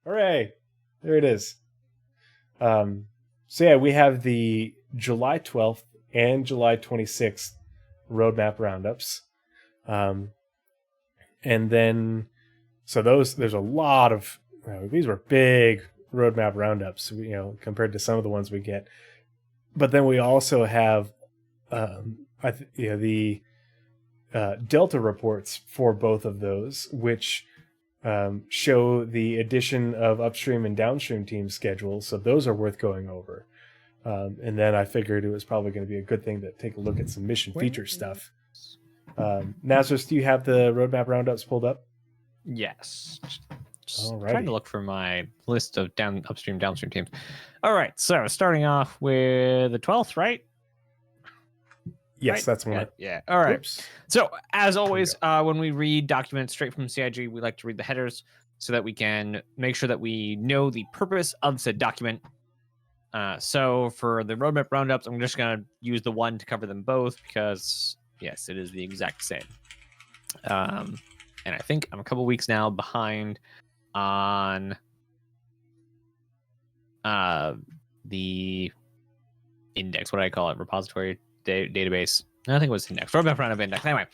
Hooray! There it is. So yeah, we have the July 12th and July 26th Roadmap Roundups. And then, so there's a lot of, these were big Roadmap Roundups, compared to some of the ones we get. But then we also have, the Delta reports for both of those, which show the addition of upstream and downstream team schedules. So those are worth going over. And then I figured it was probably going to be a good thing to take a look at some mission feature stuff. Nazeris, do you have the Roadmap Roundups pulled up? Yes. Just Alrighty. trying to look for my list of upstream, downstream teams. All right, so starting off with the 12th, right? Yes, right? that's one. Yeah. All right. Oops. So as always, when we read documents straight from CIG, we like to read the headers so that we can make sure that we know the purpose of said document. So for the Roadmap Roundups, I'm just going to use the one to cover them both because, yes, it is the exact same. And I think I'm a couple weeks now behind on the index. What do I call it? Repository database. I think it was index. Roadmap Roundup index. Anyway,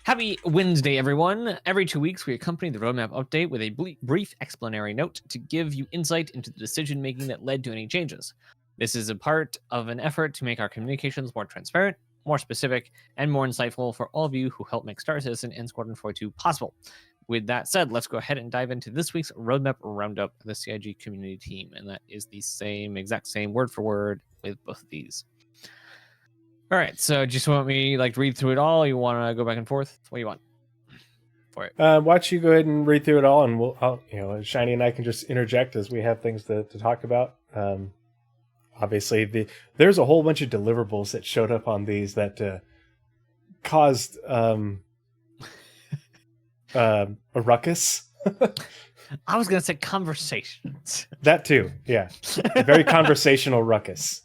happy Wednesday, everyone. Every 2 weeks, we accompany the Roadmap update with a brief explanatory note to give you insight into the decision-making that led to any changes. This is a part of an effort to make our communications more transparent, more specific, and more insightful for all of you who help make Star Citizen and Squadron 42 possible. With that said, let's go ahead and dive into this week's Roadmap Roundup, the CIG community team, and that is the exact same word for word with both of these. All right, so just want me to read through it all? You want to go back and forth? What do you want for it? Why don't you go ahead and read through it all, and Shiny and I can just interject as we have things to talk about. Obviously, there's a whole bunch of deliverables that showed up on these that caused a ruckus. I was going to say conversations. That too, yeah. A very conversational ruckus.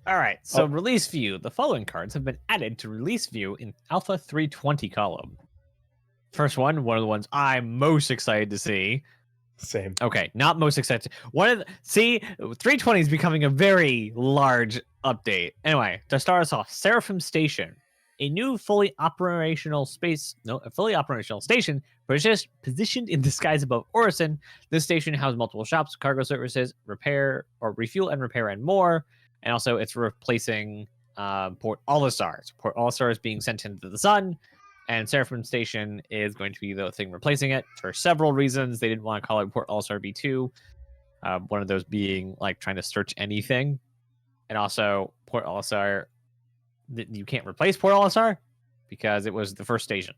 All right, so release view. The following cards have been added to release view in Alpha 320 column. First one of the ones I'm most excited to see. Same. Okay, not most excited. 320 is becoming a very large update. Anyway, to start us off, Seraphim Station, a new fully operational station positioned in the skies above Orison. This station houses multiple shops, cargo services, refuel and repair, and more. And also, it's replacing Port Olisar. So Port Olisar is being sent into the sun, and Seraphim Station is going to be the thing replacing it for several reasons. They didn't want to call it Port Olisar V2. One of those being trying to search anything, and also Port Olisar. You can't replace Port Olisar because it was the first station.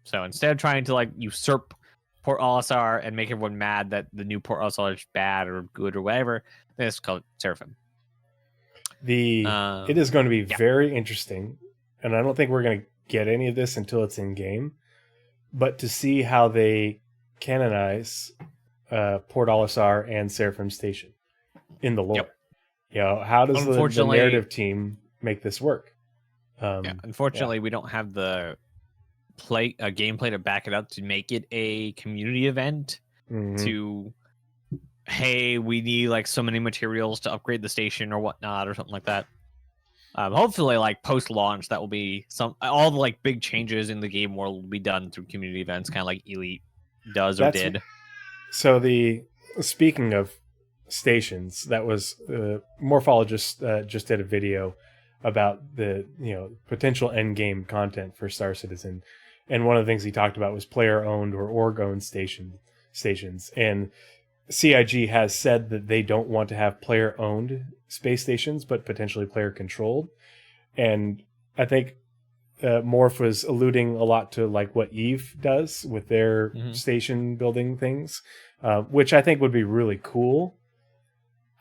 So instead of trying to usurp Port Olisar and make everyone mad that the new Port Olisar is bad or good or whatever, they just call it Seraphim. It is going to be very interesting, and I don't think we're going to get any of this until it's in game. But to see how they canonize Port Olisar and Seraphim Station in the lore, how does the narrative team make this work? Unfortunately, we don't have the gameplay to back it up to make it a community event. To hey, we need so many materials to upgrade the station or whatnot or something like that. Hopefully, post launch, that will be all the big changes in the game world will be done through community events, kind of like Elite does or did. So speaking of stations, that was Morphologist just did a video about the potential end game content for Star Citizen, and one of the things he talked about was player owned or org owned stations, and CIG has said that they don't want to have player owned space stations, but potentially player controlled. And I think Morph was alluding a lot to what Eve does with their station building things, which I think would be really cool.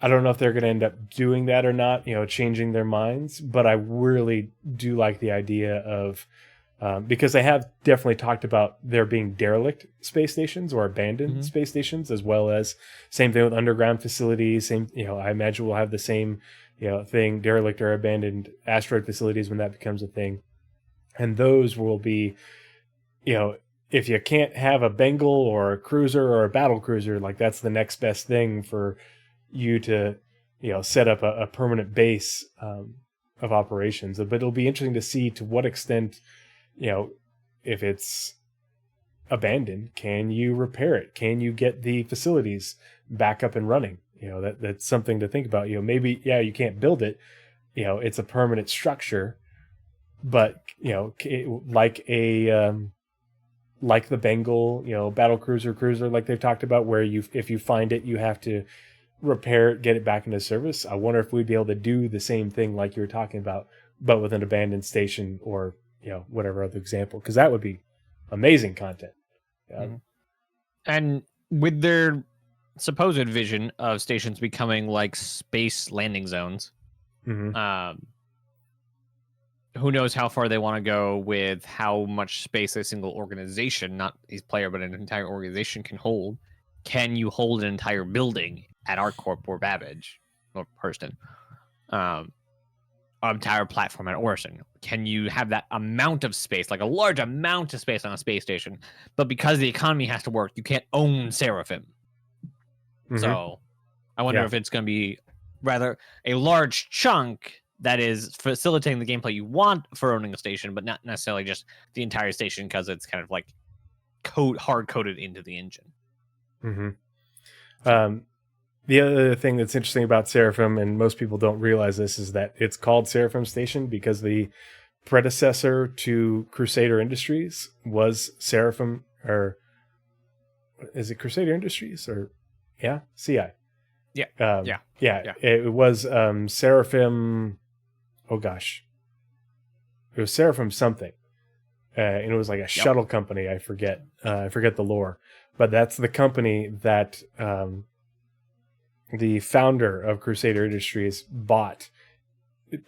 I don't know if they're going to end up doing that or not, changing their minds, but I really do like the idea of, because they have definitely talked about there being derelict space stations or abandoned space stations, as well as same thing with underground facilities. I imagine we'll have the same, thing, derelict or abandoned asteroid facilities when that becomes a thing. And those will be, if you can't have a Bengal or a cruiser or a battle cruiser, like that's the next best thing for you to, set up a permanent base of operations. But it'll be interesting to see to what extent, if it's abandoned, can you repair it? Can you get the facilities back up and running? That's something to think about. Maybe, you can't build it. It's a permanent structure, but like the Bengal, battle cruiser, like they've talked about, where if you find it, you have to repair it, get it back into service. I wonder if we'd be able to do the same thing like you were talking about, but with an abandoned station or, whatever other example, because that would be amazing content. And with their supposed vision of stations becoming like space landing zones, who knows how far they want to go with how much space a single organization, not a player, but an entire organization can hold. Can you hold an entire building at ArcCorp or Babbage or Hurston? Entire platform at Orison? Can you have that amount of space, like a large amount of space on a space station? But because the economy has to work, you can't own Seraphim. So I wonder if it's going to be rather a large chunk that is facilitating the gameplay you want for owning a station, but not necessarily just the entire station, because it's kind of like hard coded into the engine. The other thing that's interesting about Seraphim, and most people don't realize this, is that it's called Seraphim Station because the predecessor to Crusader Industries was Seraphim, or is it Crusader Industries or CI? It was Seraphim. Oh gosh, it was Seraphim something, and it was like a shuttle company. I forget the lore, but that's the company that the founder of Crusader Industries bought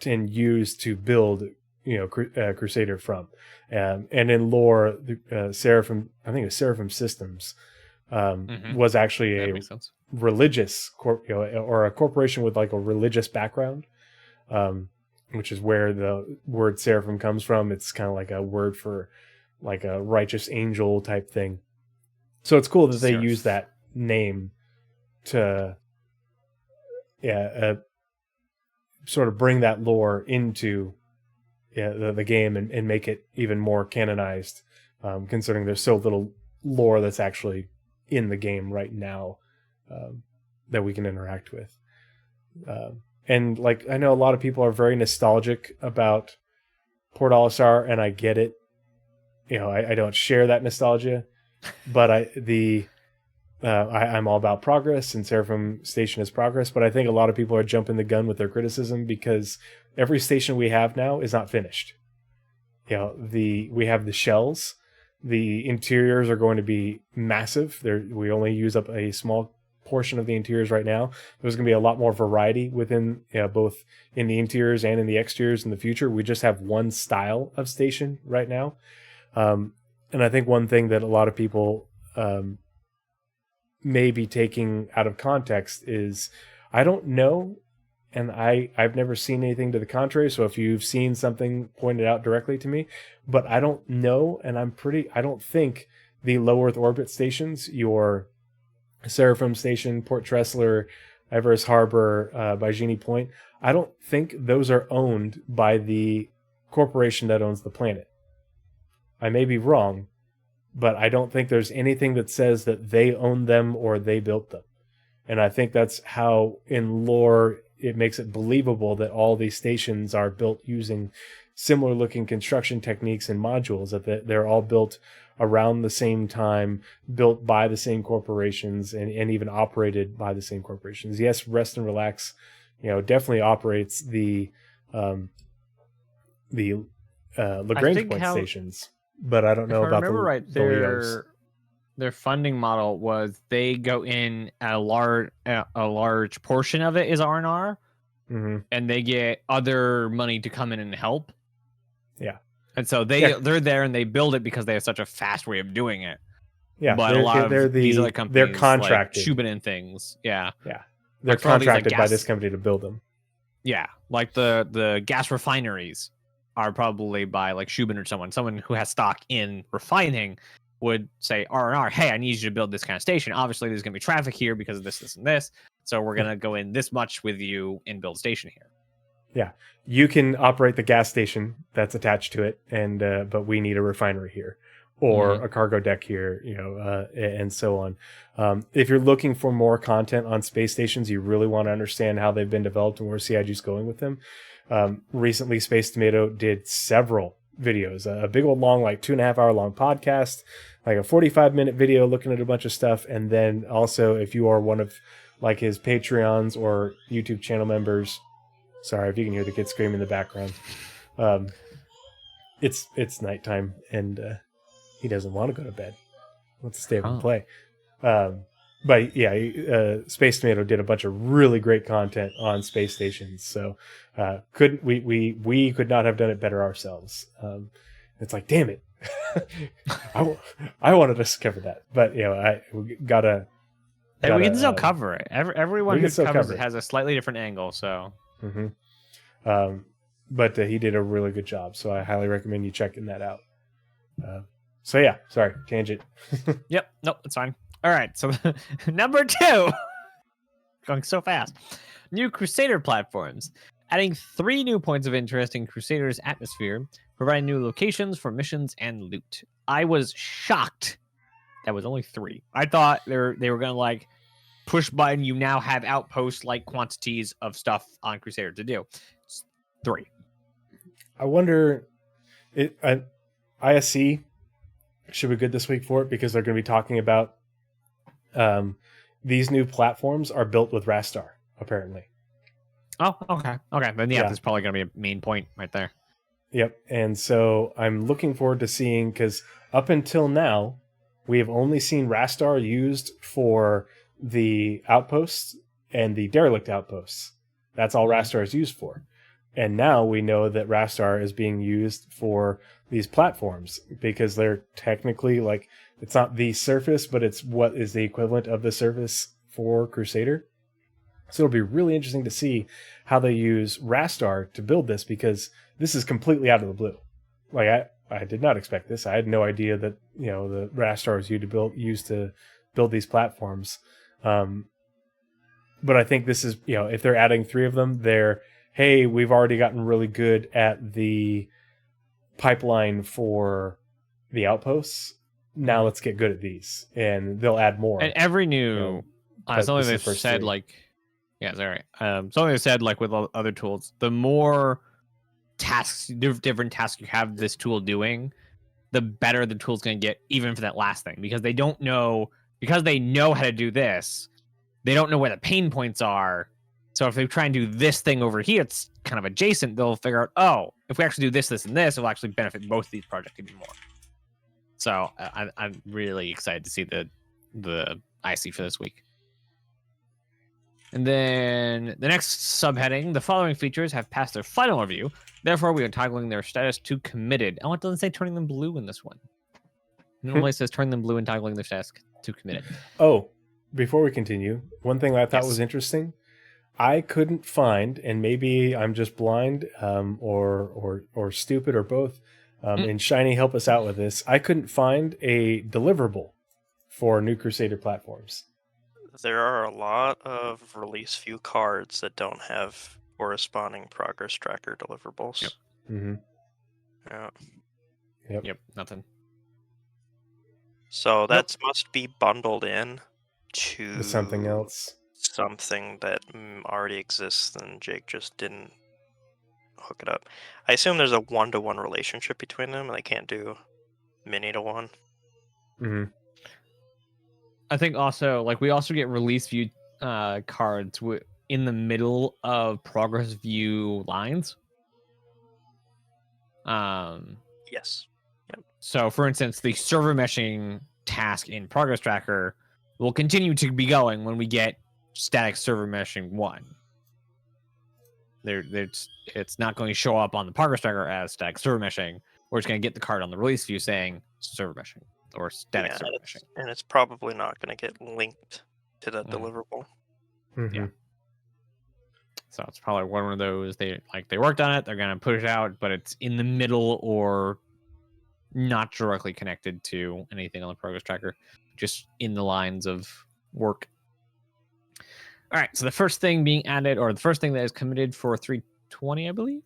and used to build, Crusader from. And in lore, Seraphim, I think it was Seraphim Systems, was actually a religious or a corporation with like a religious background, which is where the word Seraphim comes from. It's kind of like a word for like a righteous angel type thing. So it's cool that they use that name to sort of bring that lore into the game and make it even more canonized, considering there's so little lore that's actually in the game right now that we can interact with. And like, I know a lot of people are very nostalgic about Port Olisar, and I get it. I don't share that nostalgia, but I'm all about progress, and Seraphim Station is progress, but I think a lot of people are jumping the gun with their criticism because every station we have now is not finished. We have the shells. The interiors are going to be massive. We only use up a small portion of the interiors right now. There's going to be a lot more variety within both in the interiors and in the exteriors in the future. We just have one style of station right now. And I think one thing that a lot of people may be taking out of context is, I don't know, and I've never seen anything to the contrary, so if you've seen something pointed out directly to me, but I don't know, and I don't think the low Earth orbit stations, your Seraphim Station, Port Tressler, Everest Harbor, by Genie Point, I don't think those are owned by the corporation that owns the planet. I may be wrong, but I don't think there's anything that says that they own them or they built them. And I think that's how, in lore, it makes it believable that all these stations are built using similar looking construction techniques and modules, that they're all built around the same time, built by the same corporations, and even operated by the same corporations. Yes, Rest and Relax, definitely operates the Lagrange point stations. But I don't know about the Leos. Their funding model was they go in a large portion of it is R&R, and they get other money to come in and help. Yeah, and so they're there and they build it because they have such a fast way of doing it. Yeah, but a lot of these other companies, they're contracted. Like Shubin and things. Yeah, they're contracted by this company to build them. Yeah, like the gas refineries are probably by like Shubin or someone who has stock in refining, would say R&R, hey, I need you to build this kind of station. Obviously, there's going to be traffic here because of this, and this. So we're going to go in this much with you and build station here. Yeah, you can operate the gas station that's attached to it, and but we need a refinery here, or a cargo deck here, and so on. If you're looking for more content on space stations, you really want to understand how they've been developed and where CIG's going with them. Recently, Space Tomato did several videos, a big old long, like 2.5 hour long podcast, like a 45-minute video looking at a bunch of stuff, and then also if you are one of like his Patreons or YouTube channel members. Sorry if you can hear the kids screaming in the background. It's nighttime and he doesn't want to go to bed. He wants to stay up and play. But yeah, Space Tomato did a bunch of really great content on space stations. So we could not have done it better ourselves. It's like, damn it, I wanted us to cover that, but we gotta. And we can still cover it. Everyone who covers it has a slightly different angle. So. But he did a really good job, so I highly recommend you checking that out. So yeah, sorry, tangent. Yep, nope, it's fine. All right, so number 2, going so fast. New Crusader platforms, adding 3 new points of interest in Crusader's atmosphere, providing new locations for missions and loot. I was shocked that was only 3. I thought they were gonna like push button, you now have outpost like quantities of stuff on Crusader to do. It's 3. I wonder, ISC should be good this week for it because they're going to be talking about these new platforms are built with Rastar, apparently. Oh, okay. Then yeah, that's probably going to be a main point right there. Yep. And so I'm looking forward to seeing, because up until now, we have only seen Rastar used for the outposts and the derelict outposts. That's all Rastar is used for. And now we know that Rastar is being used for these platforms because they're technically like, it's not the surface, but it's what is the equivalent of the surface for Crusader. So it'll be really interesting to see how they use Rastar to build this, because this is completely out of the blue. Like I did not expect this. I had no idea that, the Rastar is used to build these platforms. But I think this is, if they're adding 3 of them, hey, we've already gotten really good at the pipeline for the outposts. Now let's get good at these, and they'll add more. And every new, something they've said, like, yeah, sorry, something they said, like with other tools, the more tasks, different tasks you have this tool doing, the better the tool's going to get, even for that last thing, because they know how to do this. They don't know where the pain points are. So if they try and do this thing over here, it's kind of adjacent. They'll figure out, oh, if we actually do this, this, and this, it'll actually benefit both of these projects even more. So I'm really excited to see the IC for this week. And then the next subheading, the following features have passed their final review. Therefore, we are toggling their status to committed. Oh, it doesn't say turning them blue in this one. Normally it says turning them blue and toggling their status to committed. Oh, before we continue, one thing I thought was interesting, I couldn't find, and maybe I'm just blind or stupid or both, and Shiny, help us out with this. I couldn't find a deliverable for new Crusader platforms. There are a lot of release view cards that don't have corresponding progress tracker deliverables. Yep. Mm-hmm. Yeah. Yep. Nothing. So that must be bundled in to something else. Something that already exists, and Jake just didn't hook it up. I assume there's a 1-to-1 relationship between them, and they can't do mini to 1. Mm-hmm. I think also, like, we also get release view cards in the middle of progress view lines. Yes. Yep. So, for instance, the server meshing task in progress tracker will continue to be going when we get static server meshing 1. It's not going to show up on the progress tracker as static server meshing. We're just going to get the card on the release view saying server meshing or static server meshing. And it's probably not going to get linked to that deliverable. Mm-hmm. Yeah. So it's probably one of those they worked on it. They're going to push it out, but it's in the middle or not directly connected to anything on the progress tracker, just in the lines of work. All right, so the first thing being added, or the first thing that is committed for 320, I believe.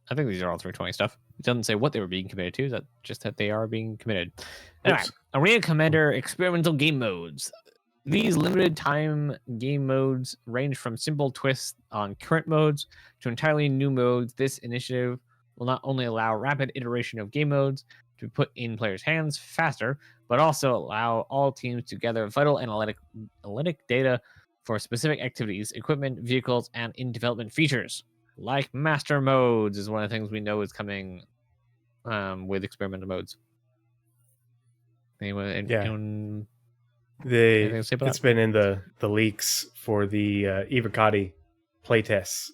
I think these are all 320 stuff. It doesn't say what they were being committed to, that just that they are being committed. Anyway, Arena Commander experimental game modes. These limited time game modes range from simple twists on current modes to entirely new modes. This initiative will not only allow rapid iteration of game modes to be put in players' hands faster, but also allow all teams to gather vital analytic data for specific activities, equipment, vehicles, and in-development features. Like master modes is one of the things we know is coming with experimental modes. Anyone? It's been in the leaks for the Evocati playtests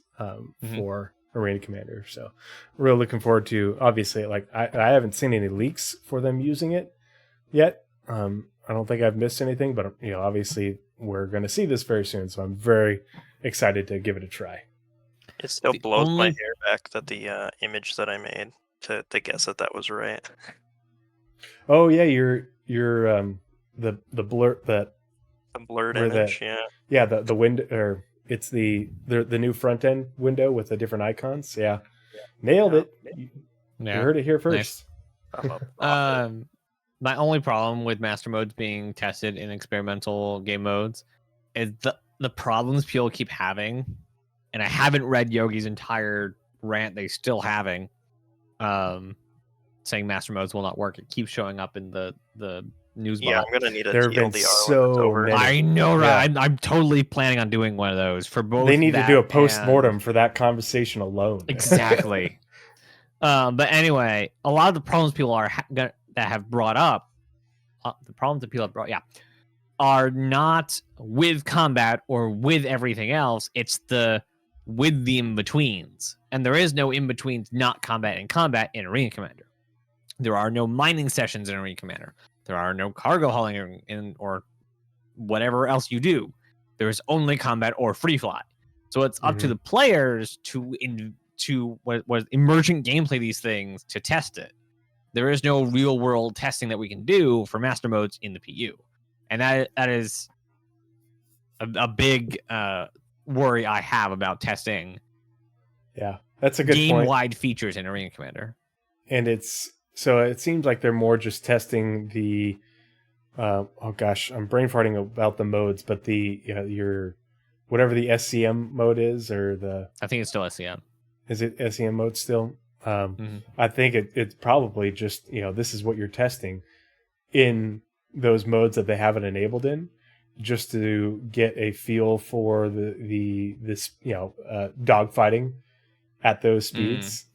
for Arena Commander. So real looking forward to, obviously, like I haven't seen any leaks for them using it yet. I don't think I've missed anything, but obviously we're going to see this very soon. So I'm very excited to give it a try. It still blows my hair back that the image that I made to guess that was right. Oh yeah, you're the blur the blurred image, the window, or it's the new front end window with the different icons. Yeah. Nailed it. You heard it here first. Nice. My only problem with master modes being tested in experimental game modes is the problems people keep having, and I haven't read Yogi's entire rant they still having, saying master modes will not work. It keeps showing up in the news. Yeah, I'm gonna need a TLDR when it's over. I know, right? Yeah. I'm totally planning on doing one of those for both. They need to do a post-mortem for that conversation alone. Exactly. But anyway, a lot of the problems people that have brought up, are not with combat or with everything else. It's with the in-betweens. And there is no in-betweens not combat and combat in Arena Commander. There are no mining sessions in Arena Commander. There are no cargo hauling or whatever else you do. There is only combat or free fly. So it's up to the players to what emergent gameplay these things to test it. There is no real world testing that we can do for master modes in the PU. And that is a big worry I have about testing. Yeah, that's a good point. Game-wide features in Arena Commander. And it seems like they're more just testing the oh gosh, I'm brain farting about the modes, but your whatever the SCM mode is, or I think it's still SCM. Is it SCM mode still? I think it's probably just, this is what you're testing in those modes that they haven't enabled in, just to get a feel for this dogfighting at those speeds.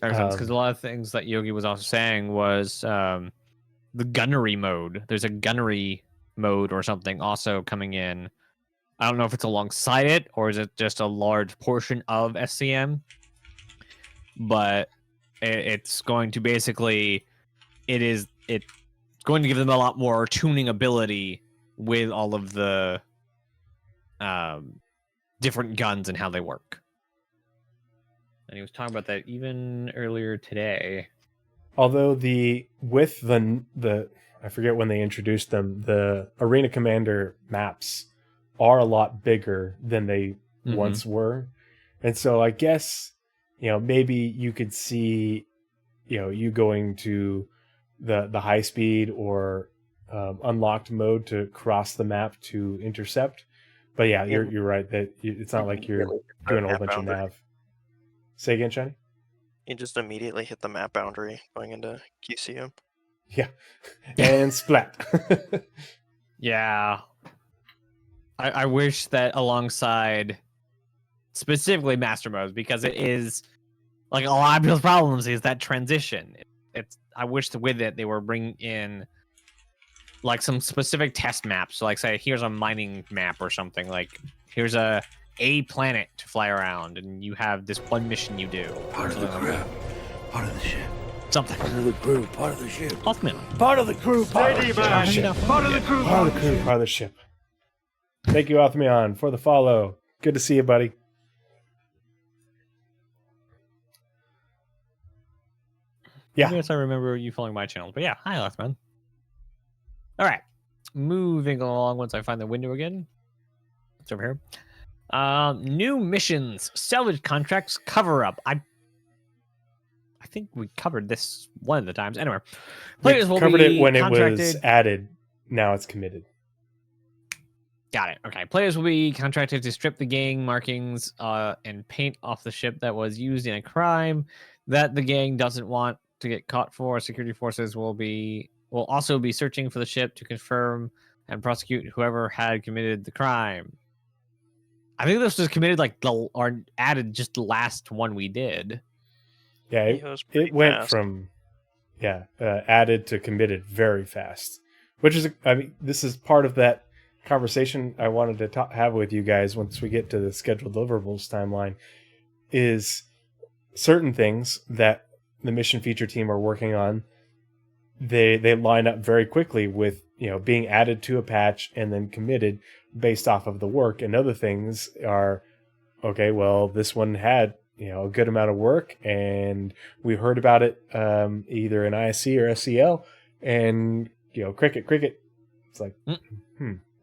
Because a lot of things that Yogi was also saying was the gunnery mode. There's a gunnery mode or something also coming in. I don't know if it's alongside it or is it just a large portion of SCM, but it's going to basically it's going to give them a lot more tuning ability with all of the different guns and how they work. And he was talking about that even earlier today. Although with the I forget when they introduced them, the Arena Commander maps are a lot bigger than they once were. And so I guess, maybe you could see, you going to the high speed or unlocked mode to cross the map to intercept. But yeah, you're right that it's not like you're doing a whole bunch of nav. Say again, Shiny? You just immediately hit the map boundary going into QCM. Yeah. And splat. Yeah. I wish that alongside specifically master modes, because it is like a lot of people's problems is that transition. I wish that with it they were bringing in like some specific test maps. So like say here's a mining map or something, like here's a planet to fly around and you have this one mission you do. Part of the crew, part of the ship. Something. Part of the crew, part of the ship. Ultimately. Part of the crew, part of the ship. Part of the crew, part of the crew, part of the ship. Thank you, Othmion, for the follow. Good to see you, buddy. Yeah. I guess I remember you following my channel. But yeah, hi, Lothman. All right. Moving along once I find the window again. It's over here. New missions, salvage contracts, cover up. I think we covered this one of the times. Anyway, players will covered be it when it was contracted. added. Now it's committed. Got it. Okay. Players will be contracted to strip the gang markings and paint off the ship that was used in a crime that the gang doesn't want to get caught for. Security forces will also be searching for the ship to confirm and prosecute whoever had committed the crime. I think this was committed or added just the last one we did. Yeah, it went fast. from added to committed very fast, which is, I mean, this is part of that conversation I wanted to have with you guys once we get to the scheduled deliverables timeline. Is certain things that the mission feature team are working on, they line up very quickly with being added to a patch and then committed based off of the work, and other things are okay. Well, this one had a good amount of work, and we heard about it either in ISC or SCL, and cricket. It's like,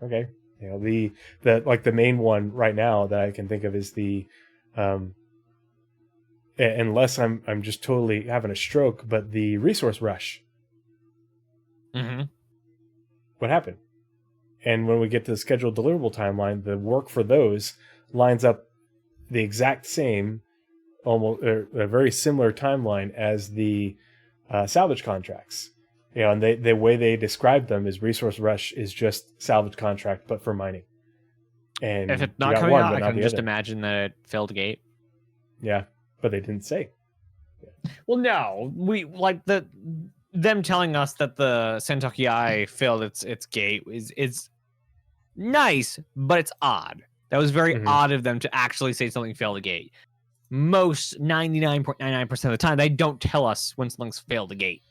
okay. The main one right now that I can think of is the unless I'm just totally having a stroke, but the resource rush. Mm-hmm. What happened? And when we get to the scheduled deliverable timeline, the work for those lines up the exact same, almost a very similar timeline as the salvage contracts. And the way they describe them is resource rush is just salvage contract, but for mining. And if it's not coming out, I can just imagine that it failed gate. Yeah, but they didn't say. Yeah. Well, no, we like them telling us that the Sentoki Eye failed its gate is nice, but it's odd. That was very odd of them to actually say something failed a gate. Most 99.99% of the time, they don't tell us when something's failed a gate.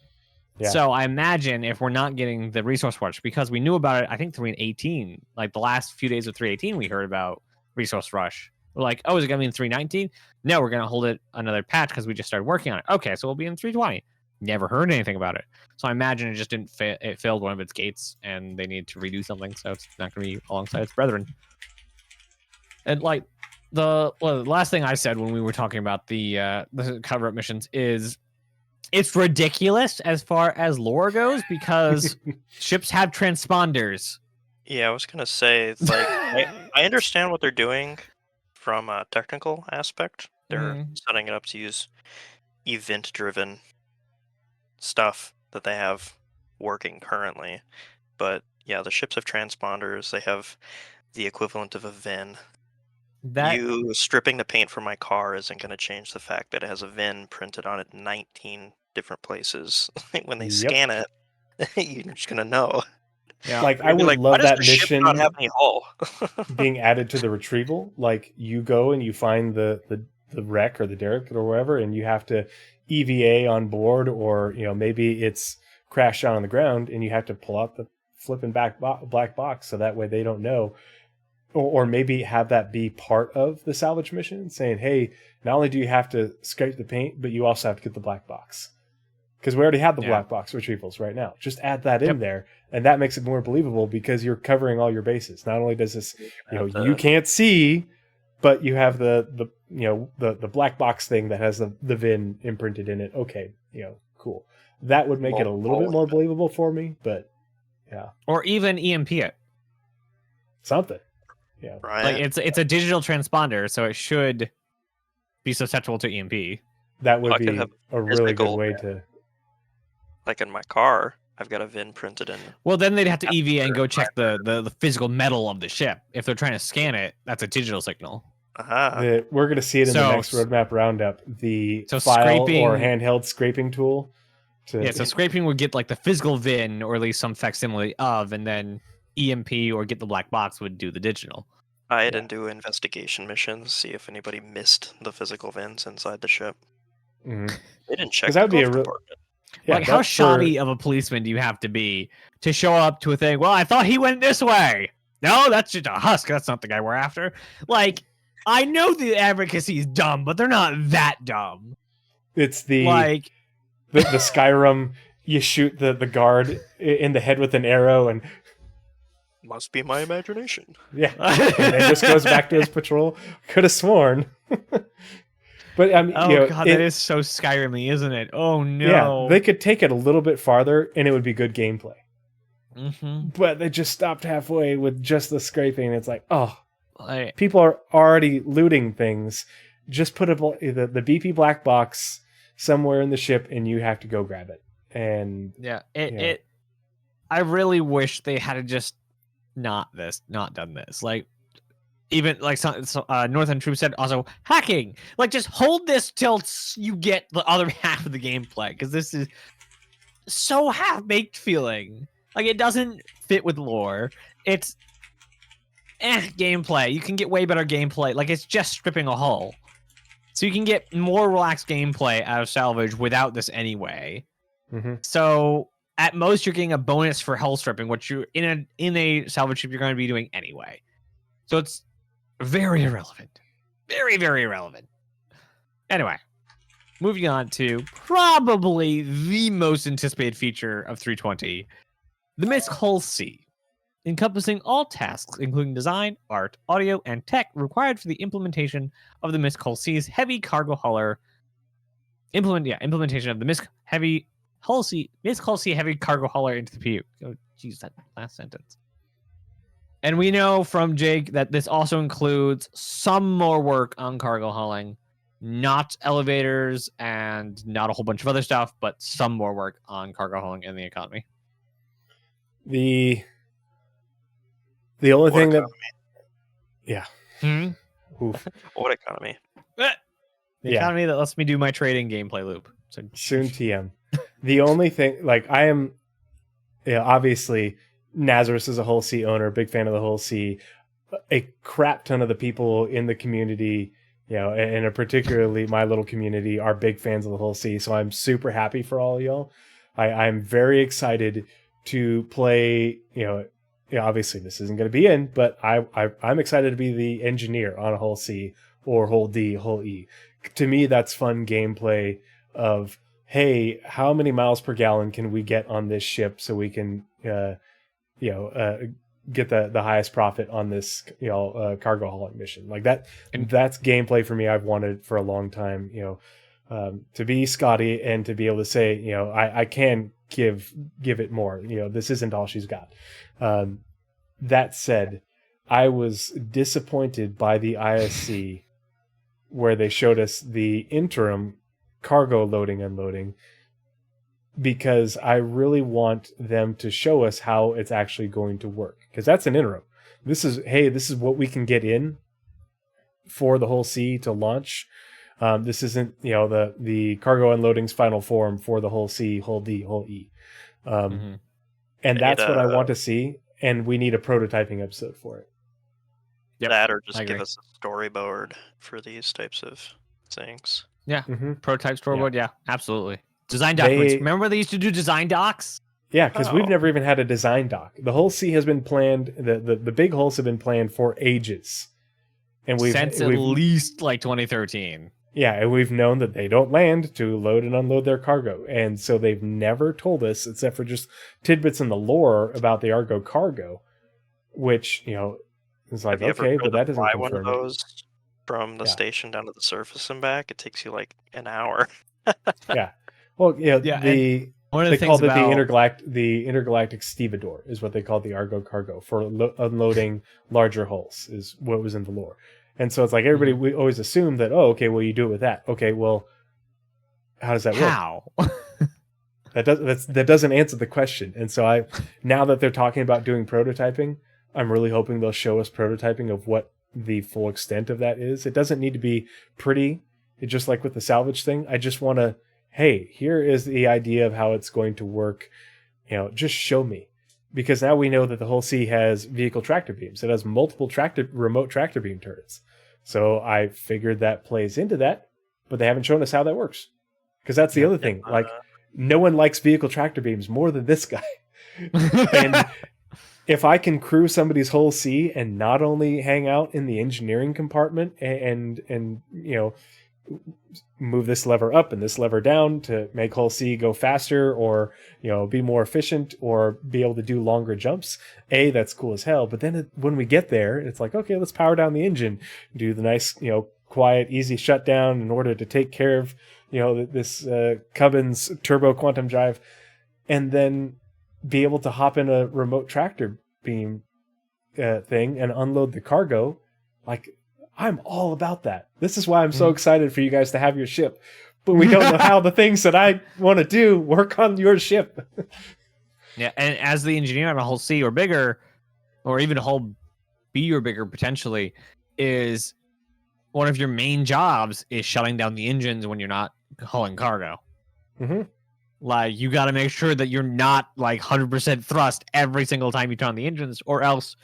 Yeah. So I imagine if we're not getting the resource rush, because we knew about it, I think 3.18, like the last few days of 3.18, we heard about resource rush. We're like, oh, is it going to be in 3.19? No, we're going to hold it another patch because we just started working on it. Okay, so we'll be in 3.20. Never heard anything about it. So I imagine it just didn't it failed one of its gates and they need to redo something, so it's not going to be alongside its brethren. And like the last thing I said when we were talking about the cover-up missions is it's ridiculous as far as lore goes because ships have transponders. Yeah, I was going to say, like, I understand what they're doing from a technical aspect. They're setting it up to use event-driven stuff that they have working currently. But yeah, the ships have transponders. They have the equivalent of a VIN. You stripping the paint from my car isn't going to change the fact that it has a VIN printed on it in 19 different places. When they scan it, you're just going to know. Yeah. Like, I would love that mission not have any hull? being added to the retrieval. Like, you go and you find the wreck or the derrick or wherever, and you have to EVA on board, or maybe it's crashed down on the ground and you have to pull out the flipping black box so that way they don't know. Or maybe have that be part of the salvage mission, saying, hey, not only do you have to scrape the paint, but you also have to get the black box. Because we already have the black box retrievals right now. Just add that in there, and that makes it more believable because you're covering all your bases. Not only does this, you can't see, but you have the black box thing that has the VIN imprinted in it. Okay, cool. That would make it a little bit more believable for me, but yeah. Or even EMP it. Something. Yeah. Right. Like it's a digital transponder, so it should be susceptible to EMP. That would be a really good way to. Like in my car, I've got a VIN printed in. Well, then they'd have to EVA and go check the physical metal of the ship. If they're trying to scan it, that's a digital signal. We're going to see it in the next Roadmap Roundup. The file scraping, or handheld scraping tool. So scraping would get like the physical VIN, or at least some facsimile of, and then EMP or get the black box would do the digital. I didn't do investigation missions, see if anybody missed the physical VINs inside the ship. Mm-hmm. They didn't check that would the be compartment. Like, how shoddy of a policeman do you have to be to show up to a thing? Well, I thought he went this way. No, that's just a husk. That's not the guy we're after. Like, I know the advocacy is dumb, but they're not that dumb. It's the the Skyrim, you shoot the guard in the head with an arrow, and Must be my imagination. yeah, and then just goes back to his patrol. Could have sworn. But I mean, God, that is so Skyrim-y, isn't it? Oh no. Yeah, they could take it a little bit farther, and it would be good gameplay. Mm-hmm. But they just stopped halfway with just the scraping. It's like, people are already looting things. Just put the BP black box somewhere in the ship, and you have to go grab it. And I really wish they had just not done this. Like, even like Northern Troop said, also hacking. Like, just hold this till you get the other half of the gameplay, because this is so half-baked feeling. Like, it doesn't fit with lore. It's gameplay. You can get way better gameplay. Like, it's just stripping a hull, so you can get more relaxed gameplay out of salvage without this anyway. Mm-hmm. So at most, you're getting a bonus for hull stripping, which you in a salvage ship you're going to be doing anyway. So it's very irrelevant. Very, very irrelevant. Anyway, moving on to probably the most anticipated feature of 320, the Mist Hull C, encompassing all tasks, including design, art, audio, and tech required for the implementation of the Mist Hull C's heavy cargo hauler. Implementation of the Mist Hull C heavy cargo hauler into the PU. Oh, geez, that last sentence. And we know from Jake that this also includes some more work on cargo hauling, not elevators and not a whole bunch of other stuff, but some more work on cargo hauling in the economy. The only thing economy? Oof. What economy? The economy that lets me do my trading gameplay loop. So Soon TM. The only thing, like, I am, obviously, Nazeris is a Hull C owner, big fan of the Hull C. A crap ton of the people in the community, and particularly my little community, are big fans of the Hull C. So I'm super happy for all of y'all. I'm very excited to play. Obviously this isn't going to be in, but I'm excited to be the engineer on a Hull C or Hull D, Hull E. To me, that's fun gameplay of, hey, how many miles per gallon can we get on this ship so we can, get the highest profit on this, cargo hauling mission. Like that. And that's gameplay for me. I've wanted for a long time, to be Scotty and to be able to say, I can give it more. This isn't all she's got. That said, I was disappointed by the ISC where they showed us the interim cargo loading unloading, because I really want them to show us how it's actually going to work, because that's an interim. This is what we can get in for the Hull C to launch. This isn't the cargo unloading's final form for the Hull C, Hull D, Hull E. And that's what I want to see, and we need a prototyping episode for it. Yep, that, or just give us a storyboard for these types of things. Yeah, prototype storyboard. Yeah, absolutely. Design documents. Remember they used to do design docs? Yeah, because we've never even had a design doc. The Hull C has been planned. The big hulls have been planned for ages, and since at least like 2013. Yeah, and we've known that they don't land to load and unload their cargo, and so they've never told us, except for just tidbits in the lore about the Argo cargo, which is like, okay, but that doesn't fly confirm one of it. those from the station down to the surface and back. It takes you like an hour. Yeah. Well, they called it the intergalactic stevedore is what they called the Argo cargo for unloading larger hulls, is what was in the lore. And so it's like everybody, we always assume that, you do it with that. Okay, well, how does that work? How? That doesn't answer the question. And so now that they're talking about doing prototyping, I'm really hoping they'll show us prototyping of what the full extent of that is. It doesn't need to be pretty. It's just like with the salvage thing. I just want to, hey, here is the idea of how it's going to work. Just show me. Because now we know that the Hull C has vehicle tractor beams. It has multiple remote tractor beam turrets. So I figured that plays into that, but they haven't shown us how that works. Because that's the other thing. Like, no one likes vehicle tractor beams more than this guy. And if I can crew somebody's Hull C and not only hang out in the engineering compartment and move this lever up and this lever down to make hull C go faster, or be more efficient, or be able to do longer jumps. That's cool as hell. But then when we get there, it's like, okay, let's power down the engine, do the nice quiet, easy shutdown in order to take care of this Cubbins turbo quantum drive, and then be able to hop in a remote tractor beam thing and unload the cargo. Like, I'm all about that. This is why I'm so excited for you guys to have your ship. But we don't know how the things that I want to do work on your ship. Yeah, and as the engineer on a hull C or bigger, or even a hull B or bigger potentially, is one of your main jobs is shutting down the engines when you're not hauling cargo. Mm-hmm. Like, you got to make sure that you're not like 100% thrust every single time you turn on the engines, or else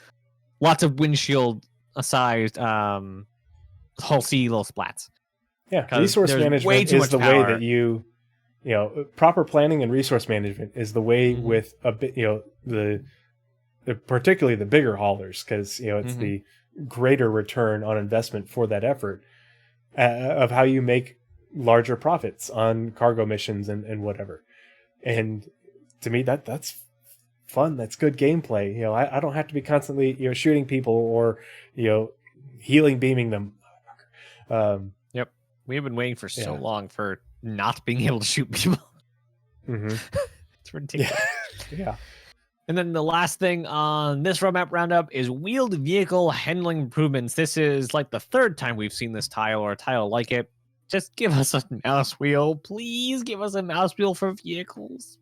lots of windshield-sized hull C little splats. Yeah, resource management is the way that you proper planning and resource management is the way with a bit, particularly the bigger haulers, because it's the greater return on investment for that effort of how you make larger profits on cargo missions and whatever. And to me, that's fun. That's good gameplay. I don't have to be constantly shooting people or healing beaming them. Yep, we have been waiting for so long for not being able to shoot people. It's ridiculous. Yeah. And then the last thing on this roadmap roundup is wheeled vehicle handling improvements. This is like the third time we've seen this tile or a tile like it. Just give us a mouse wheel. Please give us a mouse wheel for vehicles.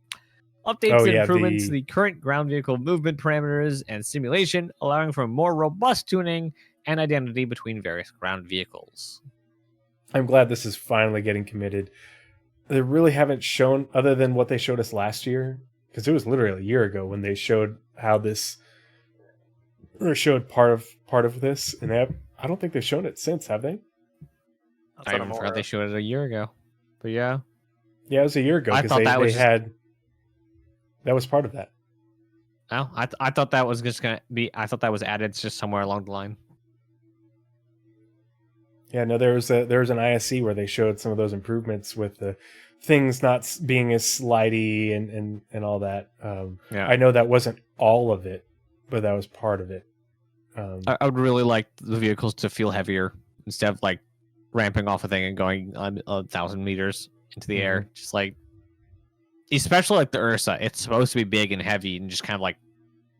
Updates and improvements to the current ground vehicle movement parameters and simulation, allowing for more robust tuning and identity between various ground vehicles. I'm glad this is finally getting committed. They really haven't shown, other than what they showed us last year, because it was literally a year ago when they showed how this, or showed part of this, and I don't think they've shown it since, have they? I even forgot they showed it a year ago, but yeah, it was a year ago because they had that was part of that. Oh, I thought that was just gonna be. I thought that was added just somewhere along the line. Yeah, no, there was an ISC where they showed some of those improvements with the things not being as slidey and all that. I know that wasn't all of it, but that was part of it. I would really like the vehicles to feel heavier instead of like ramping off a thing and going 1,000 meters into the air. Just like, especially like the Ursa, it's supposed to be big and heavy and just kind of like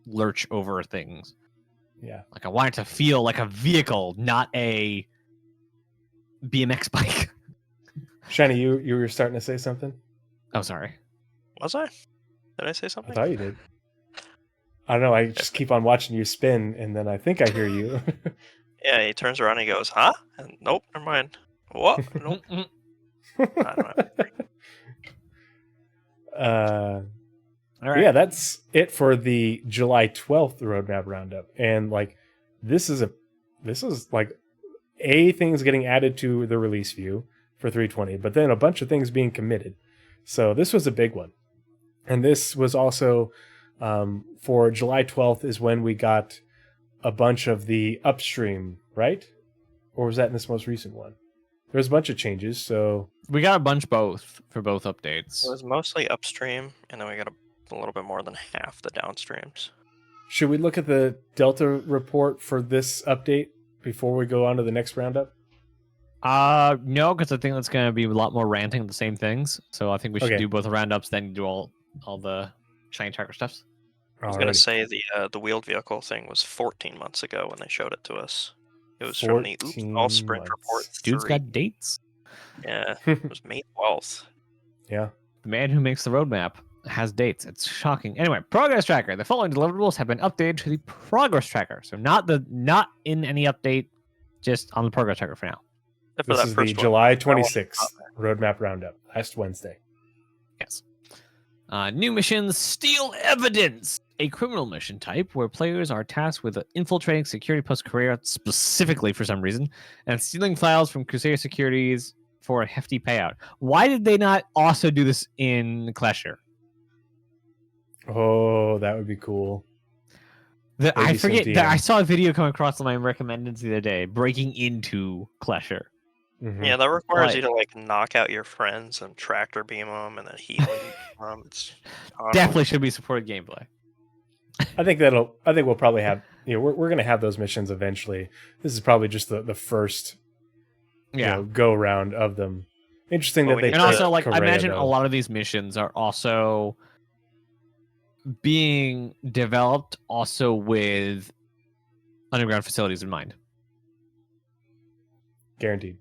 lurch over things. Yeah, like I want it to feel like a vehicle, not a BMX bike. Shiny, you were starting to say something? Oh, sorry. Was I? Did I say something? I thought you did. I don't know. I just keep on watching you spin, and then I think I hear you. Yeah, he turns around and he goes, huh? And nope, never mind. What? Nope. I don't know. All right. Yeah, that's it for the July 12th Roadmap Roundup. And like, this is like things getting added to the release view for 320, but then a bunch of things being committed. So this was a big one. And this was also for July 12th is when we got a bunch of the upstream, right? Or was that in this most recent one? There was a bunch of changes, so we got a bunch both for both updates. It was mostly upstream, and then we got a little bit more than half the downstreams. Should we look at the Delta report for this update before we go on to the next roundup? No, because I think that's going to be a lot more ranting of the same things. So I think we should do both the roundups, then do all the Shinytracker stuffs. I was going to say the wheeled vehicle thing was 14 months ago when they showed it to us. It was from the All Sprint Report 3. Dude's got dates. Yeah, it was May 12th. Yeah. The man who makes the roadmap has dates. It's shocking. Anyway, Progress Tracker. The following deliverables have been updated to the Progress Tracker. So not in any update, just on the Progress Tracker for now. This is the July 26th Roadmap Roundup, last Wednesday. Yes. New missions, Steal Evidence, a criminal mission type where players are tasked with infiltrating security post Korea specifically for some reason, and stealing files from Crusader securities for a hefty payout. Why did they not also do this in Clasher? Oh, that would be cool. I forget that I saw a video come across on my recommendeds the other day, breaking into Clasher. Mhm. Yeah, that requires you Like- to like knock out your friends and tractor beam them and then heal them. It's Definitely should be supported gameplay. I think we'll probably have, we're going to have those missions eventually. This is probably just the first, Yeah. go round of them. Interesting Well, that we they need And to- also, picked like, I Korea, imagine a though. lot of these missions are also being developed also with underground facilities in mind. Guaranteed.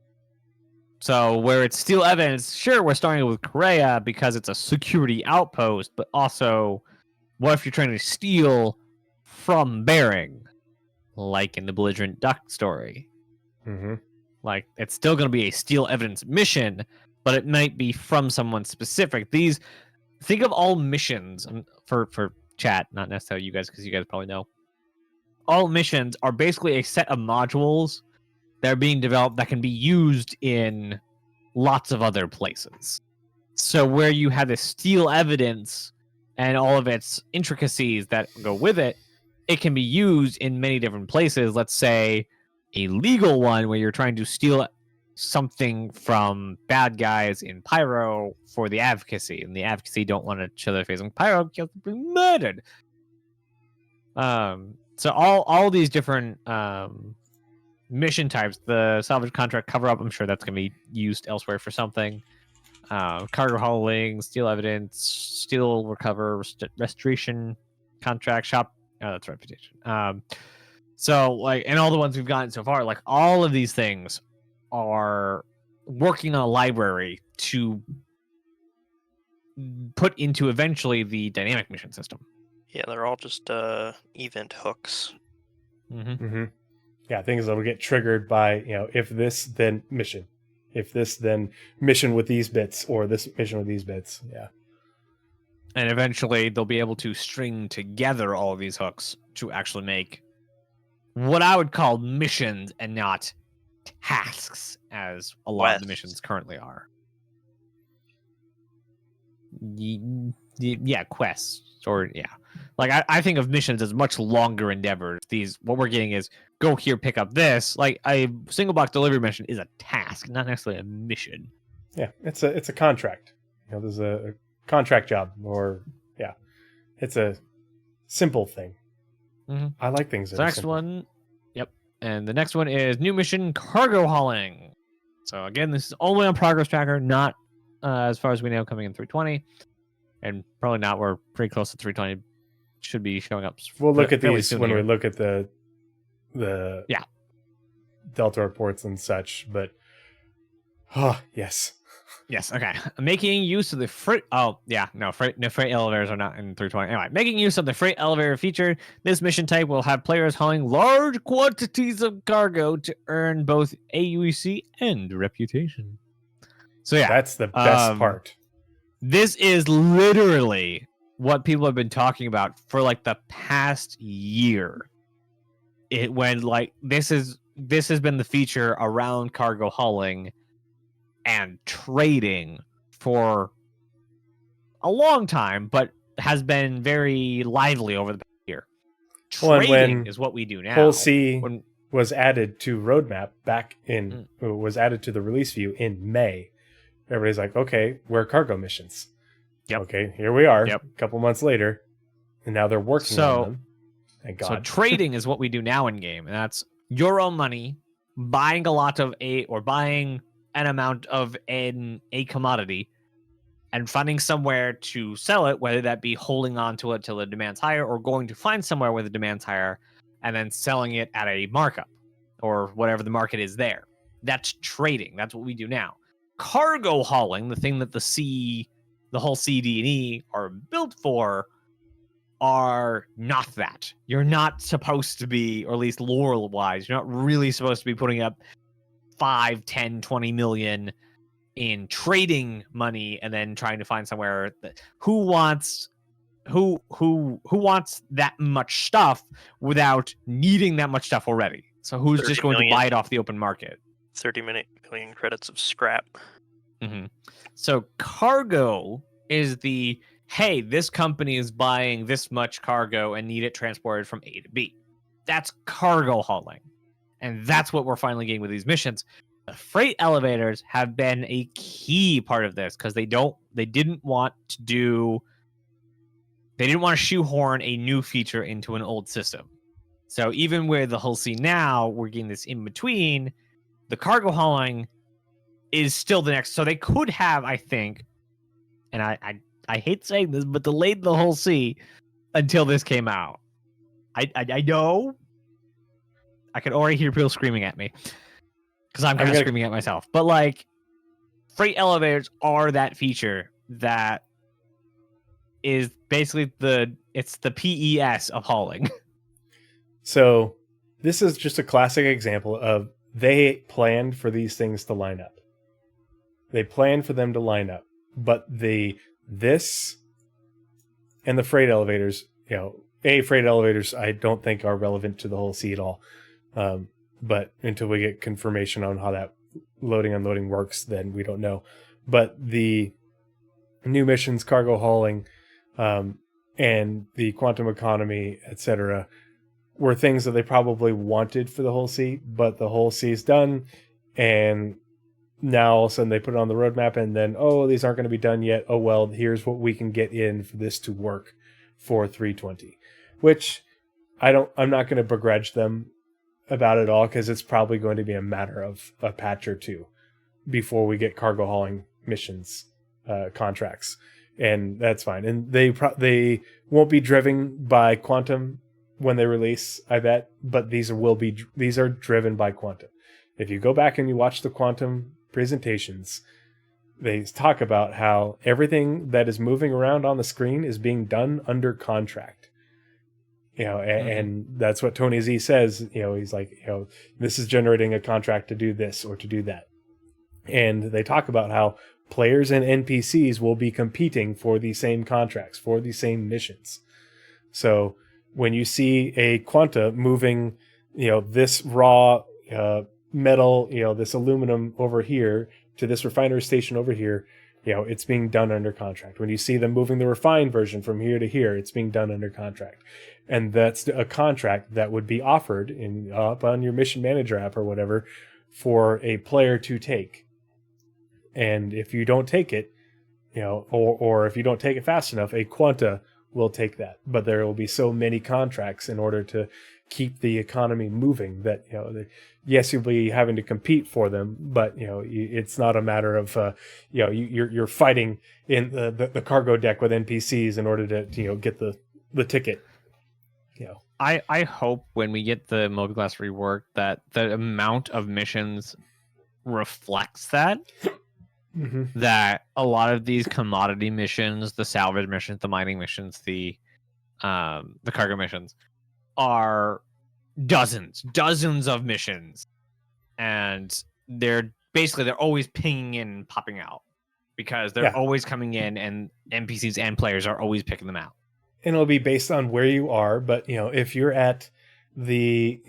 So where it's steal evidence, sure, we're starting with Korea because it's a security outpost, but also, what if you're trying to steal from Bering, like in the Belligerent Duck story? Mm-hmm. Like, it's still going to be a steal evidence mission, but it might be from someone specific. Think of all missions for chat, not necessarily you guys, because you guys probably know. All missions are basically a set of modules that are being developed that can be used in lots of other places. So where you have the steal evidence and all of its intricacies that go with it, it can be used in many different places. Let's say a legal one where you're trying to steal something from bad guys in Pyro for the advocacy, and the advocacy don't want to show their face on Pyro because they've been murdered. So all these different mission types, the salvage contract cover up, I'm sure that's going to be used elsewhere for something. Cargo hauling, steal evidence, steal recover, restoration contract, shop. Oh, that's reputation. So like, and all the ones we've gotten so far, like all of these things are working on a library to put into eventually the dynamic mission system. Yeah, they're all just event hooks. Mm-hmm. Mm-hmm. Yeah, things that will get triggered by, if this, then mission. If this, then mission with these bits, or this mission with these bits. Yeah. And eventually they'll be able to string together all of these hooks to actually make what I would call missions and not tasks, as a lot of the Quests. missions currently are. Yeah, quests. Or, yeah. Like, I think of missions as much longer endeavors. What we're getting is, go here, pick up this. Like, a single box delivery mission is a task, not necessarily a mission. Yeah, it's a contract. There's a contract job, or it's a simple thing. Mhm. I like things. That The are next simple. one, yep. And the next one is new mission cargo hauling. So again, this is only on progress tracker, not as far as we know coming in 320, and probably not. We're pretty close to 320. Should be showing up. We'll look at fairly these soon when we here. look at the Yeah. Delta reports and such. But yes, Yes. Okay. Making use of the freight. Oh yeah. No freight elevators are not in 320. Anyway, making use of the freight elevator feature. This mission type will have players hauling large quantities of cargo to earn both AUEC and reputation. So yeah, that's the best part. this is literally what people have been talking about for like the past year. This has been the feature around cargo hauling and trading for a long time, but has been very lively over the past year. Well, and Trading when is what we do now. Whole C When- was added to Roadmap was added to the release view in May. Everybody's like, okay, we're cargo missions. Yep. Okay, here we are. Yep. A couple months later, and now they're working on them. Thank So God. trading is what we do now in game, and that's your own money buying a lot of buying an amount of a commodity and finding somewhere to sell it, whether that be holding on to it till the demand's higher or going to find somewhere where the demand's higher and then selling it at a markup or whatever the market is there. That's trading. That's what we do now. Cargo hauling, the thing that the whole CD&E are built for, are not that. You're not supposed to be, or at least lore-wise, you're not really supposed to be putting up 5, 10, 20 million in trading money and then trying to find somewhere who wants that much stuff without needing that much stuff already. So who's 30 just going million. to buy it off the open market? 30 million credits of scrap. Mm-hmm. So cargo is hey, this company is buying this much cargo and need it transported from A to B. That's cargo hauling. And that's what we're finally getting with these missions. The freight elevators have been a key part of this because they didn't want to shoehorn a new feature into an old system. So even with the Hull C now, we're getting this in between. The cargo hauling is still the next. So they could have, I think, and I hate saying this, but delayed the Hull C until this came out. I know. I could already hear people screaming at me because I'm kind of screaming at myself. But like, freight elevators are that feature that is basically the PES of hauling. So this is just a classic example of they planned for these things to line up. They planned for them to line up, but this and the freight elevators, freight elevators I don't think are relevant to the Hull C at all. But until we get confirmation on how that loading unloading works, then we don't know. But the new missions, cargo hauling, and the quantum economy, etc., were things that they probably wanted for the Hull C, but the Hull C is done, and now all of a sudden they put it on the roadmap, and then, these aren't going to be done yet. Oh, well, here's what we can get in for this to work for 320, which I'm not going to begrudge them about it all, because it's probably going to be a matter of a patch or two before we get cargo hauling missions contracts, and that's fine. And they won't be driven by quantum when they release, I bet, but these are driven by quantum. If you go back and you watch the quantum presentations, they talk about how everything that is moving around on the screen is being done under contract. And that's what Tony Z says. He's like, this is generating a contract to do this or to do that. And they talk about how players and NPCs will be competing for the same contracts, for the same missions. So when you see a Quanta moving, this raw metal, this aluminum over here to this refinery station over here, it's being done under contract. When you see them moving the refined version from here to here, it's being done under contract. And that's a contract that would be offered up on your mission manager app or whatever for a player to take. And if you don't take it, or if you don't take it fast enough, a Quanta will take that. But there will be so many contracts in order to keep the economy moving that, yes, you'll be having to compete for them, but, it's not a matter of, you're fighting in the cargo deck with NPCs in order to, get the ticket. I hope when we get the Mobiglass rework that the amount of missions reflects that. Mm-hmm. That a lot of these commodity missions, the salvage missions, the mining missions, the cargo missions are dozens of missions, and they're always pinging in and popping out because they're always coming in, and NPCs and players are always picking them out. And it'll be based on where you are, but if you're at the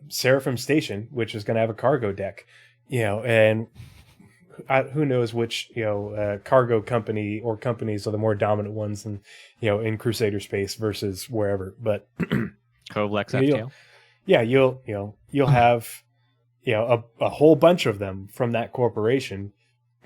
Seraphim Station, which is going to have a cargo deck, and who knows which cargo company or companies are the more dominant ones in Crusader space versus wherever, but Kovlex FTL. You'll have a whole bunch of them from that corporation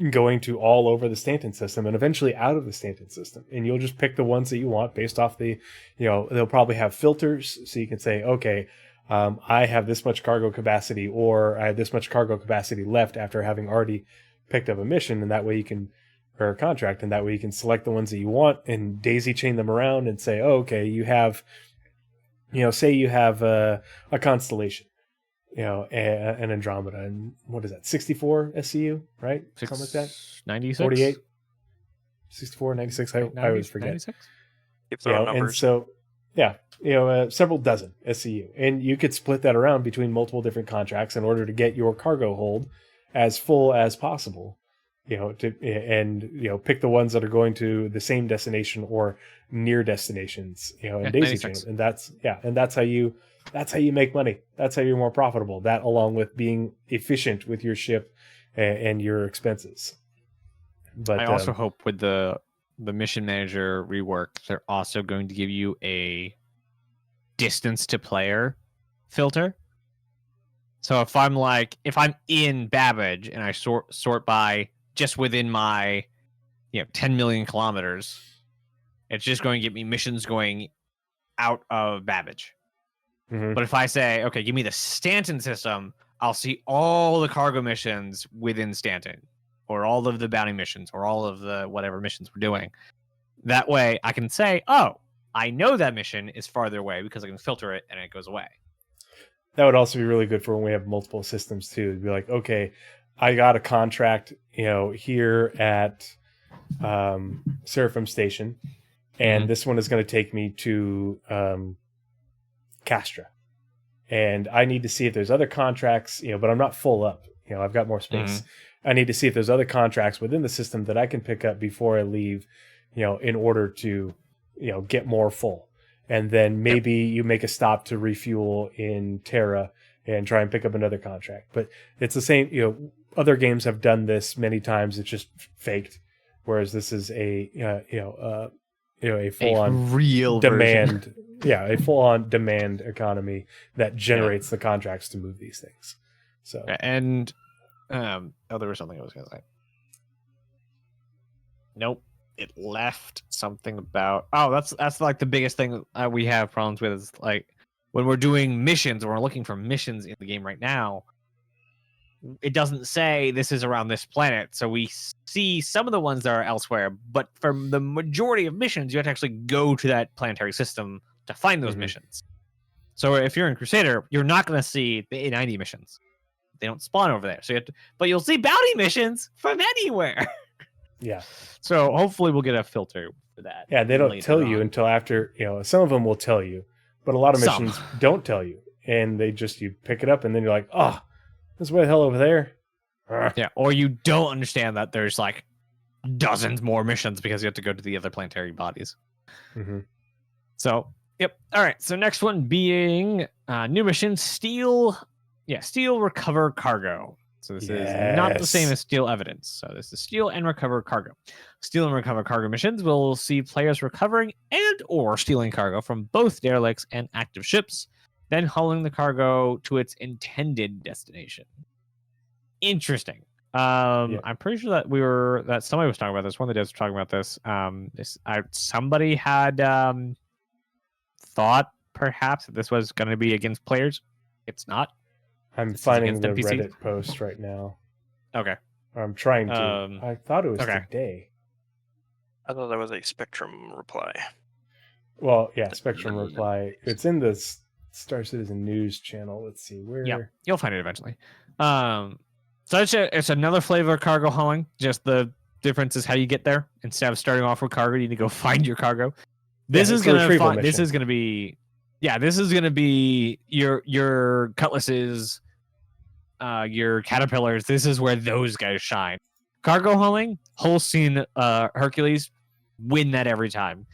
going to all over the Stanton system and eventually out of the Stanton system, and you'll just pick the ones that you want based off the they'll probably have filters, so you can say, okay, I have this much cargo capacity, or I have this much cargo capacity left after having already picked up a mission, and that way you can, or a contract, and that way you can select the ones that you want and daisy chain them around and say, okay, you have, say you have a constellation, an Andromeda, and what is that, 64 SCU, right? Something like that. 96, 48, 64, 96. I always forget. 96? Keep throwing numbers. And so, several dozen SCU, and you could split that around between multiple different contracts in order to get your cargo hold as full as possible, pick the ones that are going to the same destination or near destinations, and daisy chain. And that's how you make money. That's how you're more profitable. That, along with being efficient with your ship and your expenses. But I also hope with the mission manager rework, they're also going to give you a distance to player filter. So if I'm in Babbage and I sort by just within my 10 million kilometers, it's just going to get me missions going out of Babbage. Mm-hmm. But if I say, okay, give me the Stanton system, I'll see all the cargo missions within Stanton, or all of the bounty missions, or all of the whatever missions we're doing. That way I can say, oh, I know that mission is farther away because I can filter it and it goes away. That would also be really good for when we have multiple systems too. It'd be like, okay, I got a contract, here at Seraphim Station, and this one is going to take me to Castra, and I need to see if there's other contracts, but I'm not full up. I've got more space. I need to see if there's other contracts within the system that I can pick up before I leave, in order to, get more full. And then maybe you make a stop to refuel in Terra and try and pick up another contract. But it's the same, other games have done this many times. It's just faked. Whereas this is a full on real demand. version. Yeah. A full on demand economy that generates the contracts to move these things. So, and, there was something I was going to say. Nope. It left something about that's like the biggest thing we have problems with is like when we're doing missions or we're looking for missions in the game right now, it doesn't say this is around this planet, so we see some of the ones that are elsewhere, but for the majority of missions you have to actually go to that planetary system to find those missions. So if you're in Crusader, you're not going to see the A90 missions. They don't spawn over there, so but you'll see bounty missions from anywhere. Yeah. So hopefully we'll get a filter for that. Yeah, they don't tell you until after, some of them will tell you, but a lot of missions don't tell you. And you pick it up and then you're like, oh, this way the hell over there. Yeah, or you don't understand that there's like dozens more missions because you have to go to the other planetary bodies. Mm-hmm. So, yep. All right. So next one being new mission, steal, recover cargo. So this is not the same as steal evidence. So this is steal and recover cargo. Steal and recover cargo missions will see players recovering and or stealing cargo from both derelicts and active ships, then hauling the cargo to its intended destination. Interesting. I'm pretty sure that somebody was talking about this. One of the devs was talking about this. Somebody had thought perhaps that this was going to be against players. It's not. I'm finding the NPCs. Reddit post right now. Okay. I'm trying to. I thought it was today. I thought that was a Spectrum reply. Well, yeah, Spectrum reply. It's in the Star Citizen news channel. Let's see where. Yeah, you'll find it eventually. So it's another flavor of cargo hauling. Just the difference is how you get there. Instead of starting off with cargo, you need to go find your cargo. This is gonna be your cutlasses, your caterpillars. This is where those guys shine. Cargo hauling, Holstein, Hercules, win that every time.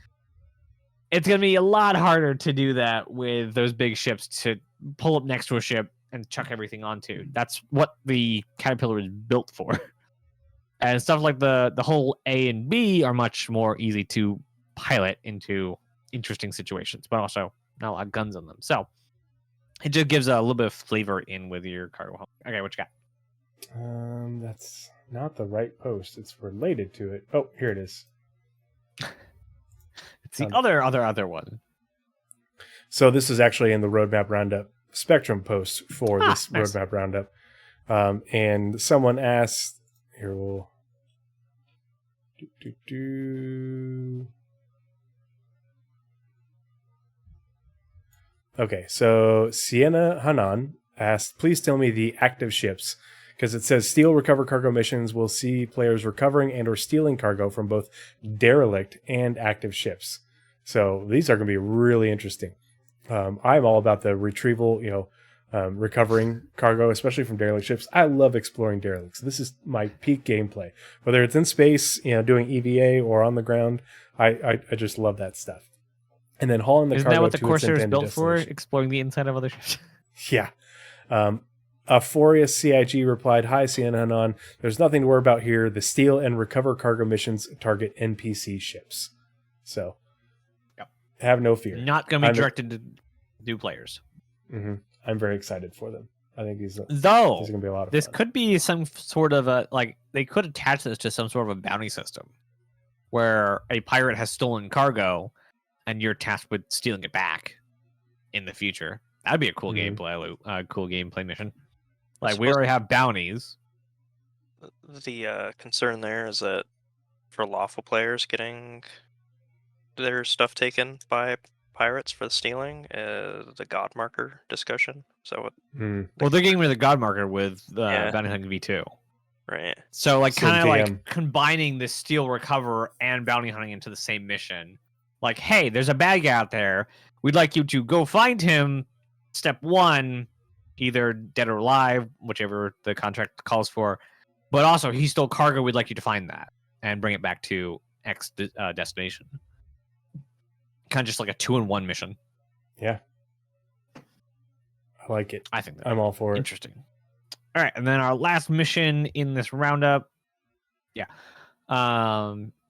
It's gonna be a lot harder to do that with those big ships, to pull up next to a ship and chuck everything onto. That's what the caterpillar is built for. And stuff like the whole A and B are much more easy to pilot into interesting situations, but also not a lot of guns on them. So it just gives a little bit of flavor in with your cargo hauling. Okay, what you got? That's not the right post. It's related to it. Oh, here it is. It's the other one. So this is actually in the Roadmap Roundup Spectrum post for this nice. Roadmap Roundup. And someone asked, here we'll Okay, so Sienna Hanan asked, please tell me the active ships, because it says steal, recover cargo missions will see players recovering and or stealing cargo from both derelict and active ships. So these are going to be really interesting. I'm all about the retrieval, recovering cargo, especially from derelict ships. I love exploring derelicts. This is my peak gameplay. Whether it's in space, doing EVA or on the ground, I just love that stuff. And then hauling the Isn't cargo that what the to Corsair its is intended built for? destination. Exploring the inside of other ships? Yeah. Euphoria CIG replied, hi, Sienna Hanan. There's nothing to worry about here. The steal and recover cargo missions target NPC ships. So, have no fear. Not going to be directed to new players. Mm-hmm. I'm very excited for them. I think these are Though going to be a lot of this fun. could be some sort of a they could attach this to some sort of a bounty system where a pirate has stolen cargo and you're tasked with stealing it back in the future. That'd be a cool gameplay mission. Like we already have bounties. The concern there is that for lawful players getting their stuff taken by pirates for the stealing, the God Marker discussion. So what? Well, they're getting rid of the God Marker with Bounty Hunting V2. Right. So like kind of DM. like combining the steal, recover, and bounty hunting into the same mission. Like, hey, there's a bad guy out there. We'd like you to go find him. Step 1, either dead or alive, whichever the contract calls for. But also, he stole cargo. We'd like you to find that and bring it back to X destination. Kind of just like a 2-in-1 mission. Yeah. I like it. I think I'm all for it. Interesting. All right, and then our last mission in this roundup. Yeah.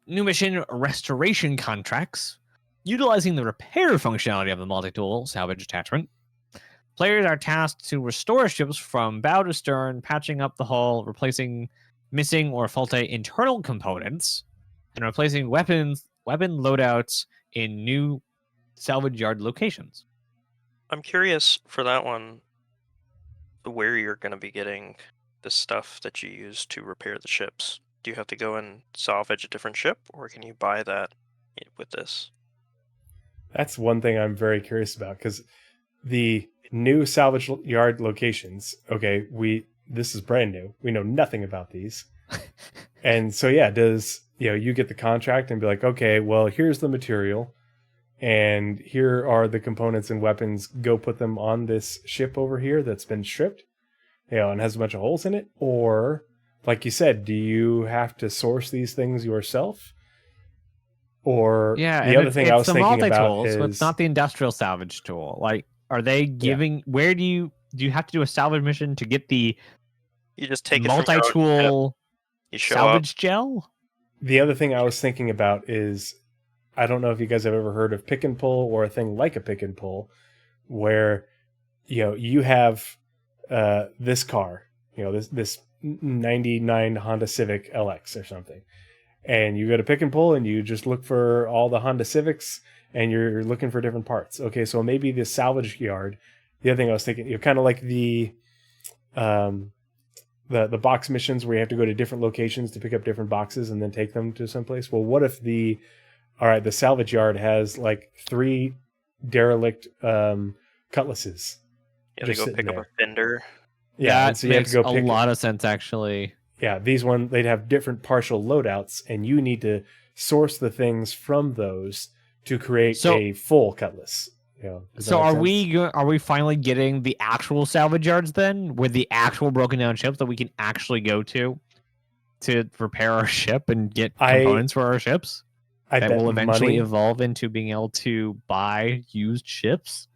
New mission, restoration contracts. Utilizing the repair functionality of the multi-tool salvage attachment. Players are tasked to restore ships from bow to stern, patching up the hull, replacing missing or faulty internal components, and replacing weapon loadouts in new salvage yard locations. I'm curious for that one where you're going to be getting the stuff that you use to repair the ships. Do you have to go and salvage a different ship, or can you buy that with this? That's one thing I'm very curious about, because the new salvage yard locations, okay, this is brand new. We know nothing about these. And so, yeah, you get the contract and be like, okay, well, here's the material and here are the components and weapons. Go put them on this ship over here that's been stripped, and has a bunch of holes in it. Or, like you said, do you have to source these things yourself? Or the other thing I was thinking about is... So it's not the industrial salvage tool. Like, are they giving... Where do you have to do a salvage mission to get the you just take multi-tool salvage up. gel? The other thing I was thinking about is, I don't know if you guys have ever heard of pick and pull, or a thing like a pick and pull, where you have this car, this 99 Honda Civic LX or something, and you go to pick and pull and you just look for all the Honda Civics and you're looking for different parts. Okay, so maybe the salvage yard. The other thing I was thinking, kind of like the box missions where you have to go to different locations to pick up different boxes and then take them to someplace. Well, what if the salvage yard has like 3 derelict cutlasses? You have to go pick up a fender. Yeah, that makes a lot of sense, actually. Yeah, they'd have different partial loadouts, and you need to source the things from those to create a full cutlass. So are we finally getting the actual salvage yards then, with the actual broken down ships that we can actually go to repair our ship and get components for our ships? That will eventually evolve into being able to buy used ships.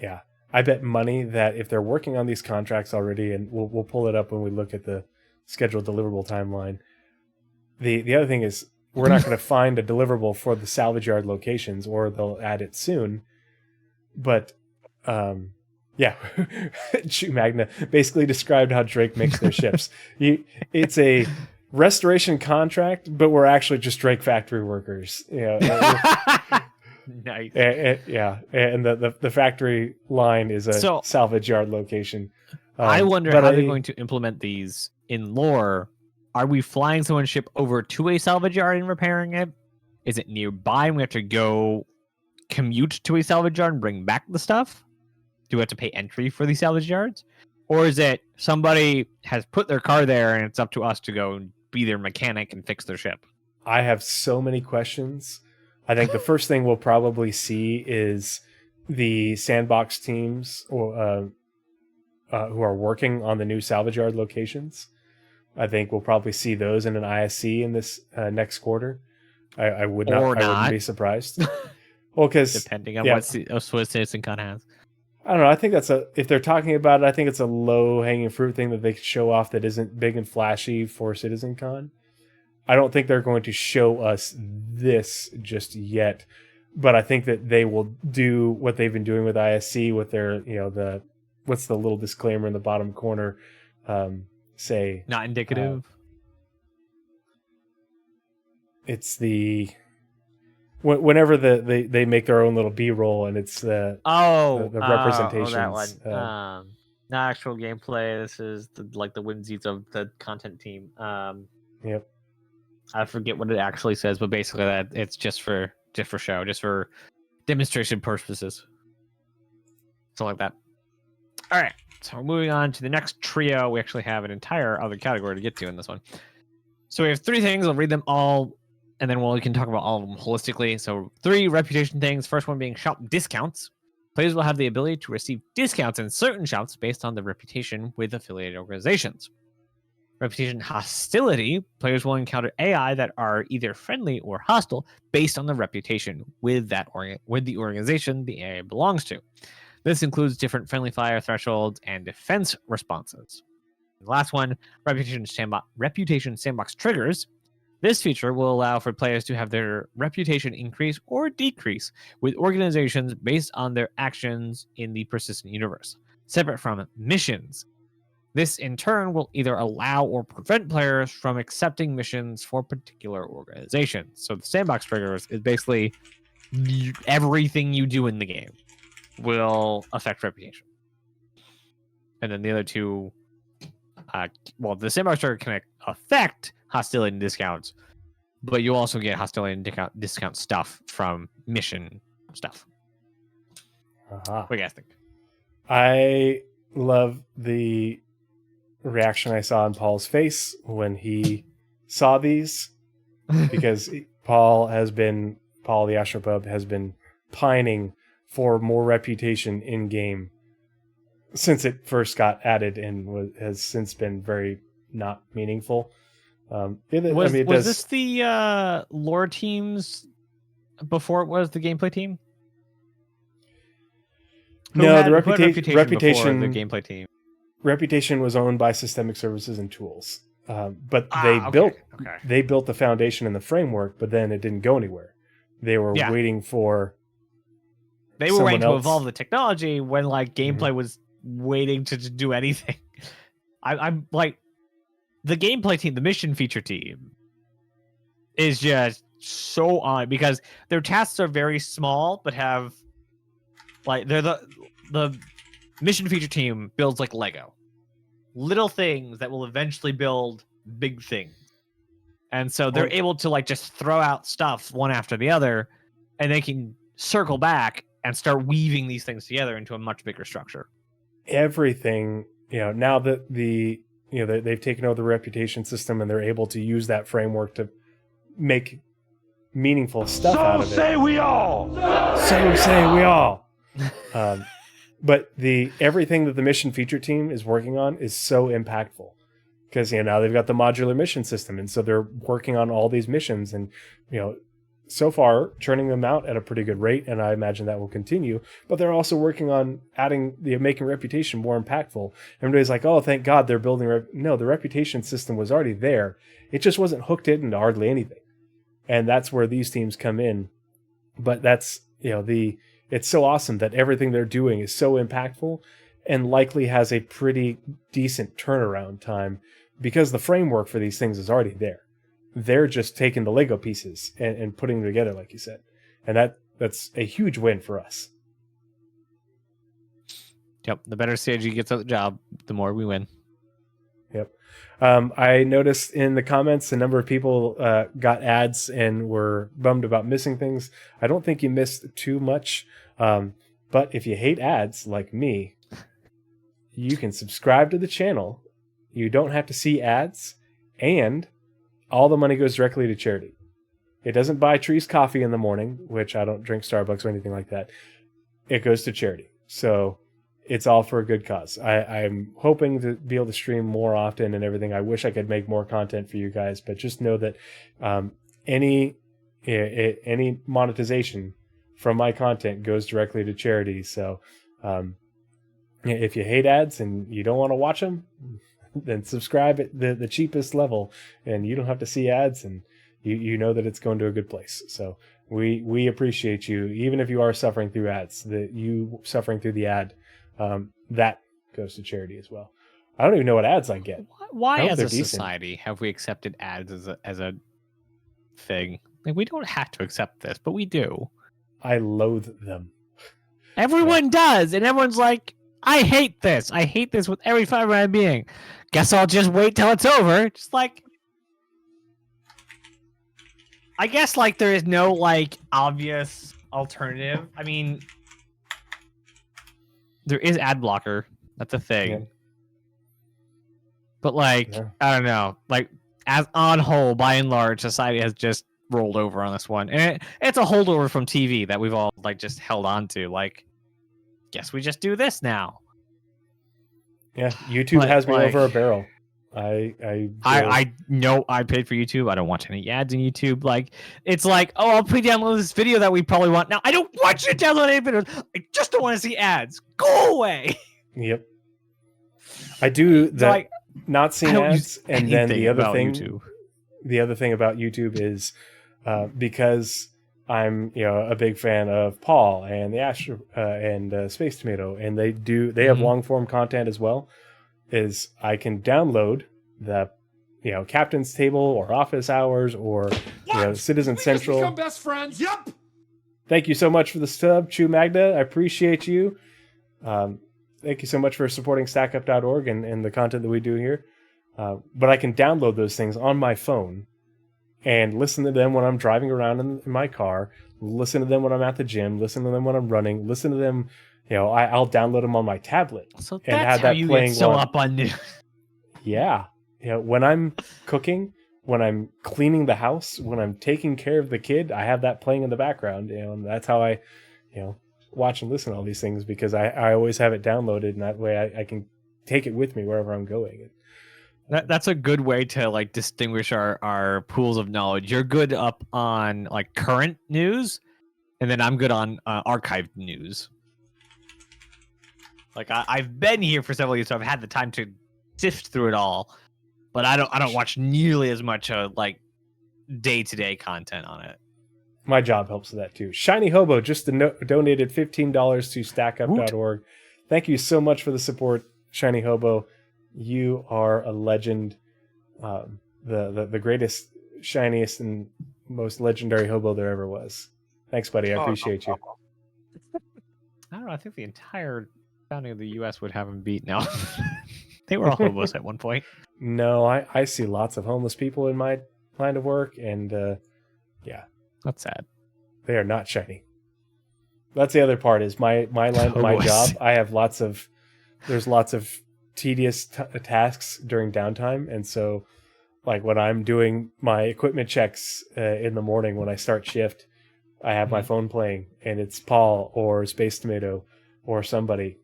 Yeah, I bet money that if they're working on these contracts already, and we'll pull it up when we look at the scheduled deliverable timeline. The other thing is, we're not going to find a deliverable for the salvage yard locations, or they'll add it soon. But Shoot Magna basically described how Drake makes their ships. It's a restoration contract, but we're actually just Drake factory workers. Nice. And the factory line is a salvage yard location. I wonder how they're going to implement these in lore. Are we flying someone's ship over to a salvage yard and repairing it? Is it nearby and we have to go commute to a salvage yard and bring back the stuff? Do we have to pay entry for these salvage yards? Or is it somebody has put their car there and it's up to us to go and be their mechanic and fix their ship? I have so many questions. I think the first thing we'll probably see is the sandbox teams who are working on the new salvage yard locations. I think we'll probably see those in an ISC in this next quarter. I wouldn't be surprised. Well, because depending on what CitizenCon has. I don't know. I think if they're talking about it, I think it's a low-hanging fruit thing that they could show off that isn't big and flashy for CitizenCon. I don't think they're going to show us this just yet, but I think that they will do what they've been doing with ISC with their, the what's the little disclaimer in the bottom corner say? Not indicative. It's the whenever they make their own little B-roll and it's the representations. that one. Not actual gameplay. This is the whimsies of the content team. Yep. I forget what it actually says, but basically that it's just for show, just for demonstration purposes. Something like that. All right. So we're moving on to the next trio. We actually have an entire other category to get to in this one. So we have 3 things. I'll read them all, and then we can talk about all of them holistically. So 3 reputation things. First one being shop discounts. Players will have the ability to receive discounts in certain shops based on their reputation with affiliated organizations. Reputation hostility. Players will encounter AI that are either friendly or hostile based on the reputation with the organization the AI belongs to. This includes different friendly fire thresholds and defense responses. The last one, reputation sandbox triggers. This feature will allow for players to have their reputation increase or decrease with organizations based on their actions in the persistent universe, separate from missions. This, in turn, will either allow or prevent players from accepting missions for particular organizations. So the sandbox triggers is basically everything you do in the game will affect reputation. And then the other 2, the sandbox trigger can affect hostility and discounts, but you also get hostility and discount stuff from mission stuff. What do you guys think? I love the reaction I saw on Paul's face when he saw these, because Paul the Astropub has been pining for more reputation in game since it first got added and has since been very not meaningful. Was this the lore teams before it was the gameplay team? No, the reputation the gameplay team. Reputation was owned by Systemic Services and Tools, but they built the foundation and the framework, but then it didn't go anywhere. They were waiting for. They were waiting to evolve the technology when gameplay was waiting to do anything. I'm like. The gameplay team, the mission feature team, is just so on because their tasks are very small, but have they're the mission feature team builds like Lego, little things that will eventually build big things, and so they're able to just throw out stuff one after the other, and they can circle back and start weaving these things together into a much bigger structure. Everything, now that they've taken over the reputation system and they're able to use that framework to make meaningful stuff out of it. So say we all. But everything that the mission feature team is working on is so impactful because now they've got the modular mission system, and so they're working on all these missions, and so far churning them out at a pretty good rate, and I imagine that will continue. But they're also working on making reputation more impactful. Everybody's like, "Oh, thank God they're building." No, the reputation system was already there. It just wasn't hooked into hardly anything, and that's where these teams come in. But that's it's so awesome that everything they're doing is so impactful and likely has a pretty decent turnaround time because the framework for these things is already there. They're just taking the Lego pieces and putting them together, like you said. And that's a huge win for us. Yep. The better CIG gets out the job, the more we win. Yep. I noticed in the comments a number of people got ads and were bummed about missing things. I don't think you missed too much. But if you hate ads like me, you can subscribe to the channel. You don't have to see ads, and all the money goes directly to charity. It doesn't buy Trees coffee in the morning, which I don't drink Starbucks or anything like that. It goes to charity. So it's all for a good cause. I'm hoping to be able to stream more often and everything. I wish I could make more content for you guys, but just know that any monetization from my content goes directly to charity. So if you hate ads and you don't want to watch them, then subscribe at the cheapest level, and you don't have to see ads, and you know that it's going to a good place. So we appreciate you, even if you are suffering through ads, that you suffering through the ad, that goes to charity as well. I don't even know what ads I get. Why, I hope as they're a decent. society, have we accepted ads as a thing? Like, we don't have to accept this, but we do. I loathe them. Everyone does, and everyone's like, I hate this. I hate this with every fiber of my being. Guess I'll just wait till it's over. Just like, I guess like there is no like obvious alternative. I mean, there is ad blocker. That's a thing. Yeah. But like, Yeah. I don't know. Like, as on whole, by and large, society has just rolled over on this one, and it's a holdover from TV that we've all like just held on to. Like, guess we just do this now. Yeah, YouTube But, has me like, over a barrel. I know I paid for YouTube. I don't watch any ads in YouTube. Like, it's like, oh, I'll pre-download this video that we probably want. Now, I don't want you to download any videos. I just don't want to see ads. Go away. Yep. I do that. Like, Not seeing I don't ads, use and then anything the other about thing. YouTube. The other thing about YouTube is because I'm a big fan of Paul and the Astro and Space Tomato, and they have long form content as well. Is I can download the Captain's Table or Office Hours or Citizen Central. Become best friends. Yep. Thank you so much for the sub, Chew Magda. I appreciate you. Thank you so much for supporting StackUp.org and the content that we do here. But I can download those things on my phone and listen to them when I'm driving around in my car, listen to them when I'm at the gym, listen to them when I'm running, listen to them. I'll download them on my tablet. So and that's have how that you playing get so while- up on news. Yeah. When I'm cooking, when I'm cleaning the house, when I'm taking care of the kid, I have that playing in the background. And that's how I, watch and listen to all these things, because I always have it downloaded, and that way I can take it with me wherever I'm going. That's a good way to like distinguish our pools of knowledge. You're good up on like current news, and then I'm good on archived news. Like I've been here for several years, so I've had the time to sift through it all. But I don't watch nearly as much like day-to-day content on it. My job helps with that too. ShinyHobo just donated $15 to StackUp.org. Thank you so much for the support, ShinyHobo. You are a legend. The greatest, shiniest, and most legendary hobo there ever was. Thanks, buddy. I appreciate you. I don't know. I think the entire founding of the U.S. would have him beat now. They were all hobos at one point. No, I see lots of homeless people in my line of work, and yeah. That's sad. They are not shiny. That's the other part is my line, my job. I have there's lots of tedious tasks during downtime, and so like when I'm doing my equipment checks in the morning when I start shift, I have my phone playing, and it's Paul or Space Tomato or somebody,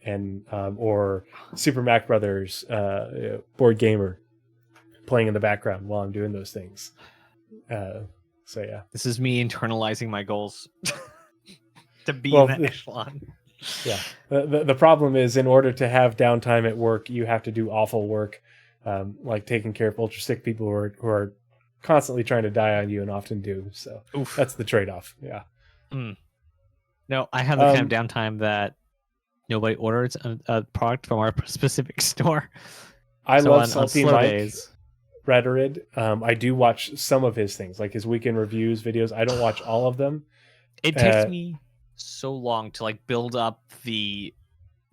and or Super Mac Brothers, Board Gamer, playing in the background while I'm doing those things. So yeah, this is me internalizing my goals to be in that echelon. Yeah, the problem is, in order to have downtime at work, you have to do awful work, like taking care of ultra sick people who are constantly trying to die on you, and often do. So that's the trade-off. Yeah. No, I have the kind of downtime that nobody orders a product from our specific store. I love on Salty slow Mike. days. Rhetoric. I do watch some of his things, like his weekend reviews videos. I don't watch all of them. It takes me so long to like build up the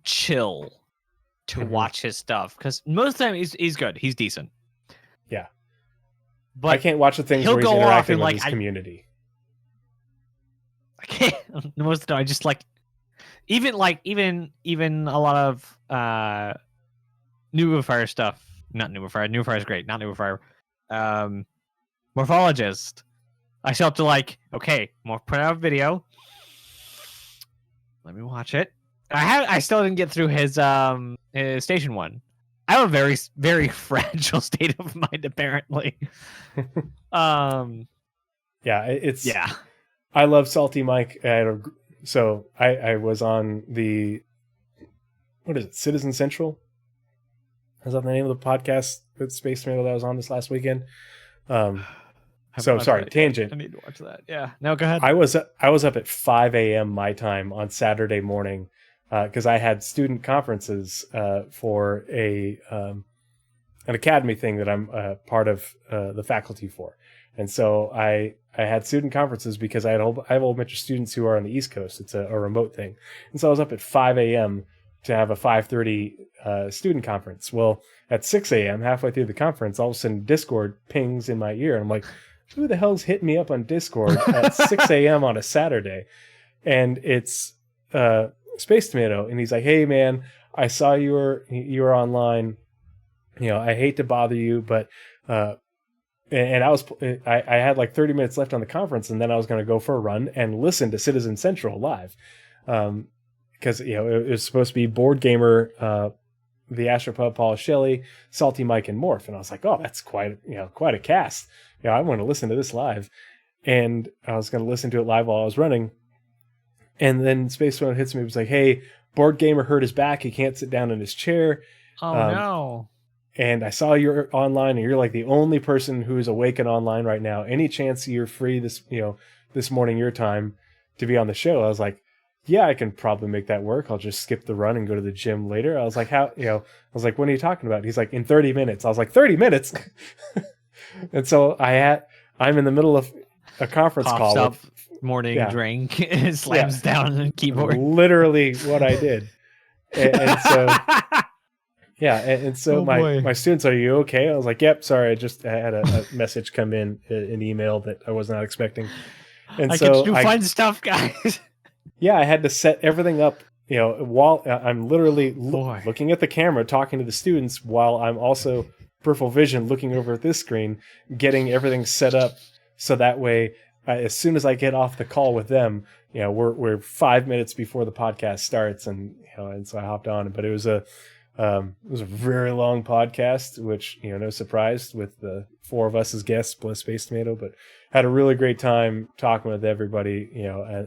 chill to watch his stuff, because most of the time he's good, he's decent. Yeah, but I can't watch the things where he's interacting with his community. I can't. Most of the time, I just like even a lot of New Fire stuff. Not New Fire. New Fire is great. Not New Fire. Morphologist. I still have to like, okay, put out a video. Let me watch it. I still didn't get through his station one. I have a very, very fragile state of mind, apparently. Yeah. I love Salty Mike. So I was on the, what is it, Citizen Central? Is that the name of the podcast with Space Tomato that I was on this last weekend? Sorry, tangent. I need to watch that. Yeah. No, go ahead. I was up at 5 a.m. my time on Saturday morning because I had student conferences for an academy thing that I'm part of the faculty for. And so I had student conferences because I have a whole bunch of students who are on the East Coast. It's a remote thing. And so I was up at 5 a.m. to have a 5:30 student conference. Well, at 6 a.m., halfway through the conference, all of a sudden Discord pings in my ear. And I'm like, who the hell's hitting me up on Discord at 6 a.m. on a Saturday? And it's Space Tomato. And he's like, hey, man, I saw you were online. I hate to bother you, but and I had like 30 minutes left on the conference, and then I was going to go for a run and listen to Citizen Central live, because it was supposed to be Board Gamer, the Astropub, Paul Shelley, Salty Mike, and Morph, and I was like, oh, that's quite a cast. I want to listen to this live, and I was going to listen to it live while I was running, and then Space One hits me. It was like, hey, Board Gamer hurt his back. He can't sit down in his chair. Oh no. And I saw you're online, and you're like the only person who is awake and online right now. Any chance you're free this morning your time to be on the show? I was like, yeah, I can probably make that work. I'll just skip the run and go to the gym later. I was like, how? I was like, what are you talking about? He's like, in 30 minutes. I was like, 30 minutes. And so I'm in the middle of a conference Coughs call. Up, morning drink, slams down the keyboard. Literally what I did. And so. Yeah, and so my students, are you okay? I was like, yep, sorry, I had a message come in, an email that I was not expecting. And I can do fun stuff, guys. Yeah, I had to set everything up, while I'm literally looking at the camera, talking to the students, while I'm also peripheral vision looking over at this screen, getting everything set up so that way, as soon as I get off the call with them, we're 5 minutes before the podcast starts, and so I hopped on, but it was a very long podcast, which, no surprise with the four of us as guests plus Space Tomato, but had a really great time talking with everybody,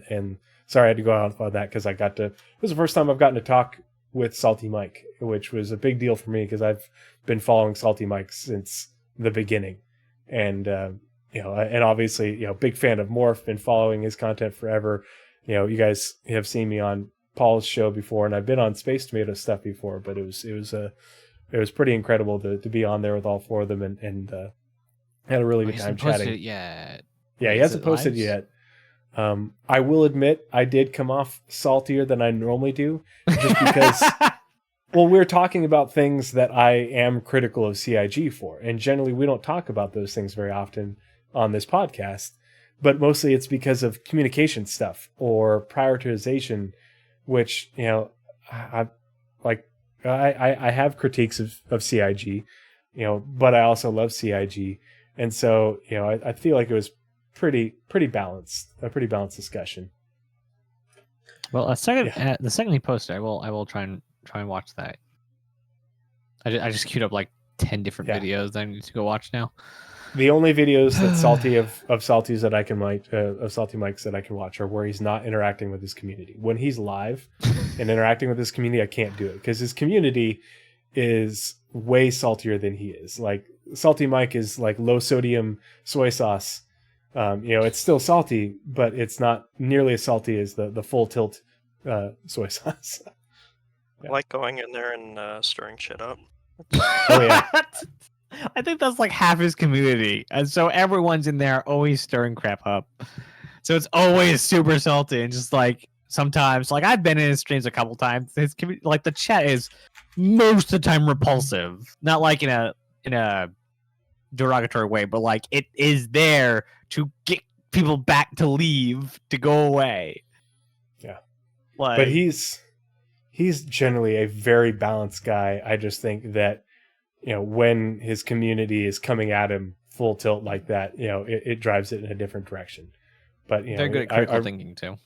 and sorry I had to go out about that because it was the first time I've gotten to talk with Salty Mike, which was a big deal for me because I've been following Salty Mike since the beginning. And, and obviously, big fan of Morph, been following his content forever. You guys have seen me on Paul's show before, and I've been on Space Tomato stuff before, but it was pretty incredible to be on there with all four of them, and had a really good time chatting. Yeah, he hasn't posted yet. I will admit I did come off saltier than I normally do, just because well, we're talking about things that I am critical of CIG for, and generally we don't talk about those things very often on this podcast, but mostly it's because of communication stuff or prioritization, which, I have critiques of CIG, but I also love CIG. And so, I feel like it was pretty balanced, a pretty balanced discussion. Well, the second he posted, I will try and watch that. I just queued up like 10 different videos that I need to go watch now. The only videos that Salty's that I can of Salty Mike's that I can watch are where he's not interacting with his community. When he's live and interacting with his community, I can't do it because his community is way saltier than he is. Like Salty Mike is like low sodium soy sauce. It's still salty, but it's not nearly as salty as the full tilt soy sauce. I like going in there and stirring shit up. Oh yeah. I think that's like half his community, and so everyone's in there always stirring crap up. So it's always super salty, and just like sometimes, like I've been in his streams a couple times. His community, like the chat is most of the time repulsive, not like in a derogatory way, but like it is there to get people back to leave, to go away. Yeah, but he's generally a very balanced guy. I just think that, when his community is coming at him full tilt like that, it drives it in a different direction. But they're good at critical thinking too.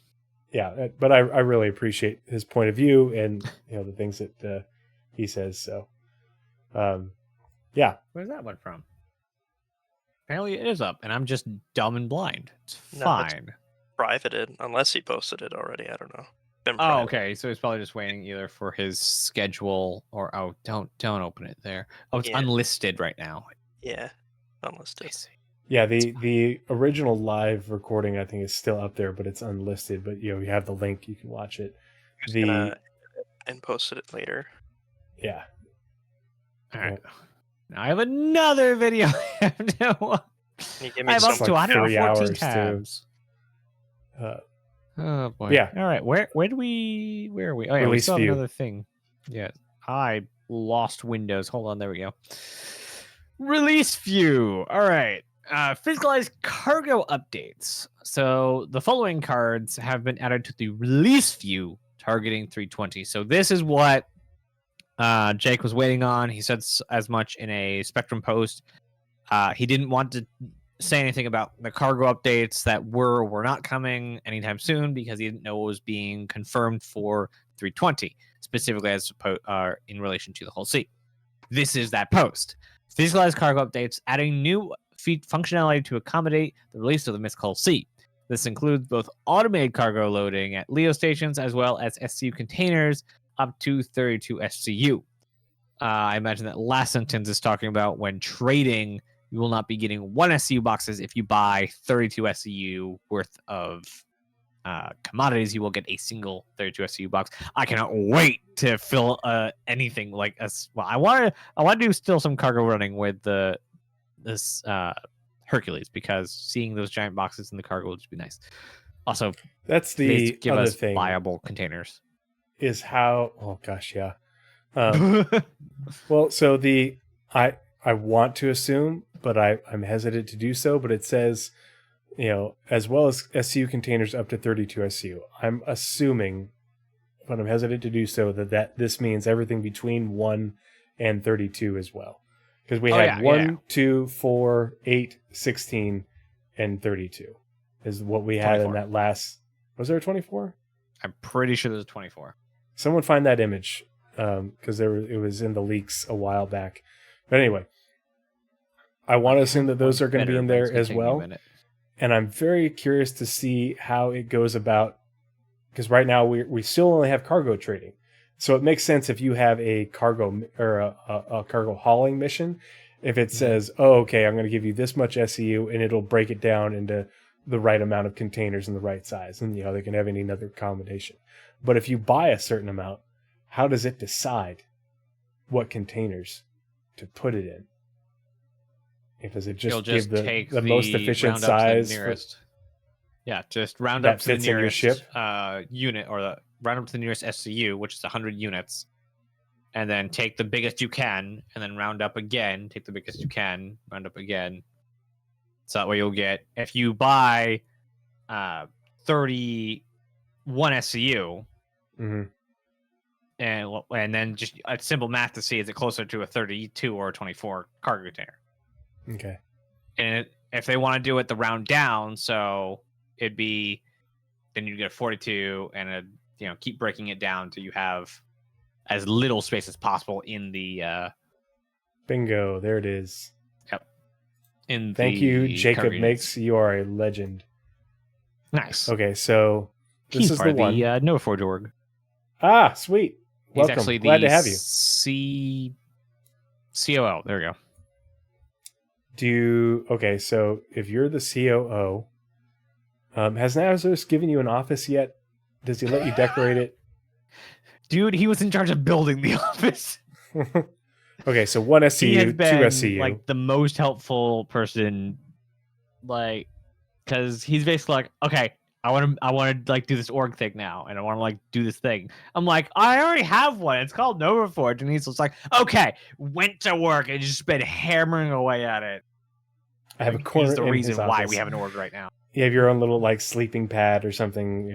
Yeah, but I really appreciate his point of view and the things that he says. So, yeah. Where's that one from? Apparently it is up, and I'm just dumb and blind. It's No, fine. Privated, unless he posted it already. I don't know. Oh, okay. So he's probably just waiting either for his schedule or don't open it there. Oh, it's unlisted right now. Yeah, unlisted. Yeah, the original live recording I think is still up there, but it's unlisted. But you have the link, you can watch it. Gonna and posted it later. Yeah. All right. Now I have another video. I have to Can you give I me have some? up to like 3 114 hours, too. tabs. Oh boy. Yeah. All right. Where are we? Oh yeah, we Release still have view. another thing. Yeah. I lost Windows. Hold on. There we go. Release view. All right. Physicalized cargo updates. So the following cards have been added to the release view targeting 320. So this is what Jake was waiting on. He said as much in a Spectrum post. He didn't want to say anything about the cargo updates that were or were not coming anytime soon because he didn't know what was being confirmed for 320, specifically as in relation to the whole sea. This is that post. Physicalized cargo updates, adding new functionality to accommodate the release of the Mystical Sea. This includes both automated cargo loading at LEO stations as well as SCU containers up to 32 SCU. I imagine that last sentence is talking about when trading, you will not be getting 1 SCU boxes. If you buy 32 SCU worth of commodities, you will get a single 32 SCU box. I cannot wait to fill anything like us. Well, I want to do still some cargo running with this Hercules because seeing those giant boxes in the cargo will just be nice. Also, That's please the give other us thing viable containers. is how. Oh gosh, yeah. Well, so I want to assume, but I'm hesitant to do so. But it says, as well as SCU containers up to 32 SCU. I'm assuming, but I'm hesitant to do so, that this means everything between 1 and 32 as well. Because we had 1, 2, 4, 8, 16, and 32 is what we had 24. in that last. Was there a 24? I'm pretty sure there's a 24. Someone find that image because it was in the leaks a while back. But anyway, I want to assume that those are going to be in there as well. And I'm very curious to see how it goes about, because right now we still only have cargo trading. So it makes sense if you have a cargo or a cargo hauling mission, if it says, oh, okay, I'm going to give you this much SEU and it'll break it down into the right amount of containers in the right size. And, they can have any other combination. But if you buy a certain amount, how does it decide what containers to put it in? Does it just give the most efficient size? Yeah, just round up to the nearest ship? Unit, or round up to the nearest SCU, which is 100 units, and then take the biggest you can, and then round up again, take the biggest you can, round up again. So that way you'll get, if you buy 31 SCU, and then just a simple math to see, is it closer to a 32 or a 24 cargo container? Okay. And if they want to do it the round down, so it'd be, then you get a 42 and keep breaking it down till you have as little space as possible in the bingo, there it is. Yep. Thank you, Jacob Makes. You are a legend. Nice. Okay, so this is the one. The NoForge org. Ah, sweet. He's Welcome. actually Glad to have you. COO. There we go. Okay, so if you're the COO, has Nazeris given you an office yet? Does he let you decorate it? Dude, he was in charge of building the office. Okay, so 1 SCU, he has been, 2 SCU. Like the most helpful person, like, because he's basically like, okay, I want to like do this org thing now, and I want to like do this thing. I'm like, I already have one. It's called NovaForge, and he's just like, okay, went to work and just been hammering away at it. I have a corner. He's the in reason his why office. we have an org right now. You have your own little like sleeping pad or something.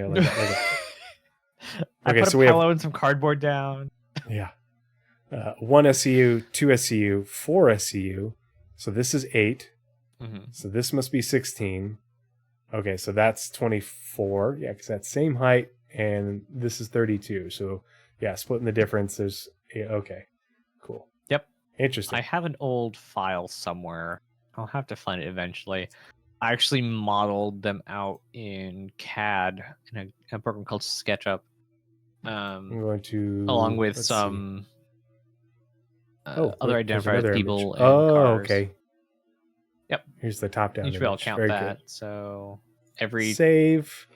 I put a pillow and some cardboard down. Yeah. 1 SCU, 2 SCU, 4 SCU. So this is 8. So this must be 16. Okay, so that's 24. Yeah, because that's same height, and this is 32. So yeah, splitting the difference. Okay, cool. Yep. Interesting. I have an old file somewhere. I'll have to find it eventually. I actually modeled them out in CAD in a program called SketchUp. I'm going to along with some other identifiers, people. And cars. Okay. Yep. Here's the top-down image. I'll count Very that. good. So every save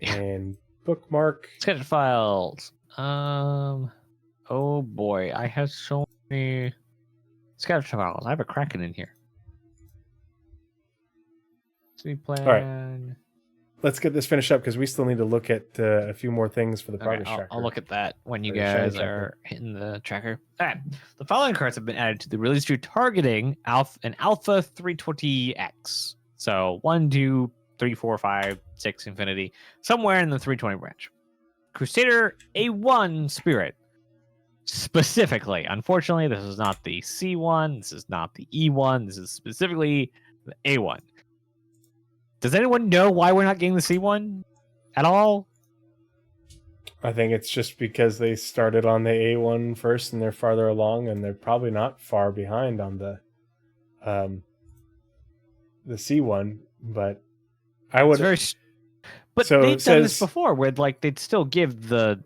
and bookmark sketch files. Oh boy, I have so many scatter files. I have a Kraken in here. City plan. right. Let's get this finished up because we still need to look at a few more things for the progress tracker. I'll look at that when you Or the guys Shinytracker. are hitting the tracker. All right. The following cards have been added to the release tree targeting Alpha 320X. So 1, 2, 3, 4, 5, 6 infinity, somewhere in the 320 branch. Crusader A1 Spirit. Specifically, unfortunately, this is not the C1, this is not the E1, this is specifically the A1. Does anyone know why we're not getting the C1 at all? I think it's just because they started on the A1 first and they're farther along, and they're probably not far behind on the C1. But I would. But So they've it done this says- before, where like they'd still give the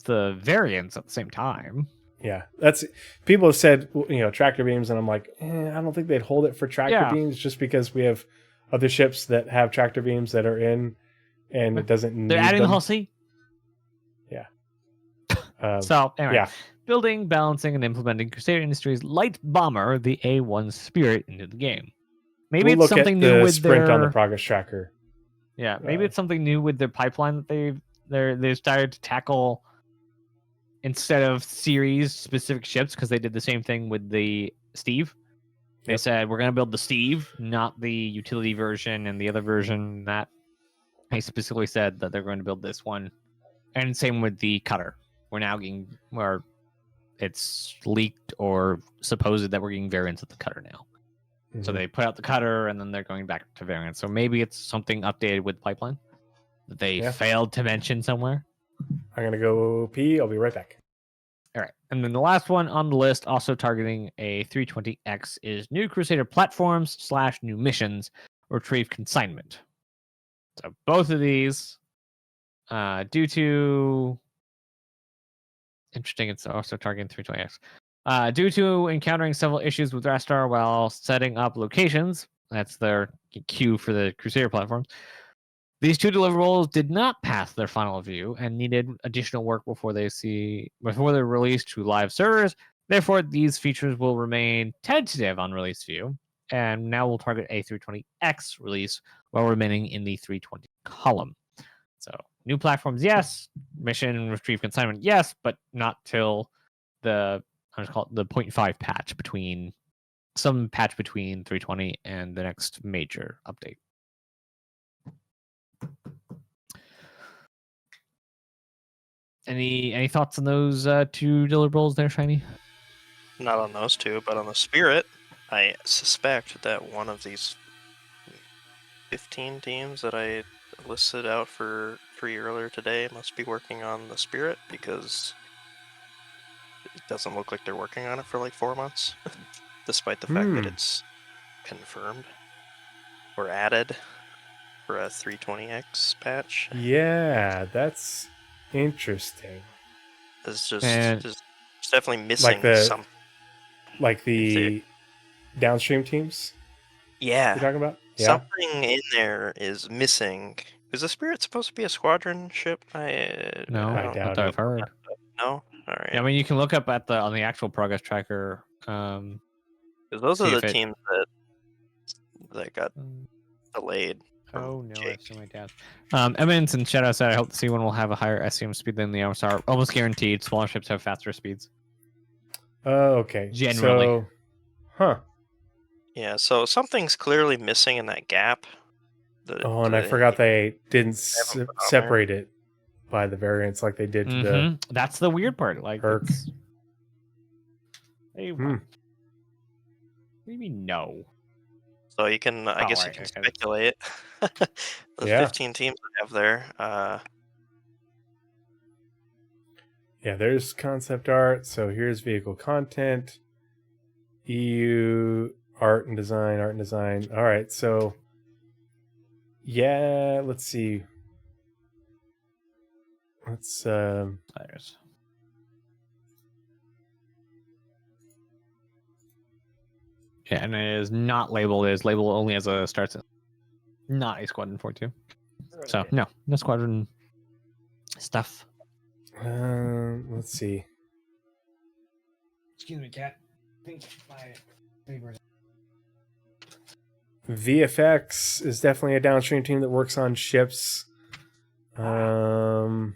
variants at the same time. Yeah, that's people have said tractor beams, and I'm like, I don't think they'd hold it for tractor beams just because we have other ships that have tractor beams that are in, and it doesn't need They're adding them. the Hussey. Yeah. So anyway, yeah. building, balancing, and implementing Crusader Industries Light Bomber, the A1 Spirit, into the game. Maybe We'll it's look something at new the with sprint their on the progress tracker. Yeah, maybe it's something new with their pipeline that they've started to tackle instead of series specific ships, because they did the same thing with the Steve. They said we're going to build the Steve, not the utility version and the other version. That they specifically said that they're going to build this one, and same with the Cutter. We're now getting where it's leaked or supposed that we're getting variants of the Cutter now. So they put out the Cutter, and then they're going back to variants. So maybe it's something updated with pipeline that they failed to mention somewhere. I'm going to go pee. I'll be right back. All right. And then the last one on the list, also targeting a 320X, is new Crusader platforms / new missions, retrieve consignment. So both of these, due to... Interesting, it's also targeting 320X. Due to encountering several issues with Rastar while setting up locations, that's their queue for the Crusader platforms, these two deliverables did not pass their final review and needed additional work before they're released to live servers. Therefore, these features will remain tentative on release view, and now we'll target a 320X release while remaining in the 320 column. So, new platforms, yes. Mission retrieve consignment, yes, but not till the 0.5 patch between 320 and the next major update. Any thoughts on those two deliverables there, Shiny? Not on those two, but on the Spirit, I suspect that one of these 15 teams that I listed out for free earlier today must be working on the Spirit, because it doesn't look like they're working on it for like 4 months, despite the fact that it's confirmed or added for a 320X patch. Yeah, that's interesting. It's just definitely missing some. Like the downstream teams? Yeah. You're talking about? Yeah. Something in there is missing. Is the Spirit supposed to be a squadron ship? No, I not doubt that it. I've heard. No? All right. Yeah, I mean, you can look up at on the actual progress tracker. Because those are the teams that got delayed. Oh no, Jake. I see my dad. Eminence and Shadow said, I hope the C1 will have a higher SCM speed than the MSR. Almost guaranteed. Smaller ships have faster speeds. Okay. Generally. So, Yeah, so something's clearly missing in that gap. and I forgot they didn't separate it by the variants like they did to the... That's the weird part. Like, perk. Hey, what do you mean no? So you can, I guess you can speculate. The 15 teams we have there. Yeah, there's concept art. So here's vehicle content. EU art and design. All right, so yeah, let's see. Let's Yeah, and it is not labeled. It is labeled only as a Star Citizen, not a Squadron 42. So no Squadron stuff. Let's see. Excuse me, cat. I think my papers. VFX is definitely a downstream team that works on ships. VFX,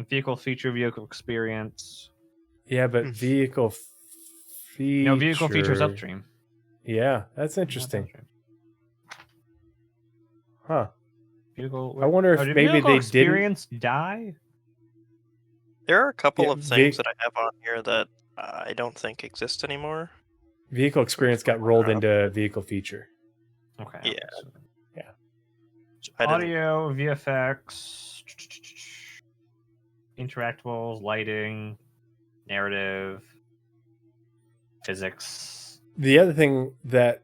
vehicle feature, vehicle experience. Yeah, but vehicle feature. No, vehicle features upstream. Yeah, that's interesting. Huh. Vehicle. I wonder if did maybe vehicle they experience die? There are a couple Yeah, of things that I have on here that I don't think exist anymore. Vehicle experience got rolled into vehicle feature. Okay. Yeah. Yeah. Audio, VFX, interactables, lighting, narrative, physics. The other thing that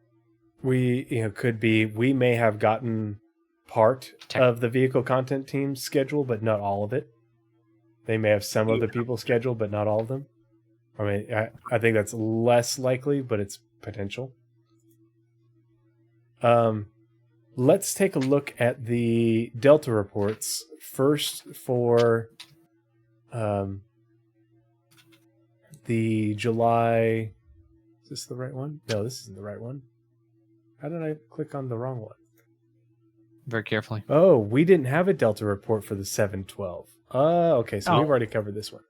we could be, we may have gotten part of the vehicle content team's schedule, but not all of it. They may have some of the people's schedule, but not all of them. I mean, I think that's less likely, but it's potential. Let's take a look at the Delta reports first for the July. Is this the right one? No, this isn't the right one. How did I click on the wrong one? Very carefully. Oh, we didn't have a Delta report for the 7/12. Okay, so we've already covered this one.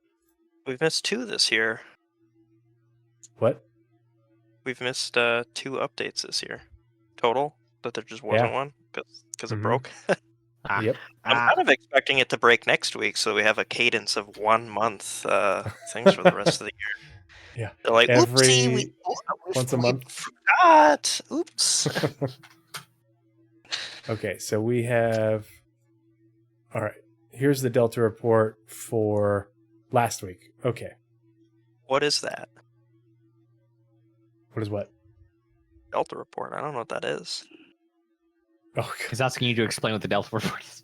We've missed 2 this year. What? We've missed 2 updates this year. Total? That there just wasn't one? Because it broke? Yep. I'm kind of expecting it to break next week, so we have a cadence of 1 month things for the rest of the year. Yeah. They're like, oopsie, once a month. Forgot. Oops. Okay, so we have. All right. Here's the Delta report for last week. Okay. What is that? What is what? Delta report. I don't know what that is. Oh, He's asking you to explain what the Delta report is.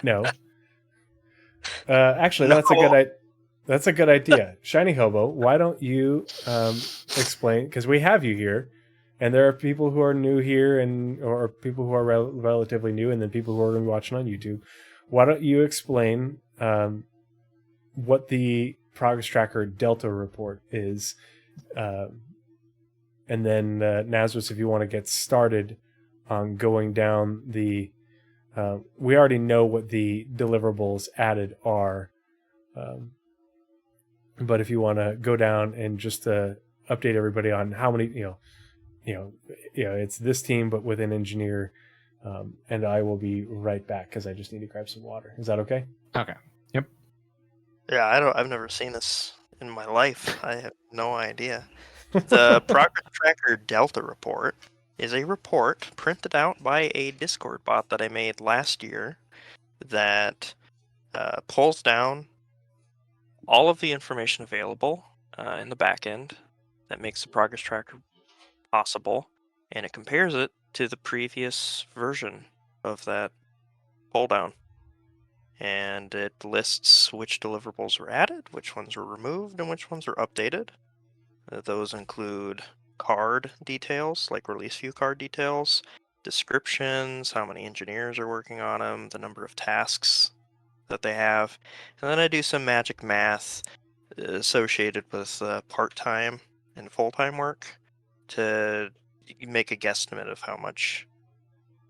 no. Actually, that's a good idea. ShinyHobo, why don't you explain? Because we have you here, and there are people who are new here, or people who are relatively new, and then people who are going to be watching on YouTube. Why don't you explain what the Progress Tracker Delta report is, and then Nazeris, if you want to get started on going down the. We already know what the deliverables added are, but if you want to go down and just update everybody on how many, it's this team, but with an engineer, and I will be right back because I just need to grab some water. Is that okay? Okay. Yep. Yeah, I've never seen this in my life. I have no idea. The Progress Tracker Delta report is a report printed out by a Discord bot that I made last year that pulls down all of the information available in the back end that makes the Progress Tracker possible, and it compares it to the previous version of that pull down. And it lists which deliverables were added, which ones were removed, and which ones were updated. Those include card details, like release view card details, descriptions, how many engineers are working on them, the number of tasks that they have, and then I do some magic math associated with part-time and full-time work to make a guesstimate of how much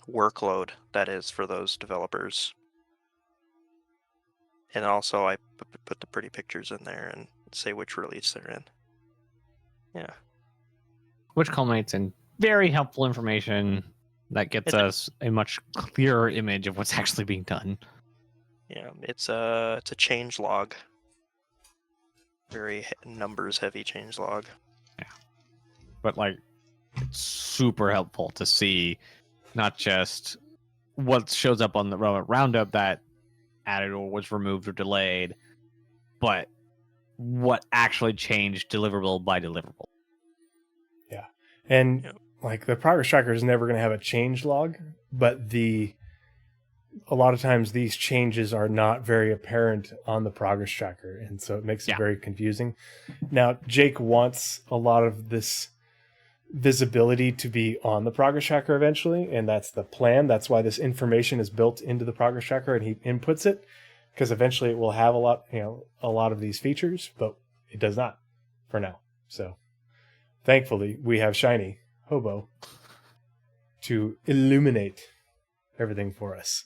workload that is for those developers. And also I put the pretty pictures in there and say which release they're in. Yeah. Which culminates in very helpful information that gets us a much clearer image of what's actually being done. Yeah, it's a change log. Very numbers heavy change log. Yeah. But it's super helpful to see not just what shows up on the Roadmap Roundup that added or was removed or delayed, but what actually changed deliverable by deliverable. Yeah. And the Progress Tracker is never going to have a change log, but a lot of times these changes are not very apparent on the Progress Tracker, and so it makes it very confusing. Now, Jake wants a lot of this visibility to be on the progress tracker eventually, and that's the plan. That's why this information is built into the progress tracker, and he inputs it, because eventually it will have a lot of these features, but it does not for now. So thankfully we have ShinyHobo to illuminate everything for us.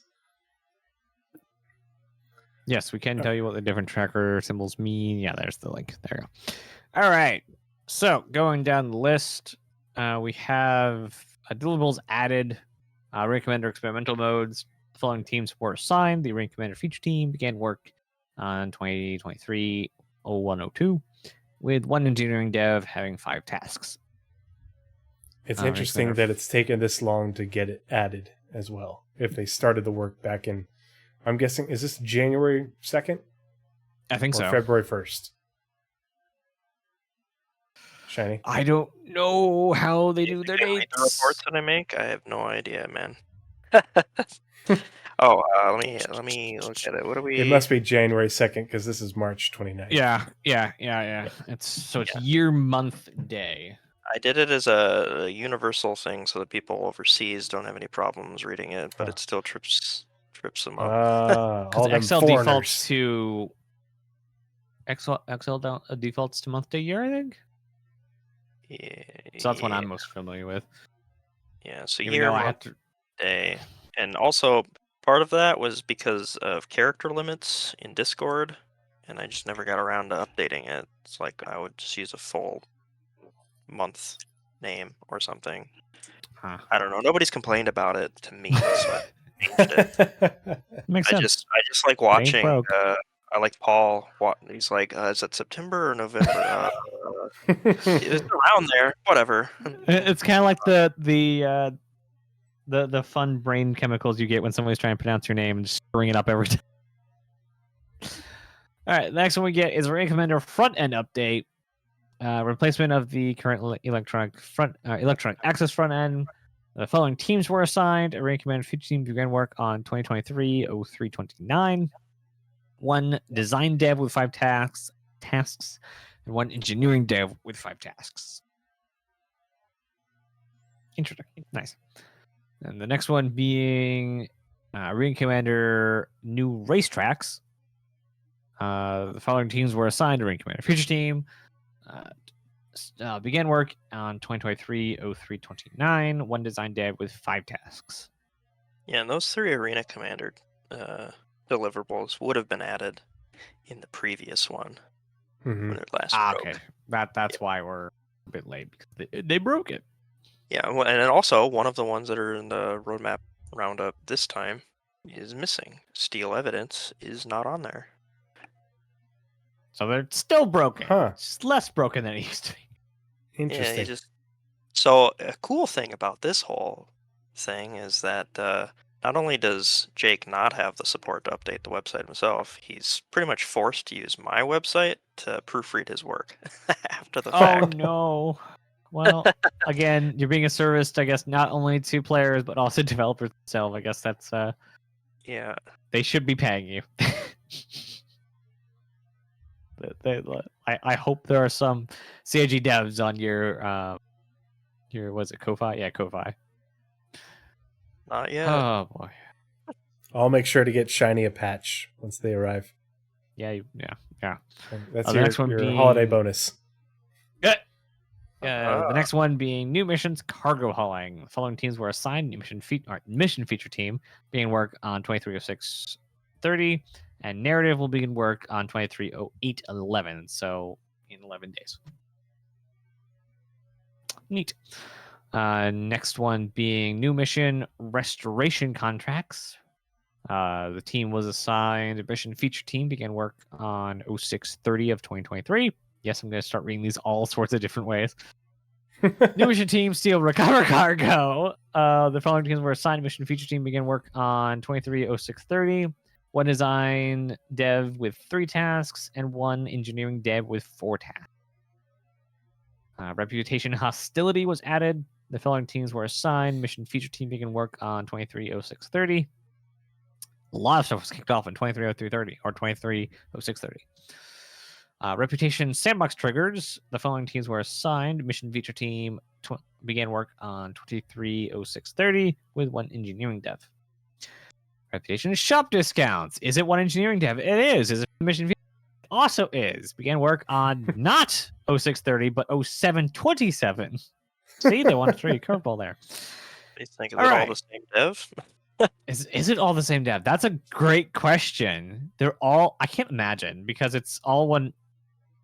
Yes, we can tell you what the different tracker symbols mean. Yeah, there's the link. There you go. All right. So going down the list, we have deliverables added, Ring Commander experimental modes. The following teams were assigned. The Ring Commander feature team began work on 2023-0102 with 1 engineering dev having 5 tasks. It's interesting that it's taken this long to get it added as well. If they started the work back in, I'm guessing, is this January 2nd? I think so. February 1st. Shiny. I don't know how they do their dates. The reports that I make, I have no idea, man. Let me look at it. What do we? It must be January 2nd because this is March 29th. Yeah. It's year, month, day. I did it as a universal thing so that people overseas don't have any problems reading it, but it still trips them up. All them Excel foreigners. defaults to defaults to month to year, I think. Yeah, So that's what I'm most familiar with. Yeah, so Even year, though I month, had to... day, and also part of that was because of character limits in Discord, and I just never got around to updating it. It's like I would just use a full month name or something. Huh. I don't know. Nobody's complained about it to me, so I changed it. Makes sense. I just like watching. broke. I like Paul. He's like, is that September or November? It's around there. Whatever. It's kind of like the fun brain chemicals you get when somebody's trying to pronounce your name and just bring it up every time. All right, the next one we get is Ring Commander front end update. Replacement of the current electronic access front end. The following teams were assigned. A Ring Commander future team began work on 2023-0329. 1 design dev with 5 tasks, and 1 engineering dev with 5 tasks. Interesting. Nice. And the next one being Ring Commander new racetracks. The following teams were assigned to Ring Commander future team. Began work on 2023-0329. 1 design dev with 5 tasks. Yeah, and those 3 Arena Commander deliverables would have been added in the previous one when it last broke. Okay. That's why we're a bit late, because they broke it. Yeah, and then also one of the ones that are in the Roadmap Roundup this time is missing. Steel Evidence is not on there. So they're still broken. Huh. It's less broken than it used to be. Interesting. Yeah, So a cool thing about this whole thing is that not only does Jake not have the support to update the website himself, he's pretty much forced to use my website to proofread his work after the fact. Oh no. Well, again, you're being a service, I guess, not only to players but also developers themselves. I guess that's Yeah. they should be paying you. I hope there are some CIG devs on your was it Ko-Fi? Yeah, Ko-Fi. Not yet. Oh boy. I'll make sure to get Shiny a patch once they arrive. Yeah. That's the next one your being- holiday bonus. The next one being new missions, cargo hauling. The following teams were assigned mission feature team, beginning work on 230630, and narrative will begin work on 230811. So in 11 days. Neat. Next one being new mission restoration contracts. The team was assigned a mission feature team, began work on 0630 of 2023. Yes, I'm going to start reading these all sorts of different ways. New mission team, steal, recover cargo. The following teams were assigned mission feature team, began work on 230630. 1 design dev with 3 tasks, and 1 engineering dev with 4 tasks. Reputation hostility was added. The following teams were assigned. Mission feature team began work on 230630. A lot of stuff was kicked off in 230330 or 230630. Reputation sandbox triggers. The following teams were assigned. Mission feature team began work on 230630 with one engineering dev. Reputation is shop discounts. Is it one engineering dev? It is. Is it mission? It also is. Began work on not 0630 but 0727. See, they want to throw you a curveball there. You think, is All it right. all the same dev? Is it all the same dev? That's a great question. They're all, I can't imagine, because it's all one.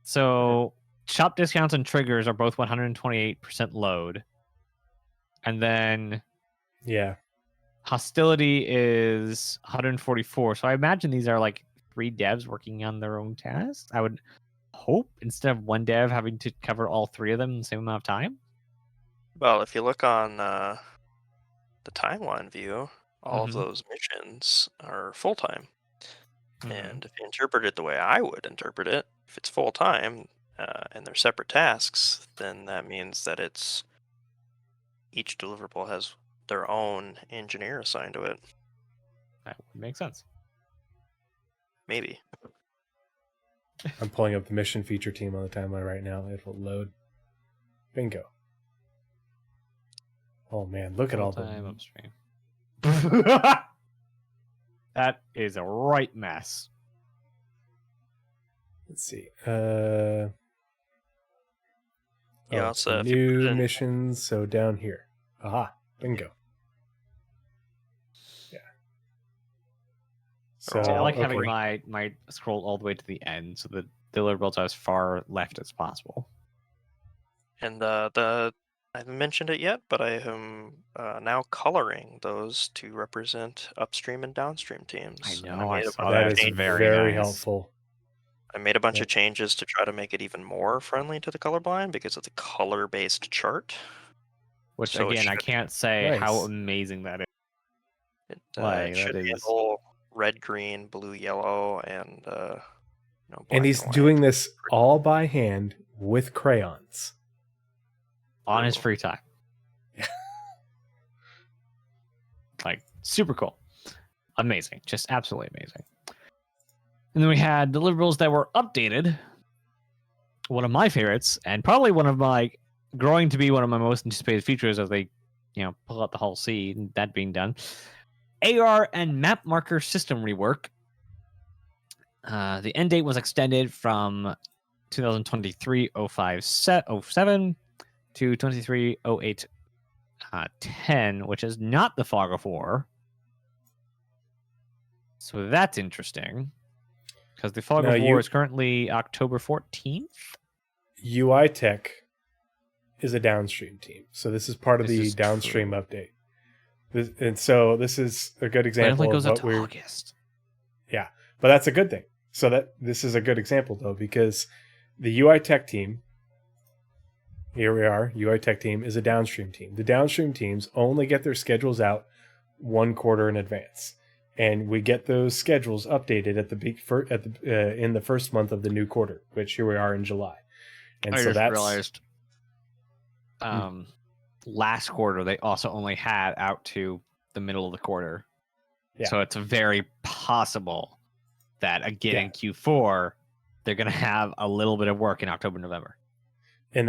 So shop discounts and triggers are both 128% load. And then Yeah. hostility is 144. So I imagine these are like 3 devs working on their own tasks. I would hope, instead of one dev having to cover all 3 of them in the same amount of time. Well, if you look on the timeline view, all of Mhm. those missions are full-time. Mhm. And if you interpret it the way I would interpret it, if it's full-time and they're separate tasks, then that means that it's each deliverable has their own engineer assigned to it. That would make sense. Maybe. I'm pulling up the mission feature team on the timeline right now. It will load. Bingo. Oh man, look at all Full-time the. upstream. That is a right mess. Let's see. Yeah, it's the if you put new it in- missions. So down here. Aha. Bingo. Yeah. So See, I like having okay. my scroll all the way to the end, so the deliverables are as far left as possible. And I haven't mentioned it yet, but I am now coloring those to represent upstream and downstream teams. I And know, made I a saw bunch That of is It's changes- very nice. helpful. I made a bunch Yep. of changes to try to make it even more friendly to the colorblind because it's a color-based chart. Which So it again, I should- can't say how Nice. amazing that is. It Like, should that is- handle red, green, blue, yellow, and black And he's white. doing this all by hand with crayons. On his Ooh. free time. Like, super cool. Amazing. Just absolutely amazing. And then we had deliverables that were updated. One of my favorites, and probably one of my growing to be one of my most anticipated features as they, pull out the whole C, and that being done. AR and map marker system rework. The end date was extended from 2023-05-07 to 23-08-10, which is not the Fog of War. So that's interesting. Because the Fog No, of War is currently October 14th. UI Tech is a downstream team. So this is part of This the is downstream true. update. And so this is a good But it example only of goes up what to we're... August. Yeah, but that's a good thing. So that this is a good example, though, because the UI Tech team, here we are, UI Tech team is a downstream team. The downstream teams only get their schedules out 1 quarter in advance. And we get those schedules updated in the first month of the new quarter, which here we are in July. And I so just that's realized last quarter they also only had out to the middle of the quarter. Yeah. So it's very possible that again in Q4 they're going to have a little bit of work in October, November. and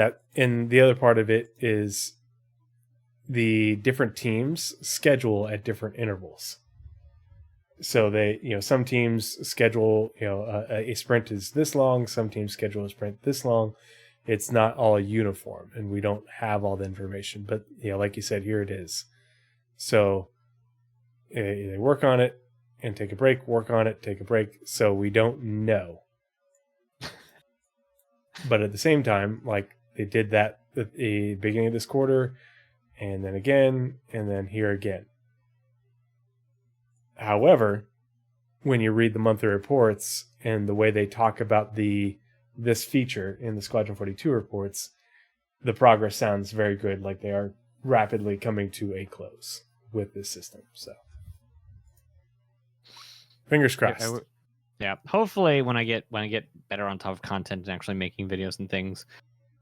the other part of it is the different teams schedule at different intervals. So they, some teams schedule, a sprint is this long. Some teams schedule a sprint this long. It's not all uniform, and we don't have all the information. But like you said, here it is. So they work on it and take a break. Work on it, take a break. So we don't know. But at the same time, like they did that at the beginning of this quarter, and then again, and then here again. However, when you read the monthly reports and the way they talk about this feature in the Squadron 42 reports, the progress sounds very good, like they are rapidly coming to a close with this system. So, fingers crossed. Yeah, hopefully when I get better on top of content and actually making videos and things,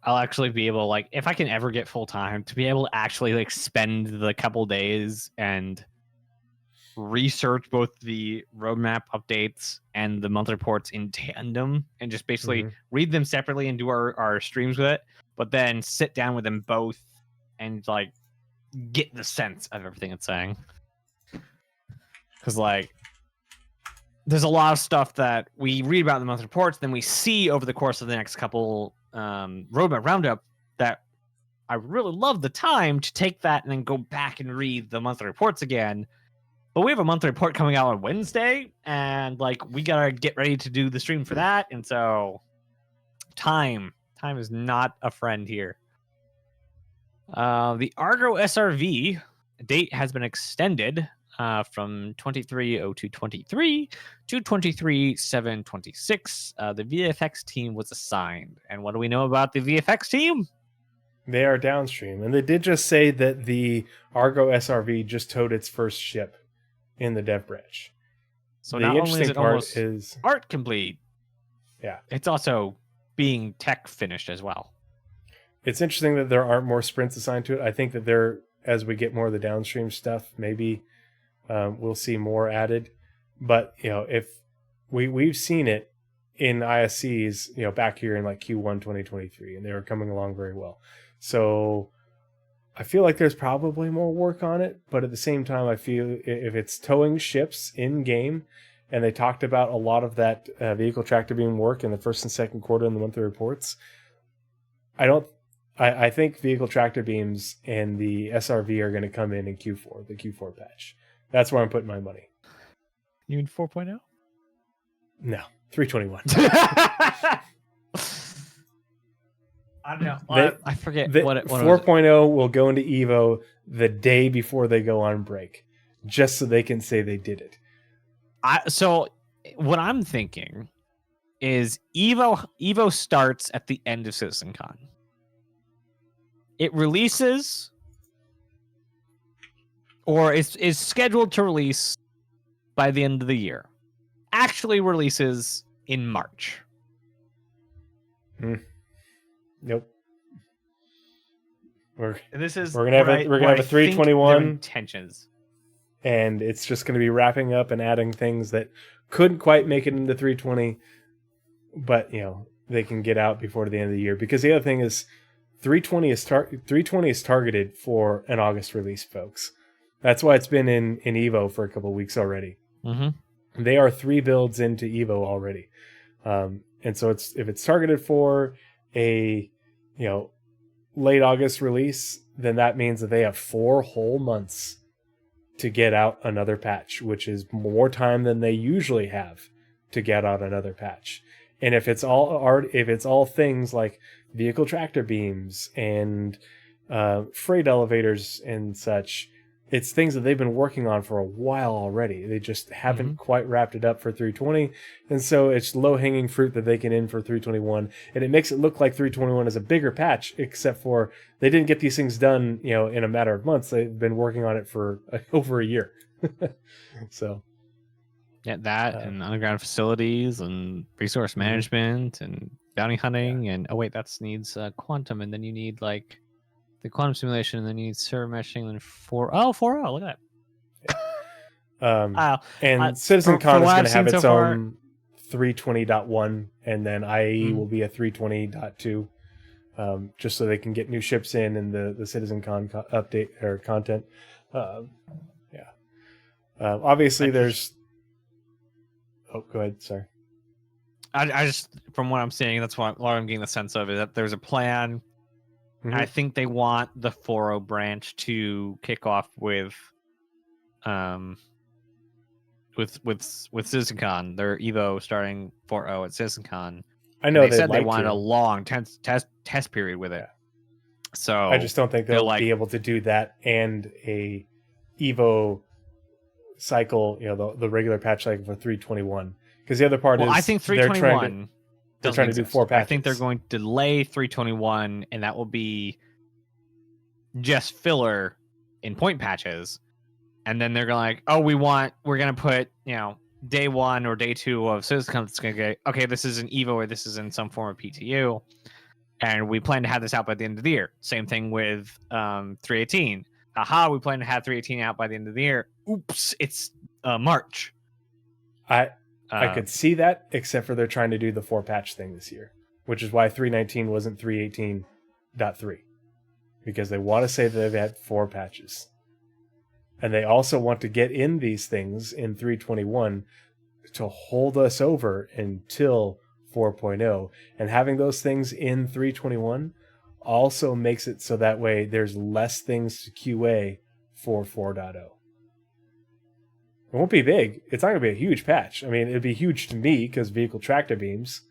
I'll actually be able, like, if I can ever get full time, to be able to actually like spend the couple days and research both the roadmap updates and the monthly reports in tandem, and just basically read them separately and do our streams with it, but then sit down with them both and like get the sense of everything it's saying. Because like there's a lot of stuff that we read about in the monthly reports, then we see over the course of the next couple Roadmap Roundup that I really love the time to take that and then go back and read the monthly reports again. But we have a monthly report coming out on Wednesday, and like we gotta get ready to do the stream for that. And so time is not a friend here. The Argo SRV date has been extended from 23/02/23 to 23/7/26. The VFX team was assigned. And what do we know about the VFX team? They are downstream. And they did just say that the Argo SRV just towed its first ship in the dev branch. So the not only is interesting it part almost is art complete, yeah, it's also being tech finished as well. it's interesting that there aren't more sprints assigned to it. I think that there, as we get more of the downstream stuff, maybe we'll see more added. But if we've seen it in ISCs, back here in like Q1 2023, and they were coming along very well. So I feel like there's probably more work on it, but at the same time, I feel if it's towing ships in game, and they talked about a lot of that vehicle tractor beam work in the first and second quarter in the monthly reports. I think vehicle tractor beams and the SRV are going to come in Q4, the Q4 patch. That's where I'm putting my money. You mean 4.0? No, 321. I don't know. I forget what 4.0 will go into Evo the day before they go on break, just so they can say they did it. So what I'm thinking is Evo starts at the end of CitizenCon. It releases, or is scheduled to release by the end of the year. Actually releases in March. Nope. We're gonna have a 321 intentions, and it's just going to be wrapping up and adding things that couldn't quite make it into 320, but they can get out before the end of the year. Because the other thing is, 320 is targeted for an August release, folks. That's why it's been in Evo for a couple of weeks already. Mm-hmm. They are 3 builds into Evo already, and so if it's targeted for a late August release, then that means that they have 4 whole months to get out another patch, which is more time than they usually have to get out another patch. And if it's all things like vehicle tractor beams and freight elevators and such, it's things that they've been working on for a while already. They just haven't quite wrapped it up for 320. And so it's low-hanging fruit that they can in for 321. And it makes it look like 321 is a bigger patch, except for they didn't get these things done, in a matter of months. They've been working on it for over a year. So yeah, that and underground facilities and resource management and bounty hunting and that needs quantum, and then you need like the quantum simulation, and then you need server meshing, and 4.0. Look at that. And CitizenCon is going to have its own 320.1, and then IAE will be a 320.2, just so they can get new ships in and the CitizenCon update or content. Obviously, there's. Oh, go ahead. Sorry. I just, from what I'm seeing, that's what I'm getting the sense of, is that there's a plan. I think they want the 4.0 branch to kick off with CitizenCon. Their Evo starting 4.0 at CitizenCon. I know they said they wanted a long test period with it. So I just don't think they'll be able to do that and a Evo cycle, the regular patch cycle for 321. Because the other part is, I think 321. They're trying to do 4 patches. I think they're going to delay 321, and that will be just filler in point patches. And then they're going we're going to put, day 1 or day 2 of CitizenCon. It's going to get, okay, this is an Evo or this is in some form of PTU. And we plan to have this out by the end of the year. Same thing with 318. We plan to have 318 out by the end of the year. Oops, it's March. I could see that, except for they're trying to do the 4 patch thing this year, which is why 319 wasn't 318.3, because they want to say that they've had 4 patches. And they also want to get in these things in 3.21 to hold us over until 4.0. And having those things in 3.21 also makes it so that way there's less things to QA for 4.0. It won't be big. It's not going to be a huge patch. I mean, it'd be huge to me because vehicle tractor beams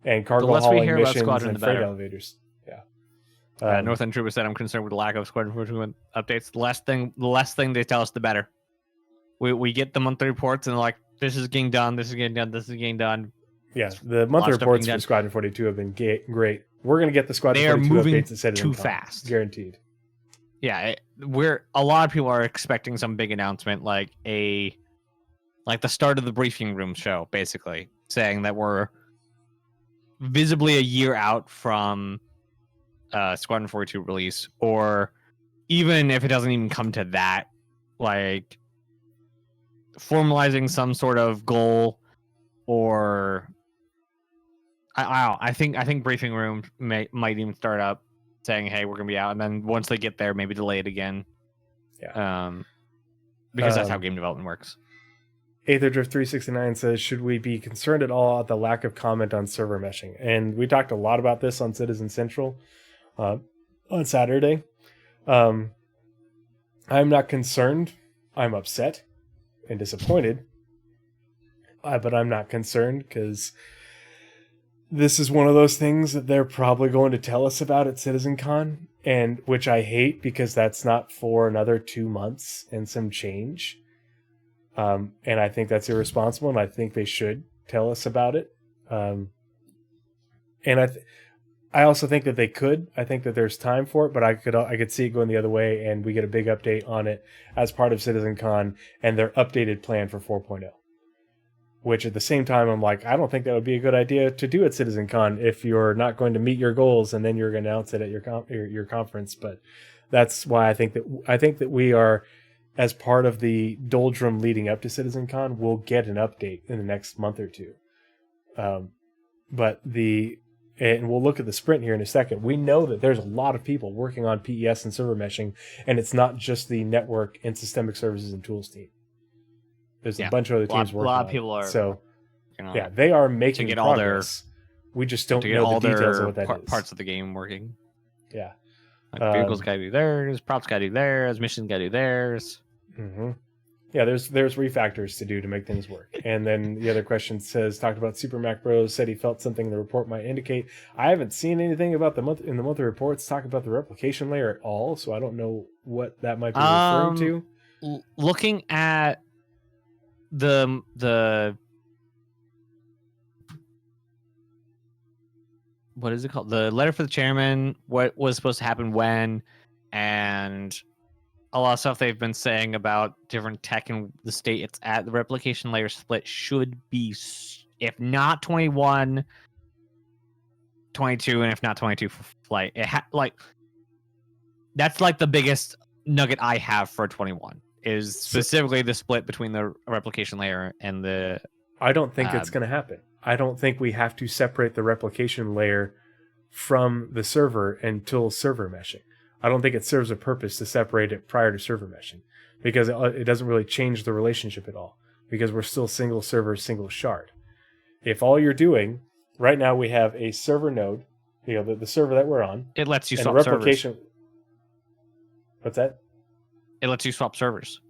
and cargo hauling missions and freight elevators. Yeah. North End Trooper said, "I'm concerned with the lack of Squadron 421 updates. The less thing they tell us, the better. We get the monthly reports and they're like, this is getting done, this is getting done, this is getting done." Yeah, the monthly reports for Squadron 42 have been great. We're going to get the Squadron 42 updates instead of too fast, guaranteed. Yeah, a lot of people are expecting some big announcement, like the start of the briefing room show, basically saying that we're visibly a year out from Squadron 42 release, or even if it doesn't even come to that, like formalizing some sort of goal, or I think briefing room might even start up saying, "Hey, we're gonna be out," and then once they get there, maybe delay it again. Yeah. Because that's how game development works. Aetherdrift 369 says, "Should we be concerned at all at the lack of comment on server meshing?" And we talked a lot about this on Citizen Central on Saturday. I'm not concerned. I'm upset and disappointed. But I'm not concerned because this is one of those things that they're probably going to tell us about at CitizenCon, and which I hate because that's not for another 2 months and some change. And I think that's irresponsible, and I think they should tell us about it. And I also think that they could. I think that there's time for it, but I could see it going the other way, and we get a big update on it as part of CitizenCon and their updated plan for 4.0. Which at the same time, I'm like, I don't think that would be a good idea to do at CitizenCon if you're not going to meet your goals and then you're going to announce it at your conference. But that's why I think that we are, as part of the doldrum leading up to CitizenCon, we'll get an update in the next month or two. And we'll look at the sprint here in a second. We know that there's a lot of people working on PES and server meshing, and it's not just the network and systemic services and tools team. There's a bunch of other teams working on it. A lot of people are. So, they are making progress. We just don't know the details of what that is. Parts of the game working. Yeah. Like vehicles got to do theirs, props got to do theirs, missions got to do theirs. Mm-hmm. Yeah, there's refactors to do to make things work. And then the other question talked about Super Mac Bros, said he felt something the report might indicate. I haven't seen anything about the monthly reports talk about the replication layer at all, so I don't know what that might be referring to. Looking at the what is it called? The letter for the chairman, what was supposed to happen when, and a lot of stuff they've been saying about different tech and the state it's at. The replication layer split should be, if not 21, 22, and if not 22 for flight. That's like the biggest nugget I have for 21 is specifically the split between the replication layer and the. I don't think it's going to happen. I don't think we have to separate the replication layer from the server until server meshing. I don't think it serves a purpose to separate it prior to server meshing because it doesn't really change the relationship at all because we're still single server, single shard. If all you're doing right now, we have a server node, the server that we're on. It lets you and swap replication. servers. What's that? It lets you swap servers.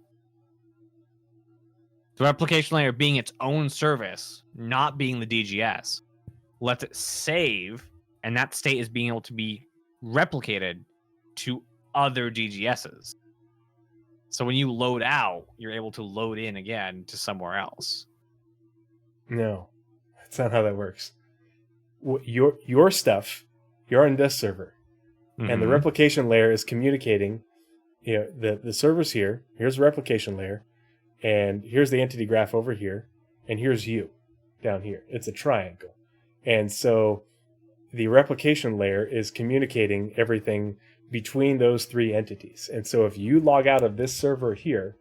The replication layer being its own service, not being the DGS, lets it save, and that state is being able to be replicated to other DGSs. So when you load out, you're able to load in again to somewhere else. No, that's not how that works. Your stuff, you're on this server, and the replication layer is communicating. The server's here. Here's the replication layer. And here's the entity graph over here, and here's you down here. It's a triangle. And so the replication layer is communicating everything between those three entities. And so if you log out of this server here,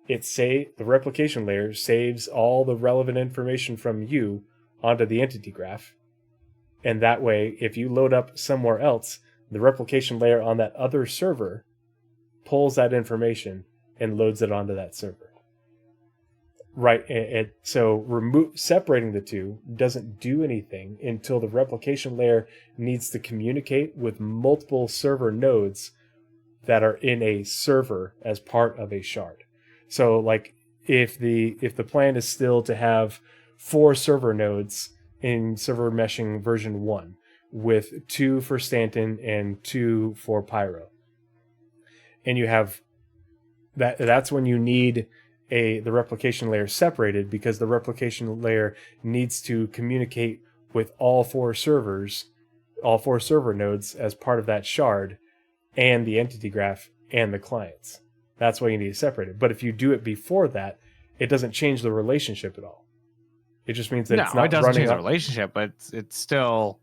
the replication layer saves all the relevant information from you onto the entity graph. And that way, if you load up somewhere else, The replication layer on that other server pulls that information and loads it onto that server. Right, so separating the two doesn't do anything until the replication layer needs to communicate with multiple server nodes that are in a server as part of a shard. So, like, if the plan is still to have 4 server nodes in server meshing version 1, with 2 for Stanton and 2 for Pyro, and you have that's when you need the replication layer separated, because the replication layer needs to communicate with all 4 server nodes as part of that shard, and the entity graph and the clients. That's why you need to separate it. But if you do it before that, it doesn't change the relationship at all. It just means that it's not it doesn't running change the relationship, but it's still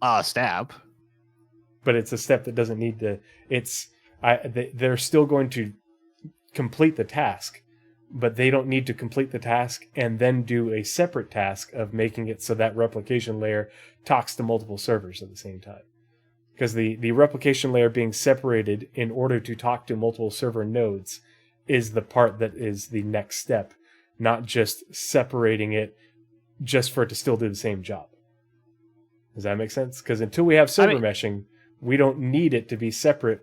a step. But it's a step that doesn't need to. They're still going to complete the task, but they don't need to complete the task and then do a separate task of making it so that replication layer talks to multiple servers at the same time. Because the replication layer being separated in order to talk to multiple server nodes is the part that is the next step, not just separating it just for it to still do the same job. Does that make sense? Because until we have server meshing, we don't need it to be separate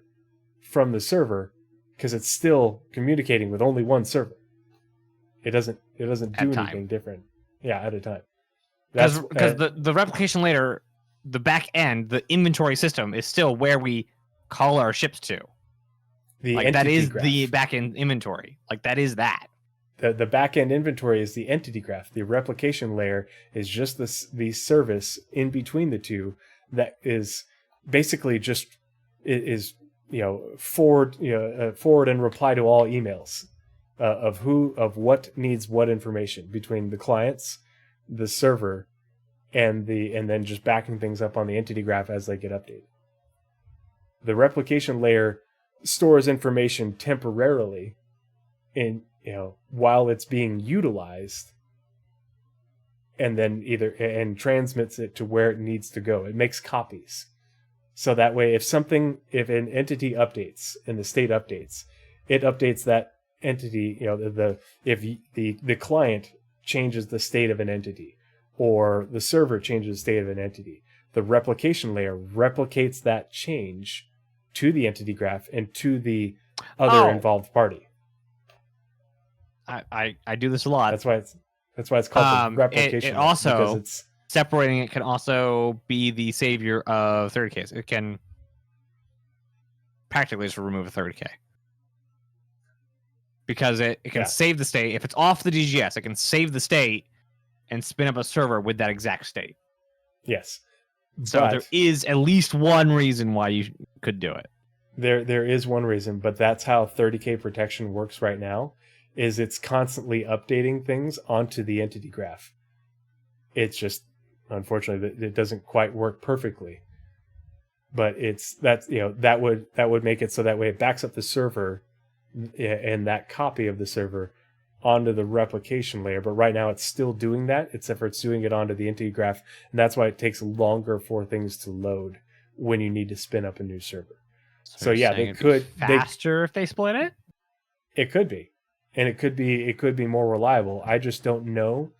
from the server, because it's still communicating with only one server. It doesn't do anything different. Yeah, at a time. Because the replication layer, the back end, the inventory system is still where we call our ships to. That is graph. The back end inventory. That is that. The back end inventory is the entity graph. The replication layer is just the service in between the two that is basically just forward and reply to all emails of what needs what information between the clients, the server, and then just backing things up on the entity graph as they get updated. The replication layer stores information temporarily while it's being utilized, and then and transmits it to where it needs to go. It makes copies. So that way, if an entity updates and the state updates, it updates that entity. If the client changes the state of an entity, or the server changes the state of an entity, the replication layer replicates that change to the entity graph and to the other involved party. I do this a lot. That's why it's called the replication. It also separating it can also be the savior of 30K. It can practically just remove a 30K. Because it can save the state. If it's off the DGS, it can save the state and spin up a server with that exact state. Yes. So there is at least one reason why you could do it. There is one reason, but that's how 30K protection works right now, is it's constantly updating things onto the entity graph. It's just, unfortunately, it doesn't quite work perfectly. But that would make it so that way it backs up the server and that copy of the server onto the replication layer. But right now it's still doing that, except for it's doing it onto the entity graph, and that's why it takes longer for things to load when you need to spin up a new server. So yeah, they could faster if they split it. It could be, and it could be more reliable. I just don't know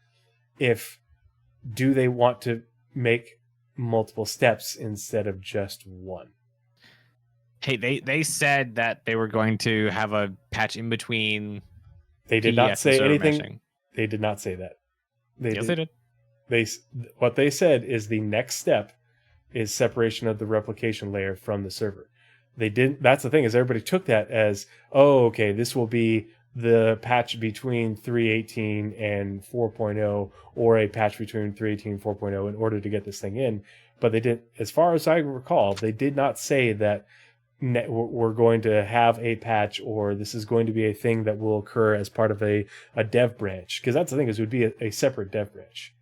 if they want to make multiple steps instead of just one. Hey, they said that they were going to have a patch in between. They did not say anything. Meshing. They did not say that. They did. What they said is the next step is separation of the replication layer from the server. They didn't. That's the thing, is everybody took that as, oh, okay, this will be the patch between 3.18 and 4.0, or a patch between 3.18 and 4.0 in order to get this thing in. But they didn't, as far as I recall, they did not say that we're going to have a patch, or this is going to be a thing that will occur as part of a dev branch. Because that's the thing, is it would be a separate dev branch.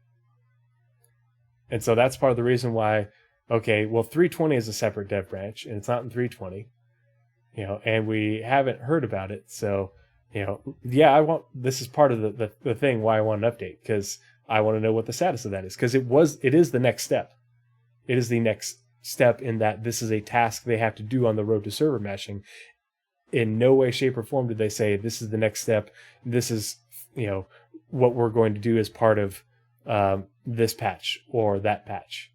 And so that's part of the reason why, okay, well, 320 is a separate dev branch, and it's not in 320, and we haven't heard about it. So, this is part of the thing why I want an update, because I want to know what the status of that is, because it is the next step. It is the next step in that this is a task they have to do on the road to server meshing. In no way, shape, or form did they say this is the next step. This is, what we're going to do as part of this patch or that patch.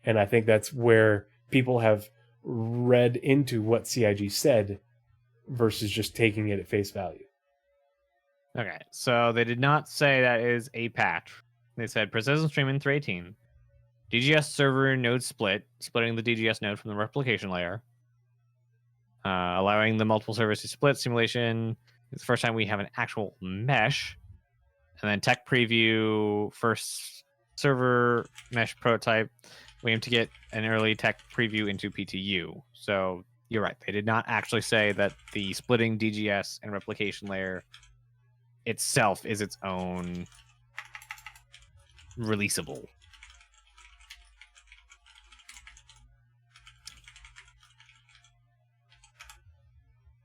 And I think that's where people have read into what CIG said versus just taking it at face value. Okay, so they did not say that is a patch. They said persistent stream in 318. DGS server node splitting the DGS node from the replication layer. Allowing the multiple servers to split simulation. It's the first time we have an actual mesh. And then tech preview, first server mesh prototype. We aim to get an early tech preview into PTU. So you're right. They did not actually say that the splitting DGS and replication layer itself is its own releasable.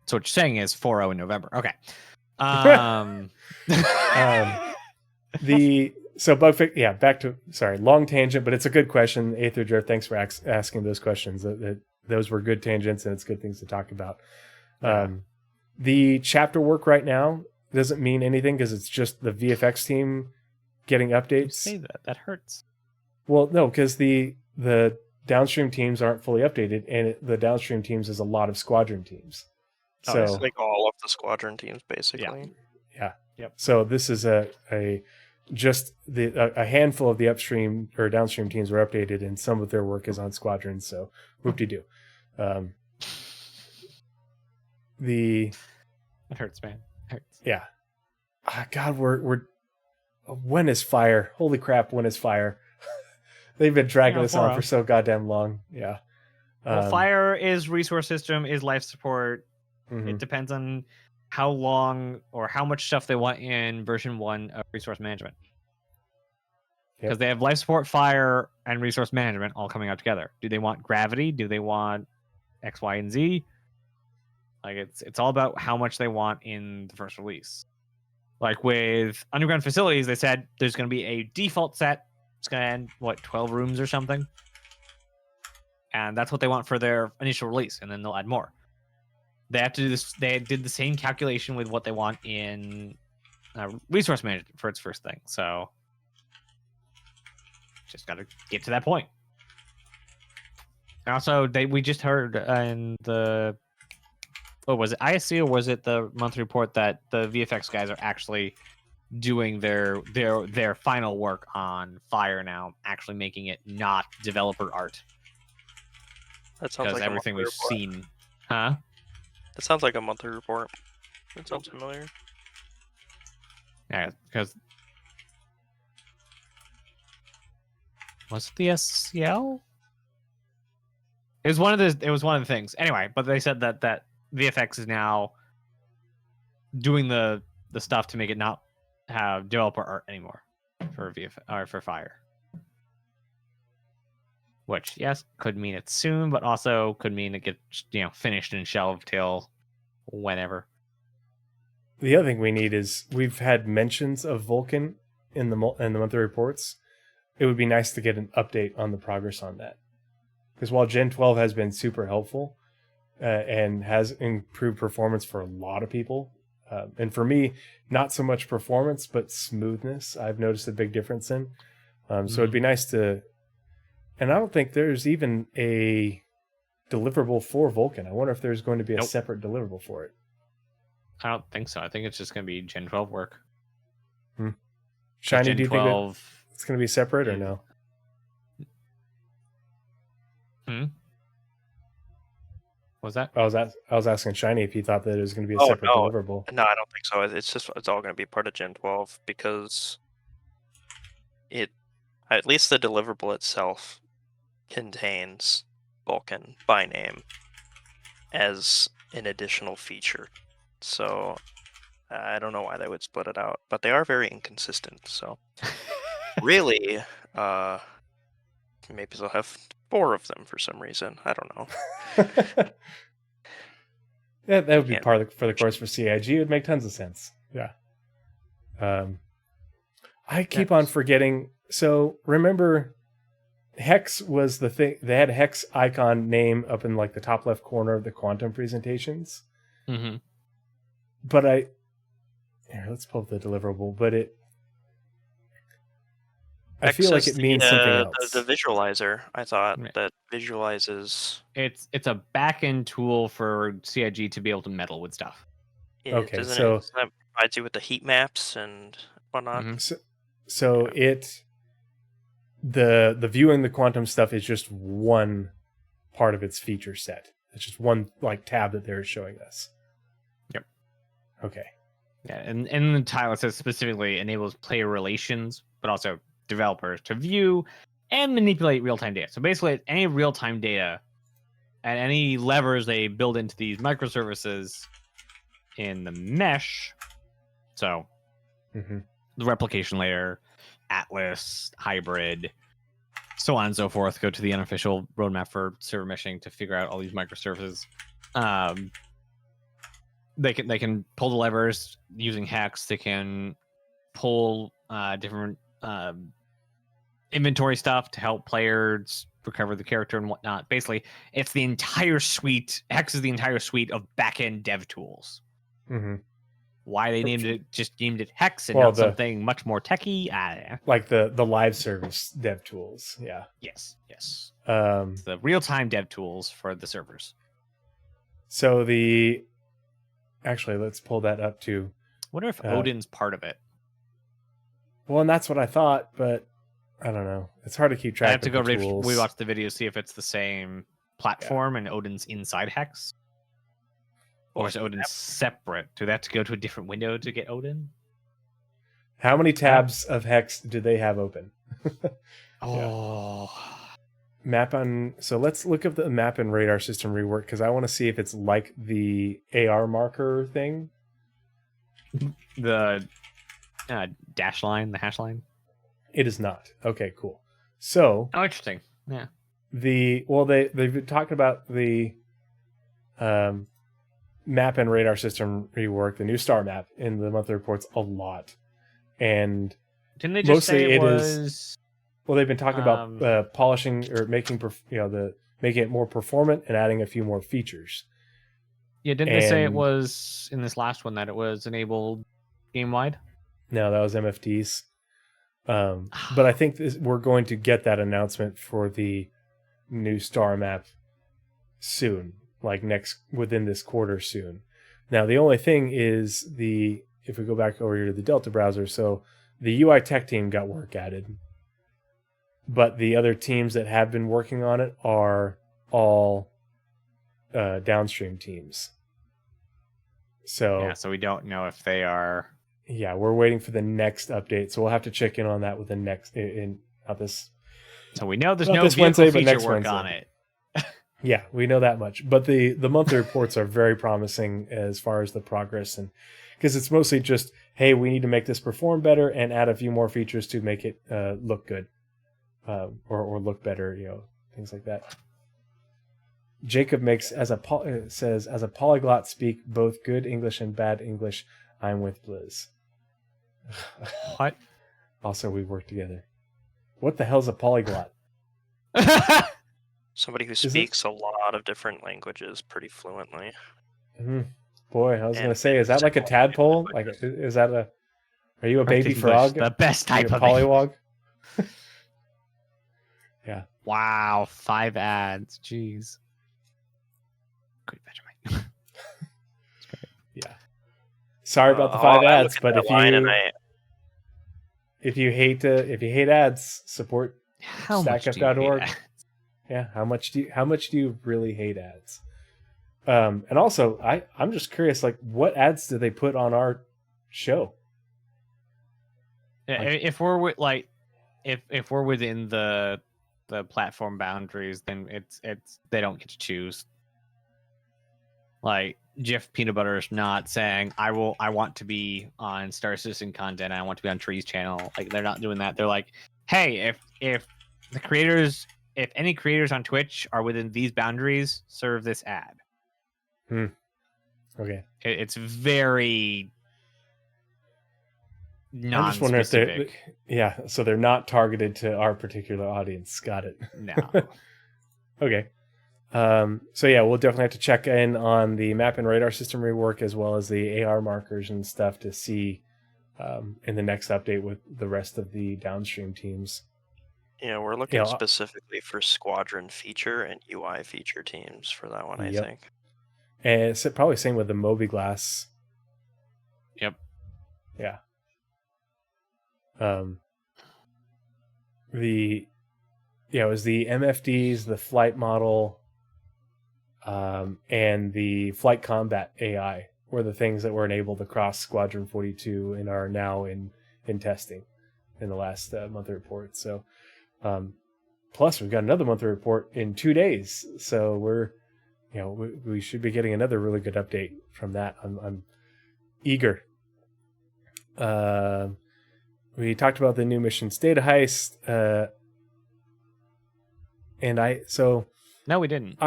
So what you're saying is 4.0 in November. Okay. Bug fix. Yeah, back to long tangent, but it's a good question. Aether Drift, thanks for asking those questions. Those were good tangents, and it's good things to talk about. The chapter work right now doesn't mean anything because it's just the VFX team getting updates. Say that hurts. Well, no, because the downstream teams aren't fully updated, and the downstream teams is a lot of squadron teams. So it's like all of the squadron teams, basically. Yeah. Yep. So this is a handful of the upstream or downstream teams were updated, and some of their work is on squadrons. So whoop-de-doo. It hurts, man. It hurts. Yeah. God, we're when is fire? Holy crap! When is fire? They've been dragging this on for so goddamn long. Yeah. Well, fire is resource system, is life support. Mm-hmm. It depends on how long or how much stuff they want in version 1 of resource management. Because they have life support, fire, and resource management all coming out together. Do they want gravity? Do they want X, Y, and Z? Like it's all about how much they want in the first release. Like with underground facilities, they said there's going to be a default set. It's going to end 12 rooms or something, and that's what they want for their initial release, and then they'll add more. They have to do this. They did the same calculation with what they want in resource management for its first thing. So just got to get to that point. And also, we just heard in the was it ISC or was it the monthly report that the VFX guys are actually doing their final work on Fire now, actually making it not developer art. That sounds like everything we've seen, huh? That sounds like a monthly report. That sounds familiar. Yeah, because was it the SCL? It was one of the things. Anyway, but they said that VFX is now doing the stuff to make it not have developer art anymore for for Fire. Which, yes, could mean it's soon, but also could mean it gets finished and shelved till whenever. The other thing we need is we've had mentions of Vulkan in the monthly reports. It would be nice to get an update on the progress on that, because while Gen 12 has been super helpful and has improved performance for a lot of people, and for me, not so much performance but smoothness, I've noticed a big difference in. So it'd be nice to. And I don't think there's even a deliverable for Vulkan. I wonder if there's going to be a separate deliverable for it. I don't think so. I think it's just going to be Gen 12 work. Shiny, Gen do you 12... think it's going to be separate or no? What's that? I was asking Shiny if he thought that it was going to be a separate deliverable. No, I don't think so. It's all going to be part of Gen 12 because at least the deliverable itself contains Vulkan by name as an additional feature. So I don't know why they would split it out, but they are very inconsistent. So really, maybe they'll have 4 of them for some reason. I don't know. Yeah, that would be part of for the course for CIG. It would make tons of sense. Yeah. I keep on forgetting. So remember, Hex was the thing. They had Hex icon name up in like the top left corner of the quantum presentations. Mm-hmm. But here, let's pull up the deliverable. But I feel like it means something else. The visualizer, I thought, Right. that visualizes. It's a back-end tool for CIG to be able to meddle with stuff. Yeah, Okay, doesn't so- it that provides you with the heat maps and whatnot? Mhm. So the viewing the quantum stuff is just one part of its feature set. It's just one like tab that they're showing us. Yep. Okay. Yeah, and in the title it says specifically enables player relations, but also developers to view and manipulate real-time data. So basically, any real-time data and any levers they build into these microservices in the mesh. So Mm-hmm. the replication layer, Atlas, hybrid, so on and so forth. Go to the unofficial roadmap for server meshing to figure out all these microservices. They can pull the levers using Hex. They can pull different inventory stuff to help players recover the character and whatnot. Basically, it's the entire suite. Hex is the entire suite of backend dev tools. Mm-hmm. Why they named it Hex and Well, not something much more techy? Like the live service dev tools. Yeah. Yes. Um. The real-time dev tools for the servers. So actually, let's pull that up too. Wonder if Odin's part of it. Well, and that's what I thought, but I don't know. It's hard to keep track. I have to go of the tools. rewatch the video, see if it's the same platform and Odin's inside Hex. Or is Odin separate? Do they have to go to a different window to get Odin? How many tabs of Hex do they have open? Oh. Map on. So let's look up the map and radar system rework because I want to see if it's like the AR marker thing. The dash line, the hash line. It is not. Okay, cool. So Oh, interesting. Yeah. they've been talking about the map and radar system rework, the new star map in the monthly reports a lot, and Didn't they just say Mostly it it is- was? well, they've been talking about polishing or making making it more performant and adding a few more features. Yeah, didn't they say it and- was in this last one that it was enabled game wide? No, that was MFTs. But I think we're going to get that announcement for the new star map soon, like within this quarter soon. Now, the only thing is if we go back over here to the Delta browser, so the UI tech team got work added, but the other teams that have been working on it are all downstream teams. So Yeah, so we don't know if they are. yeah, we're waiting for the next update, so we'll have to check in on that with the next not this. So we know there's Not no this vehicle Wednesday, but feature next work Wednesday. on it. Yeah, we know that much. But the monthly reports are very promising as far as the progress, and because it's mostly just, hey, we need to make this perform better and add a few more features to make it look good, or look better, things like that. Jacob says, as a polyglot, speak both good English and bad English. I'm with Blizz. What? Also, we work together. What the hell's a polyglot? Somebody who it- speaks a lot of different languages pretty fluently. Boy, I was And gonna say, is that like a tadpole? Like, is that are you a baby English, frog? the best Are you type a of polywog? Yeah. Wow, 5 ads. Jeez. Good Benjamin. Yeah. Sorry about the Oh, 5 I look ads, at but that line and if you hate ads, support How much do you hate StackUp.org. ads? Yeah, how much do you really hate ads? And also, I'm just curious, like, what ads do they put on our show? Yeah, Like- if we're if we're within the platform boundaries, then it's they don't get to choose. Like Jeff Peanut Butter is not saying I want to be on Star Citizen content. I want to be on Tree's channel. Like they're not doing that. They're like, hey, if any creators on Twitch are within these boundaries, serve this ad. Okay. It's very I'm just wondering if they're non-specific. so they're not targeted to our particular audience. Got it. No. Okay. So yeah, we'll definitely have to check in on the map and radar system rework as well as the AR markers and stuff to see in the next update with the rest of the downstream teams. Yeah, we're looking specifically for squadron feature and UI feature teams for that one, I think. And it's probably same with the Mobiglass. Yep. Yeah. It was the MFDs, the flight model, and the flight combat AI were the things that were enabled across Squadron 42 and are now in testing in the last monthly report. So, plus we've got another monthly report in 2 days. So we're, we should be getting another really good update from that. I'm eager. We talked about the new missions data heist, No, we didn't.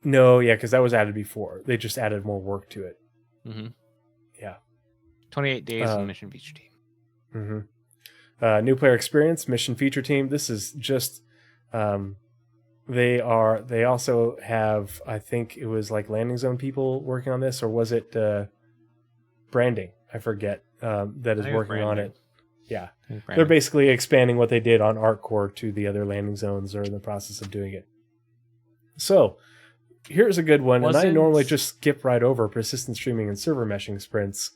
No, yeah, because that was added before. They just added more work to it. Mm-hmm. Yeah. 28 days in mission feature team. Mm-hmm. New player experience, mission feature team. This is just they also have, I think it was like landing zone people working on this, or was it branding? I forget. That is working on it. Yeah. They're basically expanding what they did on ArcCore to the other landing zones, or in the process of doing it. So here's a good one. And I normally just skip right over persistent streaming and server meshing sprints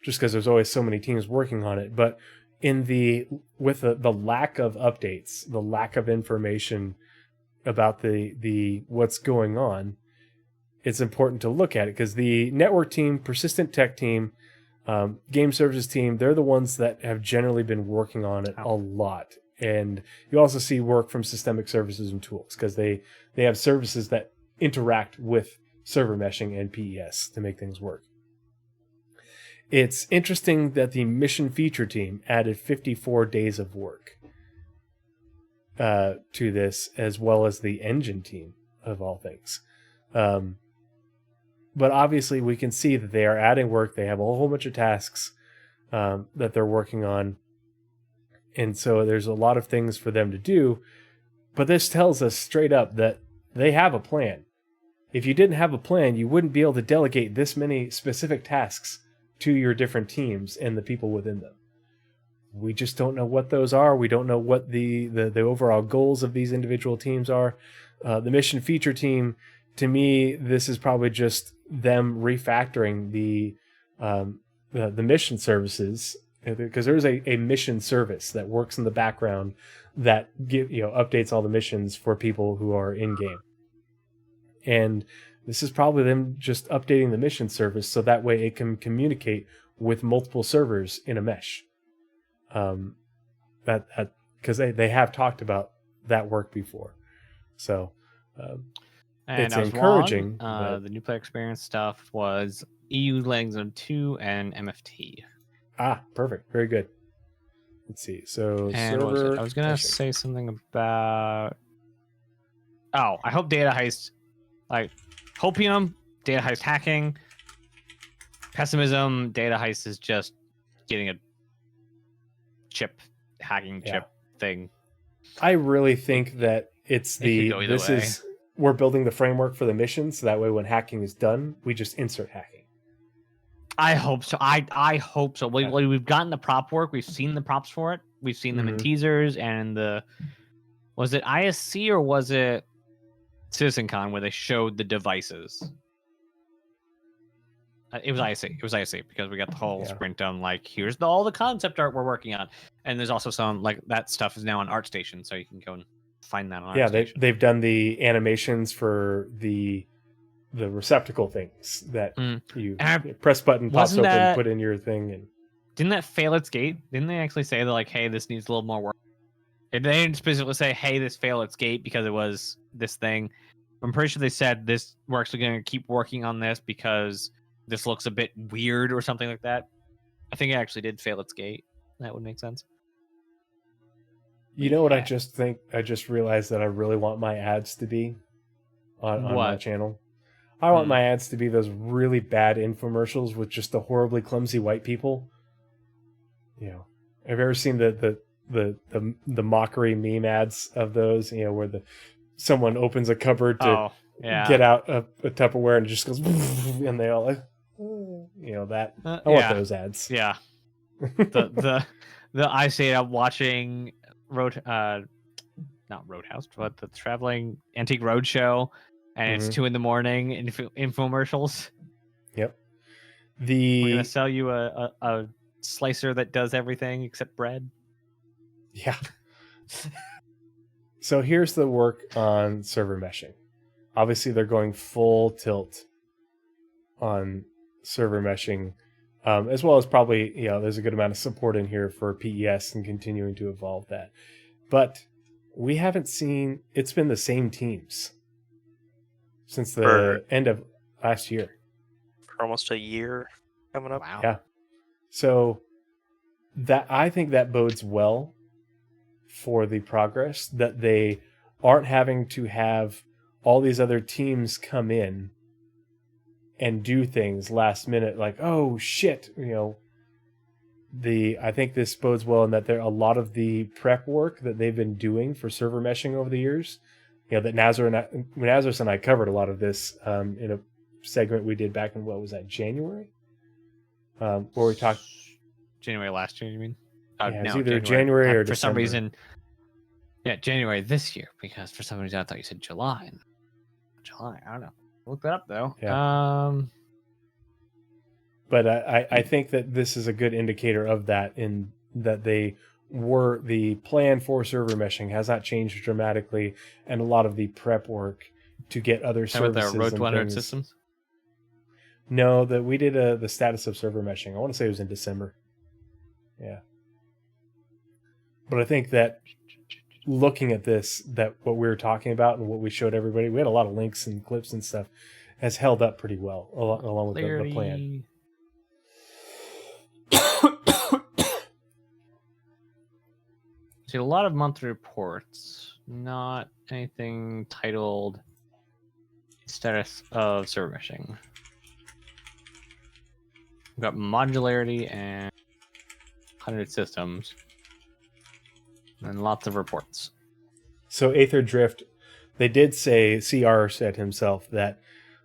just because there's always so many teams working on it. But with the lack of updates, the lack of information about the what's going on, it's important to look at it because the network team, persistent tech team, game services team, they're the ones that have generally been working on it a lot. And you also see work from systemic services and tools because they have services that interact with server meshing and PES to make things work. It's interesting that the mission feature team added 54 days of work to this, as well as the engine team, of all things. But obviously we can see that they are adding work. They have a whole bunch of tasks that they're working on. And so there's a lot of things for them to do. But this tells us straight up that they have a plan. If you didn't have a plan, you wouldn't be able to delegate this many specific tasks to your different teams and the people within them. We just don't know what those are. We don't know what the overall goals of these individual teams are. The mission feature team, to me, this is probably just them refactoring the mission services, because there's a mission service that works in the background that updates all the missions for people who are in game. And this is probably them just updating the mission service so that way it can communicate with multiple servers in a mesh. Because they have talked about that work before. So it's encouraging. The new player experience stuff was EU Landing Zone 2 and MFT. Perfect. Very good. Let's see. So and server, I was gonna say something about. Oh, I hope data heist, like Hopium, data heist hacking. Pessimism, data heist is just getting a chip thing. I really think that we're building the framework for the mission, so that way when hacking is done, we just insert hacking. I hope so. I hope so. We've gotten the prop work. We've seen the props for it. We've seen them in teasers and was it ISC or was it CitizenCon where they showed the devices? It was ISC. It was ISC because we got the whole sprint done. Like, here's all the concept art we're working on, and there's also some like that stuff is now on ArtStation, so you can go and find that on ArtStation. They've done the animations for the receptacle things that you press button, pops open, put in your thing, and didn't that fail its gate? Didn't they actually say that like, hey, this needs a little more work? They didn't specifically say, hey, this failed its gate because it was this thing. I'm pretty sure they said this. We're actually going to keep working on this because this looks a bit weird or something like that. I think it actually did fail its gate. That would make sense. You know what I just think? I just realized that I really want my ads to be on my channel. I want my ads to be those really bad infomercials with just the horribly clumsy white people. Have you ever seen the mockery meme ads of those? Where someone opens a cupboard to get out a Tupperware and it just goes, and they all like, that. I want those ads. Yeah. the I stayed up watching not Roadhouse, but the Traveling Antique Roadshow, and it's 2 a.m. infomercials. Yep. We're gonna sell you a slicer that does everything except bread. Yeah. So here's the work on server meshing. Obviously, they're going full tilt on server meshing, as well as probably, there's a good amount of support in here for PES and continuing to evolve that. But we haven't seen, it's been the same teams since the end of last year. For almost a year coming up. Wow. Yeah. So I think that bodes well for the progress, that they aren't having to have all these other teams come in and do things last minute, like, oh shit, I think this bodes well in that there a lot of the prep work that they've been doing for server meshing over the years, that Nazeris and I covered a lot of this in a segment we did back in, what was that, January? Where we talked January last year, you mean? It's either January or for December. some reason. Yeah, January this year, because for some reason I thought you said July. July, I don't know. Look that up though. Yeah. But I think that this is a good indicator of that, in that the plan for server meshing has not changed dramatically, and a lot of the prep work to get other services. With the Road and 100 things. systems? No, that we did the status of server meshing. I want to say it was in December. Yeah. But I think that looking at this, that what we were talking about and what we showed everybody, we had a lot of links and clips and stuff, has held up pretty well along with the plan. See, a lot of monthly reports, not anything titled status of server meshing. We've got modularity and 100 systems, and lots of reports. So Aether Drift, they did say, CR said himself that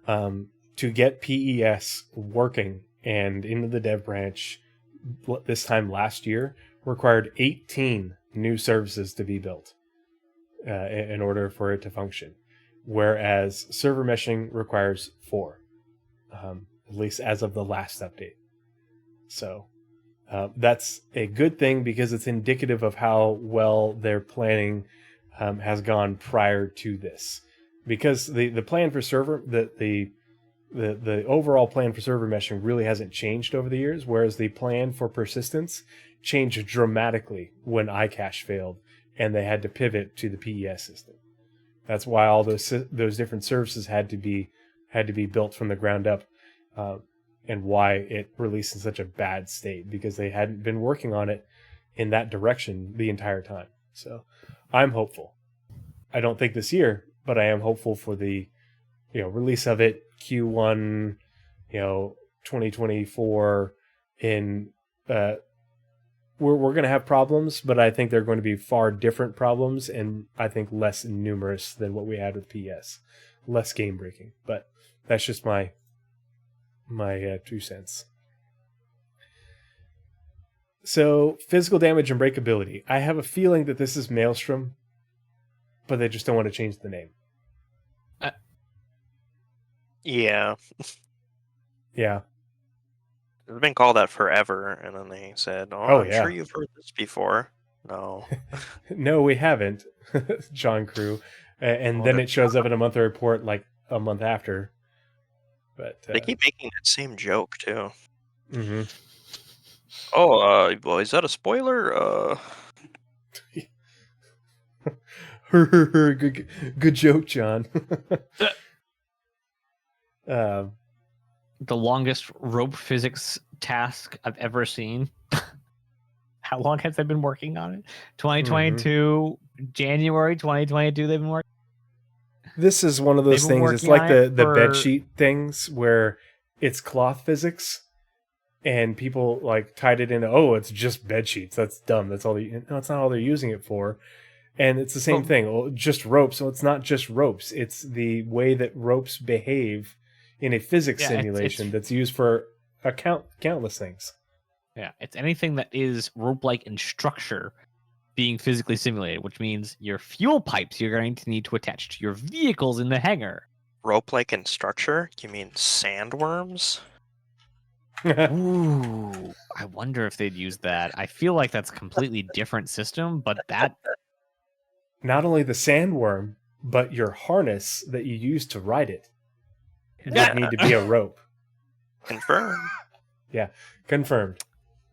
to get PES working and into the dev branch this time last year required 18 new services to be built in order for it to function, whereas server meshing requires 4, at least as of the last update. So that's a good thing, because it's indicative of how well their planning has gone prior to this. Because the plan for server, the overall plan for server meshing really hasn't changed over the years, whereas the plan for persistence changed dramatically when iCache failed and they had to pivot to the PES system. That's why all those different services had to be built from the ground up, and why it released in such a bad state, because they hadn't been working on it in that direction the entire time. So I'm hopeful. I don't think this year, but I am hopeful for the release of it Q1 2024. In we're going to have problems, but I think they're going to be far different problems, and I think less numerous than what we had with PS. Less game breaking, but that's just my 2 cents. So, physical damage and breakability. I have a feeling that this is Maelstrom, but they just don't want to change the name. Yeah. Yeah. It's been called that forever, and then they said, I'm sure you've heard this before. No. No, we haven't, John Crew. And then it shows up in a monthly report like a month after. But they keep making that same joke, too. Mm-hmm. Well, is that a spoiler? Good joke, John. The longest rope physics task I've ever seen. How long has they been working on it? 2022, January 2022, they've been working. This is one of those things. It's like the bed sheet things where it's cloth physics, and people like tied it into, oh, it's just bed sheets. That's dumb. That's all no, it's not all they're using it for. And it's the same thing. Well, just ropes. So it's not just ropes. It's the way that ropes behave in a physics simulation that's used for countless things. Yeah, it's anything that is rope-like in structure being physically simulated, which means your fuel pipes you're going to need to attach to your vehicles in the hangar. Rope-like in structure? You mean sandworms? Ooh, I wonder if they'd use that. I feel like that's a completely different system, but that... Not only the sandworm, but your harness that you use to ride it would need to be a rope. Confirmed. Yeah, confirmed.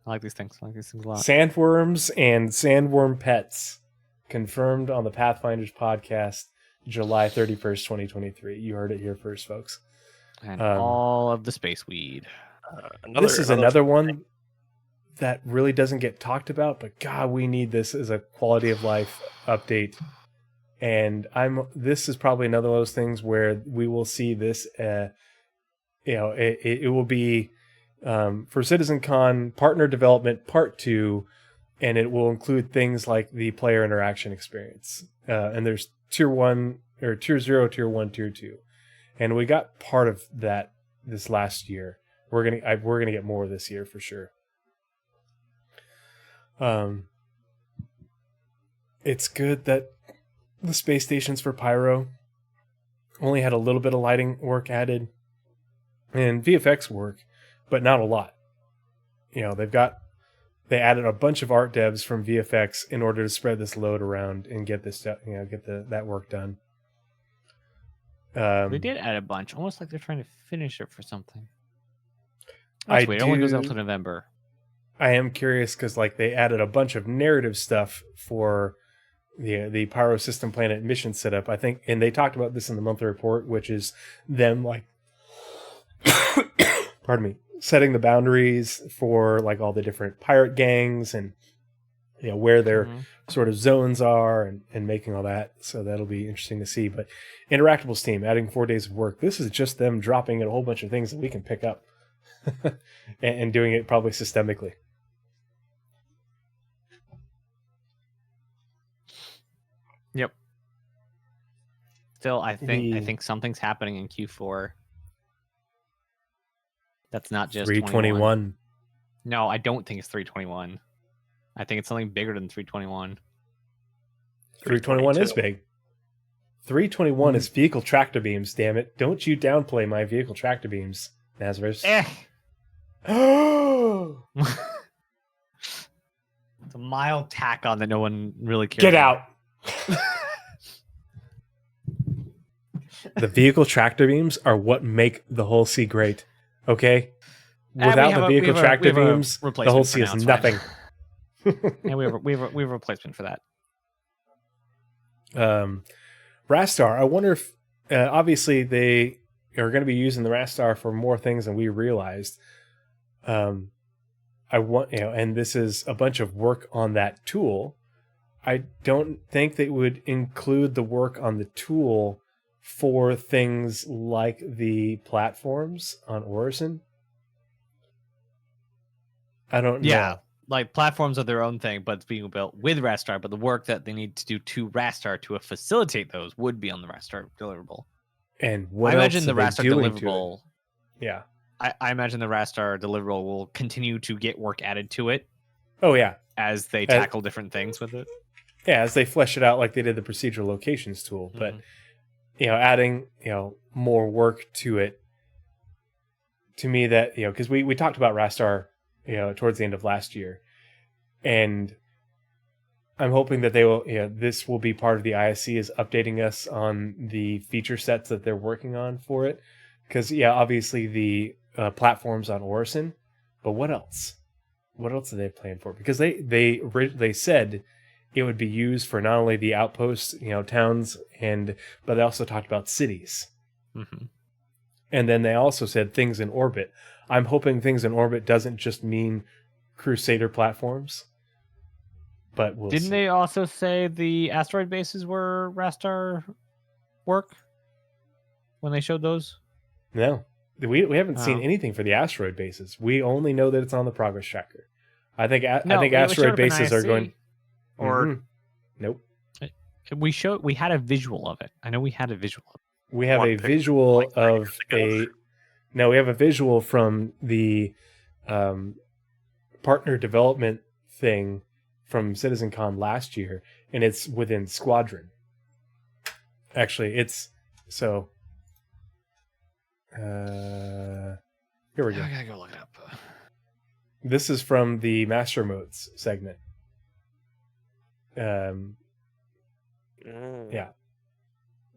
I like these things. I like these things a lot. Sandworms and sandworm pets confirmed on the Pathfinders podcast, July 31st, 2023. You heard it here first, folks. And all of the space weed. This is another one that really doesn't get talked about, but God, we need this as a quality of life update. And this is probably another of those things where we will see this, it will be for CitizenCon Partner Development Part 2, and it will include things like the player interaction experience. And there's Tier 1, or Tier 0, Tier 1, Tier 2. And we got part of that this last year. We're gonna get more this year for sure. It's good that the space stations for Pyro only had a little bit of lighting work added and VFX work, but not a lot. They added a bunch of art devs from VFX in order to spread this load around and get this stuff, that work done. They did add a bunch, almost like they're trying to finish it for something. It only goes up to November. I am curious because they added a bunch of narrative stuff for the Pyro System Planet mission setup, I think, and they talked about this in the monthly report, which is them pardon me, setting the boundaries for all the different pirate gangs and where their sort of zones are and making all that. So that'll be interesting to see. But Interactable's team adding 4 days of work. This is just them dropping in a whole bunch of things that we can pick up and doing it probably systemically. Yep. Still, I think something's happening in Q4. That's not just 321. No, I don't think it's 321. I think it's something bigger than 321. 321 is big. 321 is vehicle tractor beams, damn it. Don't you downplay my vehicle tractor beams, Nazeris. Oh! It's a mild tack on that no one really cares Get about. out! The vehicle tractor beams are what make the whole sea great. Okay? Without the vehicle tractor beams, the whole sea is nothing. Yeah, we have a replacement for that. Rastar, I wonder if obviously they are going to be using the Rastar for more things than we realized. I want, and this is a bunch of work on that tool. I don't think they would include the work on the tool for things like the platforms on Orison. I don't know. Yeah, platforms are their own thing, but it's being built with Rastar. But the work that they need to do to Rastar to facilitate those would be on the Rastar deliverable. And what I imagine else the are they Rastar doing deliverable. To it? Yeah, I imagine the Rastar deliverable will continue to get work added to it. Oh yeah, as they tackle different things with it. Yeah, as they flesh it out like they did the procedural locations tool, but adding more work to it. To me, that because we talked about Rastar towards the end of last year, and I'm hoping that they will this will be part of the ISC is updating us on the feature sets that they're working on for it, because obviously the platforms on Orison, but what else do they plan for? Because they said it would be used for not only the outposts, towns, but they also talked about cities. Mm-hmm. And then they also said things in orbit. I'm hoping things in orbit doesn't just mean Crusader platforms, but we'll Didn't see. they also say the asteroid bases were Rastar work when they showed those? No, We haven't seen anything for the asteroid bases. We only know that it's on the progress tracker. I think asteroid bases are going. Or nope. We had a visual of it. I know we had a visual of it. We have a visual of a. No, we have a visual from the partner development thing from CitizenCon last year, and it's within Squadron. Actually, it's so. Here we go. I gotta go look it up. This is from the Master Modes segment. Yeah.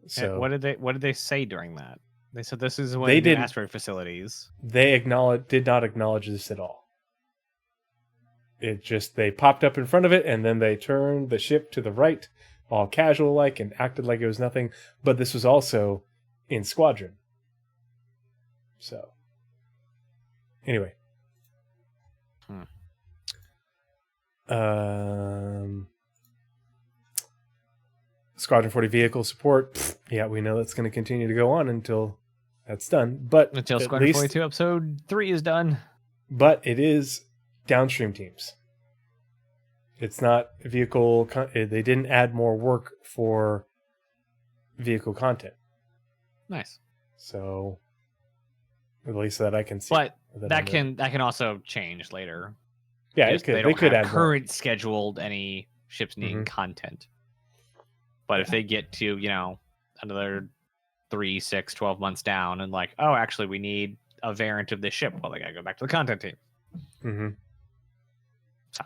So what did they say during that? They said this is one of the asteroid facilities. They did not acknowledge this at all. It just, they popped up in front of it, and then they turned the ship to the right, all casual like, and acted like it was nothing. But this was also in Squadron. So anyway. Squadron 40 vehicle support. Yeah, we know that's going to continue to go on until that's done. But until Squadron 42 episode 3 is done. But it is downstream teams. It's not vehicle. They didn't add more work for vehicle content. Nice. So at least that I can see. But that can also change later. Yeah, it could. They could add current scheduled any ships needing content. But if they get to, another 3, 6, 12 months down and like, oh, actually we need a variant of this ship, well, they gotta go back to the content team. Mm-hmm. So.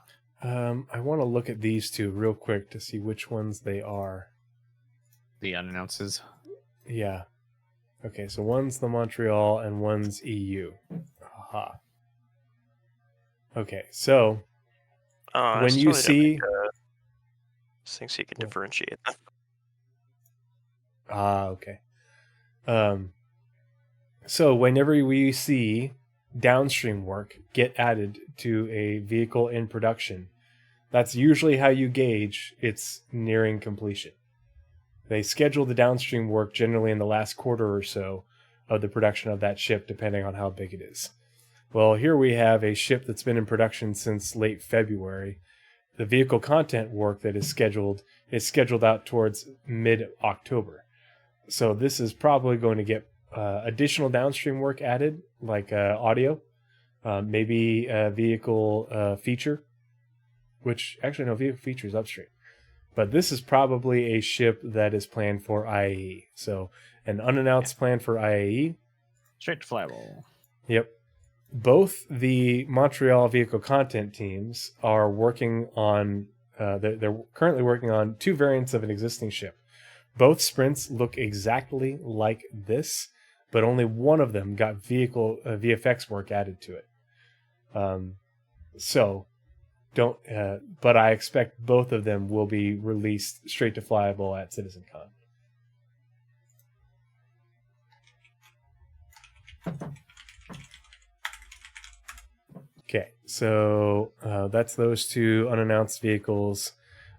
I want to look at these two real quick to see which ones they are. The unannounces. Yeah. Okay, so one's the Montreal and one's EU. Aha. Okay, so when you see things you can differentiate them. Okay. So whenever we see downstream work get added to a vehicle in production, that's usually how you gauge it's nearing completion. They schedule the downstream work generally in the last quarter or so of the production of that ship, depending on how big it is. Well, here we have a ship that's been in production since late February. The vehicle content work that is scheduled out towards mid-October. So this is probably going to get additional downstream work added, like audio, maybe a vehicle feature, which actually no, vehicle feature is upstream. But this is probably a ship that is planned for IAE. So an unannounced plan for IAE. Straight to flyable. Yep. Both the Montreal vehicle content teams are working on, they're currently working on 2 variants of an existing ship. Both sprints look exactly like this, but only one of them got vehicle VFX work added to it. But I expect both of them will be released straight to flyable at CitizenCon. Okay, so that's those 2 unannounced vehicles.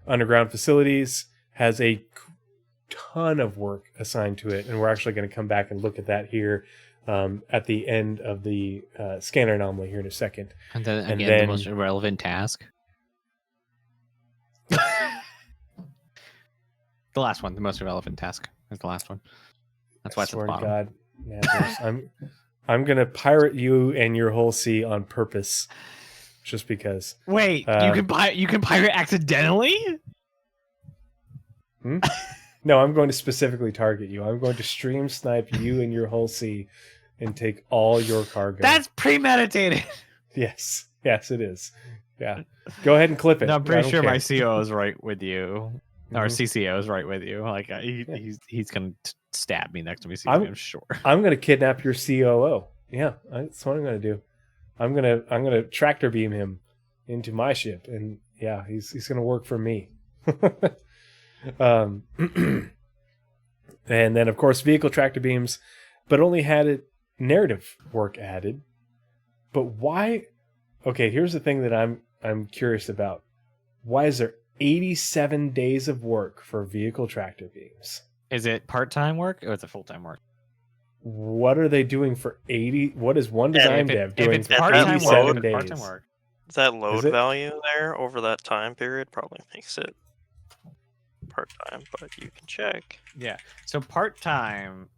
Underground Facilities has a ton of work assigned to it, and we're actually going to come back and look at that here at the end of the scanner anomaly here in a second. And then the most irrelevant task. The last one, the most irrelevant task is the last one. That's why it's at the bottom. God, Nazeris, I'm gonna pirate you and your whole sea on purpose, just because. Wait, you can pirate accidentally? No, I'm going to specifically target you. I'm going to stream snipe you and your whole sea, and take all your cargo. That's premeditated. Yes, it is. Yeah, go ahead and clip it. No, I'm pretty sure my CO is right with you. Or CCO is right with you. Like he's gonna stab me next time we see him. I'm sure. I'm gonna kidnap your COO. Yeah, that's what I'm gonna do. I'm gonna tractor beam him into my ship, and yeah, he's gonna work for me. And then of course vehicle tractor beams, but only had narrative work added. But why? Okay, here's the thing that I'm curious about. Why is there 87 days of work for vehicle tractor beams? Is it part-time work or is it full-time work? what are they doing for 80? What is one design dev doing it's for part-time 87 work, days? part-time work. That load Is it? value there over that time period probably makes it part-time, but you can check. Yeah. So part-time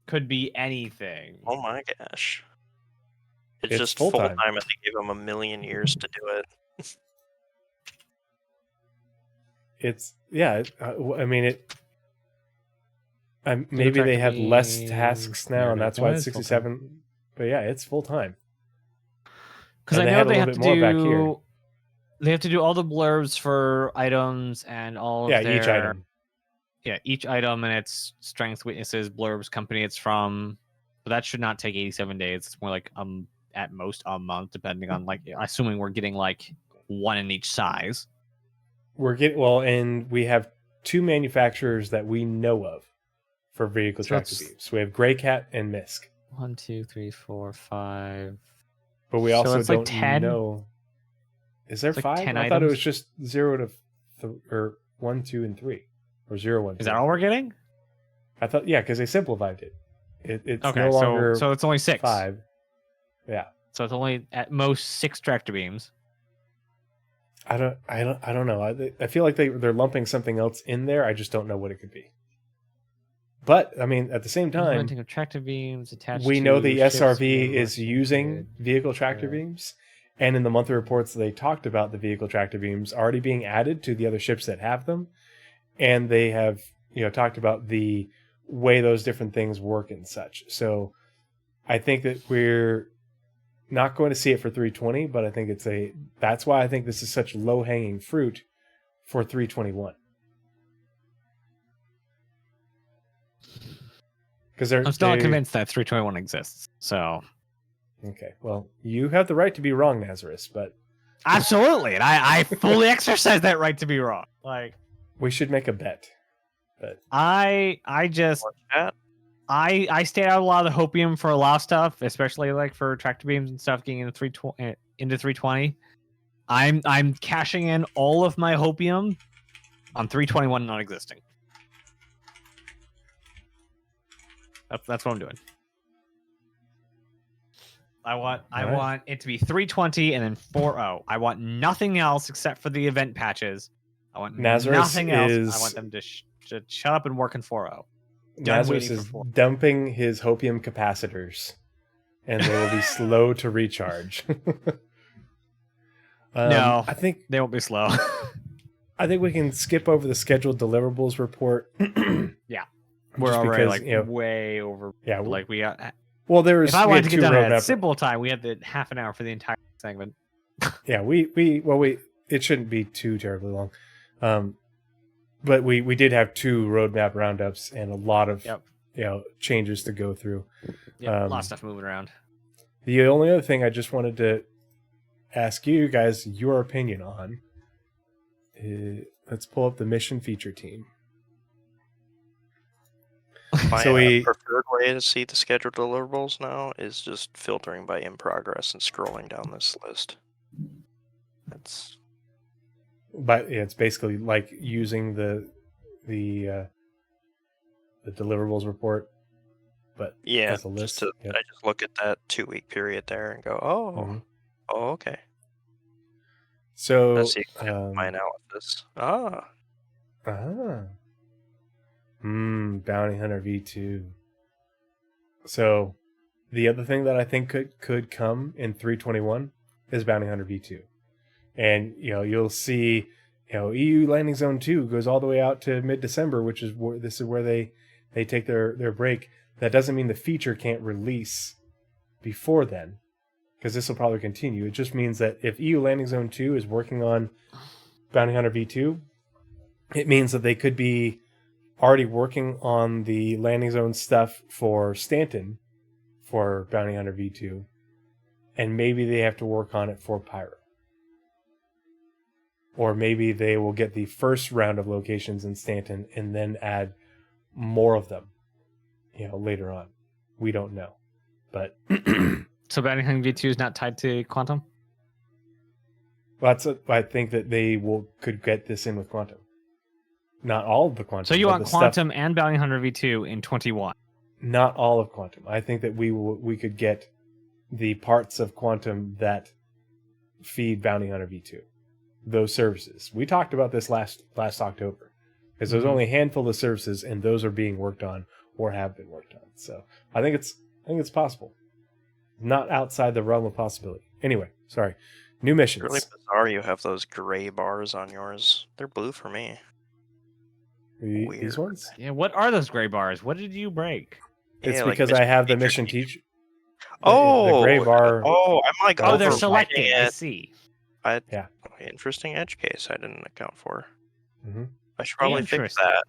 could be anything. Oh my gosh. It's It's just full-time. full-time and they give them a million years to do it. It's I mean it. Maybe they have less tasks now, and that's why it's 67. But yeah, it's full time. Because I And they know had a they little have to bit more back here. do. They have to do all the blurbs for items and all of Each item. Yeah, each item and its strengths, weaknesses, blurbs, company it's from. But that should not take 87 days. It's more like at most a month, depending on assuming we're getting like one in each size. And we have 2 manufacturers that we know of for vehicle tractor beams. So we have Grey Cat and Misk. 1, 2, 3, 4, 5. But we So also it's like don't 10? know. Is there It's like 5? 10 I thought it items. was just 0 to or 1, 2, and 3, or 0, 1. Is that all we're getting? I thought because they simplified it. It's Okay, no longer so it's only 6. 5. Yeah. So it's only at most 6 tractor beams. I don't know. I feel like they're lumping something else in there. I just don't know what it could be. But I mean, at the same time, Implementing of tractor beams attached. we know the ships SRV being is using located. vehicle tractor Yeah. beams, and in the monthly reports they talked about the vehicle tractor beams already being added to the other ships that have them, and they have talked about the way those different things work and such. So I think that we're not going to see it for 320, but I think that's why I think this is such low hanging fruit for 321. Because I'm still not convinced that 321 exists. So Okay, well, you have the right to be wrong, Nazeris, but absolutely, and I fully exercise that right to be wrong. Like we should make a bet. But I just What's that? I stayed out a lot of the hopium for a lot of stuff, especially like for tractor beams and stuff getting into 320. I'm cashing in all of my hopium on 321 not existing. That's what I'm doing. I want it to be 320 and then 4.0. I want nothing else except for the event patches. I want Nazeris nothing else. is- I want them to shut up and work in 4.0. Nazeris is dumping his hopium capacitors, and they will be slow to recharge. No. I think They won't be slow. we can skip over the scheduled deliverables report. We're Just already because, like way over. Yeah, Like we got. well, there was. If I we wanted had to two get done at roadmap. simple time, we had the half an hour for the entire segment. Yeah, it shouldn't be too terribly long. But we did have 2 roadmap roundups and a lot of changes to go through. Yeah, a lot of stuff moving around. The only other thing I just wanted to ask you guys your opinion on. Let's pull up the mission feature team. My So we- preferred way to see the scheduled deliverables now is just filtering by in progress and scrolling down this list. But it's basically like using the deliverables report, but Yeah, as a list. Yep. I just look at that 2-week period there and go, Mhm. oh, okay. So That's the extent of my analysis. Bounty Hunter V2. So the other thing that I think could come in 321 is Bounty Hunter V2. And you'll see EU Landing Zone 2 goes all the way out to mid-December, which is where they take their break. That doesn't mean the feature can't release before then, because this will probably continue. It just means that if EU Landing Zone 2 is working on Bounty Hunter V2, it means that they could be already working on the landing zone stuff for Stanton for Bounty Hunter V2, and maybe they have to work on it for Pyro. Or maybe they will get the first round of locations in Stanton and then add more of them, later on. We don't know. But So Bounty Hunter V2 is not tied to Quantum? I think that they could get this in with Quantum. Not all of the Quantum. So you but want the stuff- Quantum and Bounty Hunter V2 in 21? not all of Quantum. I think that we could get the parts of Quantum that feed Bounty Hunter V2, those services. We talked about this last October, because there's only a handful of services, and those are being worked on or have been worked on. So I think it's possible, not outside the realm of possibility. Anyway, sorry. New missions. Really bizarre. You have those gray bars on yours. They're blue for me. These ones? Yeah, what are those gray bars? What did you break? It's Yeah, like because I mission have the feature mission teacher. teach. Oh, the gray bar. Oh, I'm like, Oh, they're overwriting selecting. I it. see. Yeah. Interesting edge case I didn't account for. Mm-hmm. I should probably fix Interesting. that.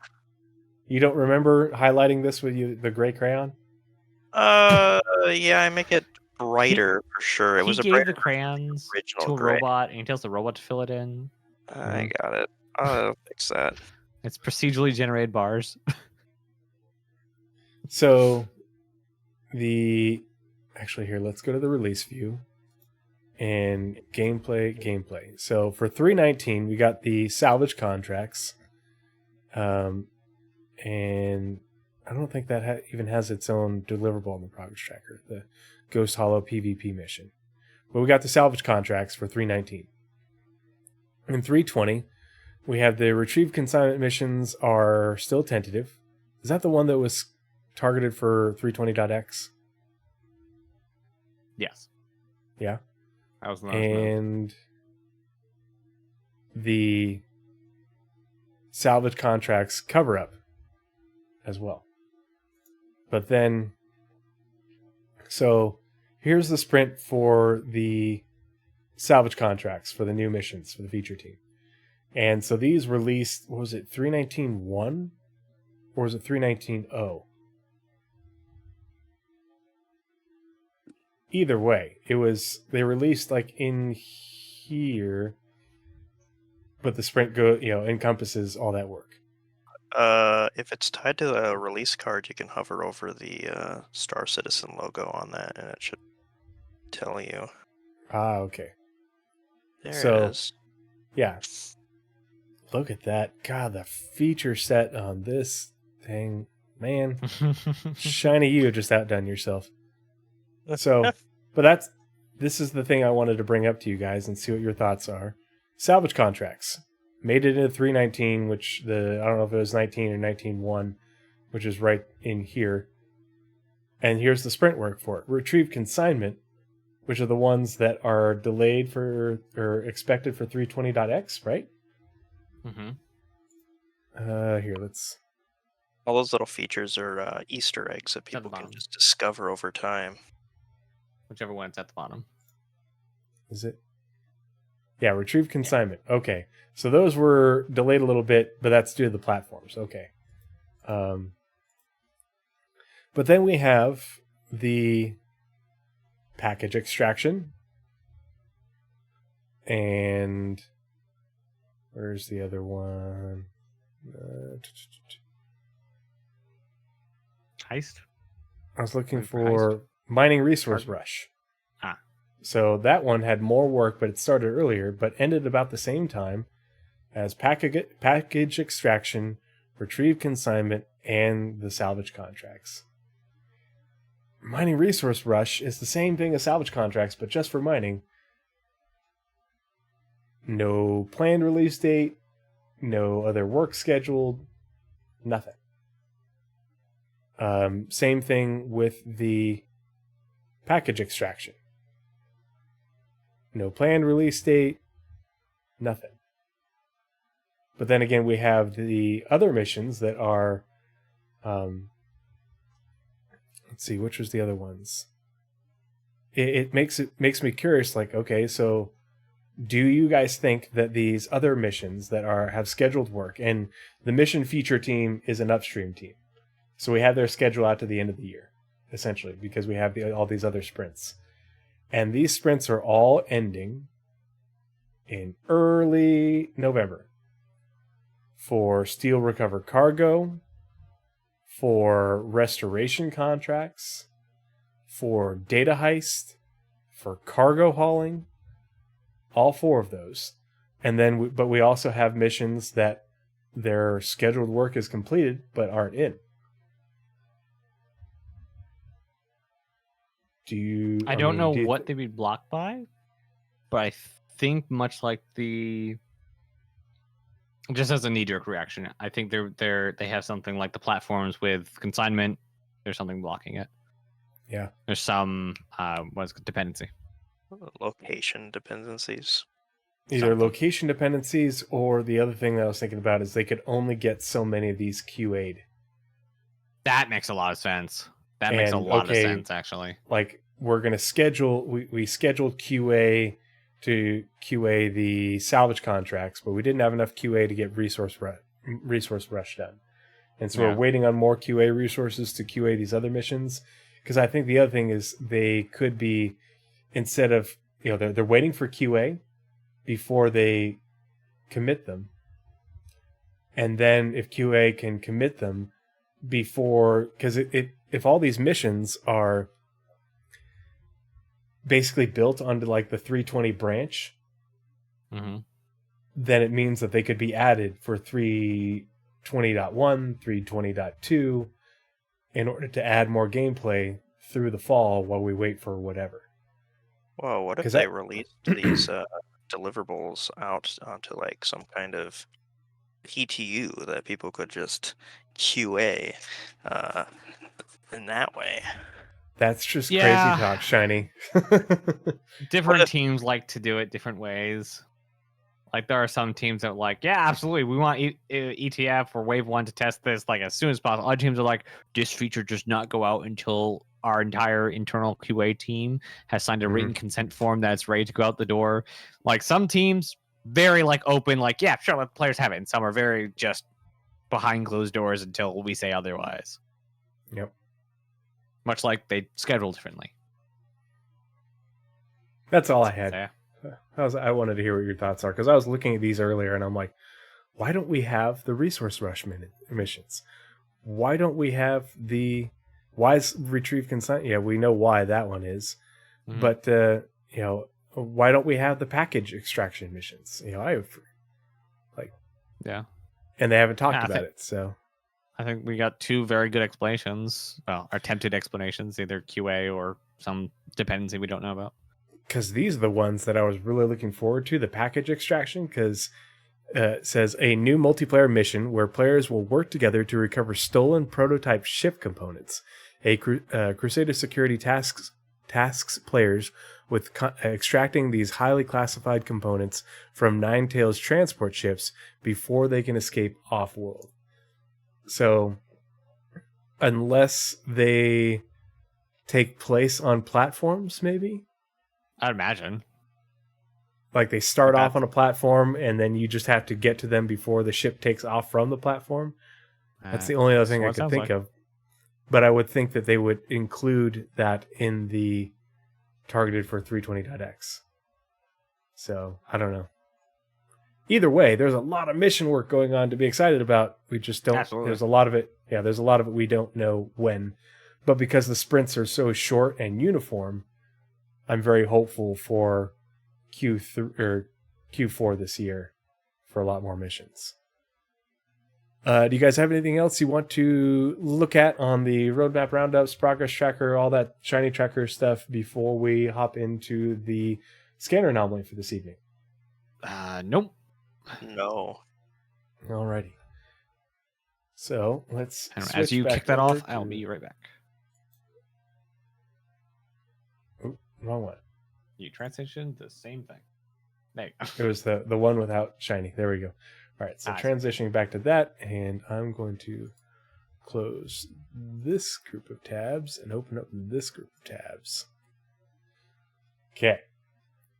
You don't remember highlighting this with the gray crayon? Yeah, I make it brighter for sure. It was a he gave brighter the crayons original to a gray. robot, and he tells the robot to fill it in. I got it. I'll fix that. It's procedurally generated bars. So actually here, let's go to the release view and gameplay. So for 3.19, we got the salvage contracts. And I don't think that even has its own deliverable on the progress tracker, the Ghost Hollow PvP mission. But we got the salvage contracts for 3.19. In 3.20, we have the retrieve consignment missions are still tentative. Is that the one that was targeted for 320.x? Yes. Yeah. That was the last move. And the salvage contracts cover up as well. But then, so here's the sprint for the salvage contracts for the new missions for the feature team. And so these released, what was it, 3.19.1? Or was it 3.19.0? Either way, they released like in here, but the sprint encompasses all that work. If it's tied to a release card, you can hover over the Star Citizen logo on that, and it should tell you. Ah, okay. There So- it is. Yeah. Look at that. God, the feature set on this thing, man. Shiny, you have just outdone yourself. So, but this is the thing I wanted to bring up to you guys and see what your thoughts are. Salvage contracts made it into 3.19, which I don't know if it was 19 or 19.1, which is right in here. And here's the sprint work for it. Retrieve consignment, which are the ones that are delayed for or expected for 320.x, right? Here, let's. All those little features are Easter eggs that people can bottom. just discover over time. Whichever one's at the bottom. Is it? Yeah, retrieve consignment. Okay. So those were delayed a little bit, but that's due to the platforms. Okay. But then we have the package extraction. And where's the other one? Heist? I was looking Wait for for mining resource rush. Ah. So that one had more work, but it started earlier, but ended about the same time as package extraction, retrieve consignment, and the salvage contracts. Mining resource rush is the same thing as salvage contracts, but just for mining. No planned release date, no other work scheduled, nothing. Same thing with the package extraction. No planned release date, nothing. But then again, we have the other missions that are, let's see, which was the other ones? It makes me curious. Like, okay, so do you guys think that these other missions that have scheduled work, and the mission feature team is an upstream team, so we have their schedule out to the end of the year, essentially, because we have all these other sprints. And these sprints are all ending in early November for steel recover cargo, for restoration contracts, for data heist, for cargo hauling, all 4 of those. And then, but we also have missions that their scheduled work is completed but aren't in. Do you? I don't know do you what they'd be blocked by, but I think much like just as a knee-jerk reaction, I think they have something like the platforms with consignment. There's something blocking it. Yeah. There's some what's dependency. Location dependencies. Either location dependencies, or the other thing that I was thinking about is they could only get so many of these QA'd. That makes a lot of sense. That makes a lot of sense, actually. Like, we're going to schedule, we scheduled QA to QA the salvage contracts, but we didn't have enough QA to get resource rush done. And so we're waiting on more QA resources to QA these other missions. Because I think the other thing is they could be, instead of, they're waiting for QA before they commit them. And then if QA can commit them before, because if all these missions are basically built onto like the 320 branch, then it means that they could be added for 320.1, 320.2 in order to add more gameplay through the fall while we wait for whatever. Well, what if they released these deliverables out onto like some kind of PTU that people could just QA in that way? That's just crazy talk, Shiny. Different teams like to do it different ways. Like, there are some teams that are like, yeah, absolutely, we want ETF or Wave 1 to test this like as soon as possible. Other teams are like, this feature does not go out until our entire internal QA team has signed a written consent form that's ready to go out the door. Like, some teams, very like open, like, yeah, sure, let players have it. And some are very just behind closed doors until we say otherwise. Yep. Much like they schedule differently. That's all I had. Yeah. I wanted to hear what your thoughts are, because I was looking at these earlier and I'm like, why don't we have the resource rush missions? Why don't we have why is retrieve consent? Yeah, we know why that one is, but why don't we have the package extraction missions? And they haven't talked about it. So I think we got two very good explanations, well, attempted explanations, either QA or some dependency we don't know about. Because these are the ones that I was really looking forward to, the package extraction, because it says a new multiplayer mission where players will work together to recover stolen prototype ship components. Crusader security tasks players with extracting these highly classified components from Ninetales transport ships before they can escape off-world. So, unless they take place on platforms, maybe? I'd imagine. Like they start off on a platform and then you just have to get to them before the ship takes off from the platform. That's the only other thing I could think of. But I would think that they would include that in the targeted for 320.x. So, I don't know. Either way, there's a lot of mission work going on to be excited about. We just don't. Absolutely. There's a lot of it. Yeah, there's a lot of it we don't know when. But because the sprints are so short and uniform, I'm very hopeful for Q3 or Q4 this year for a lot more missions. Do you guys have anything else you want to look at on the Roadmap Roundups, Progress Tracker, all that ShinyTracker stuff before we hop into the scanner anomaly for this evening? Nope. No. Alrighty. So let's. As you kick that off, I'll be right back. Ooh, wrong one. You transitioned the same thing. There you go. It was the one without Shiny. There we go. All right, so transitioning back to that, and I'm going to close this group of tabs and open up this group of tabs. Okay.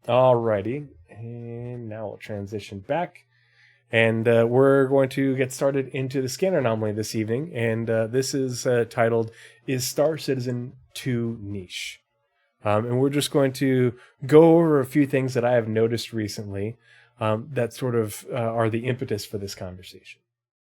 Alrighty, and now we'll transition back, and we're going to get started into the scanner anomaly this evening, and this is titled, Is Star Citizen Too Niche? And we're just going to go over a few things that I have noticed recently that sort of are the impetus for this conversation.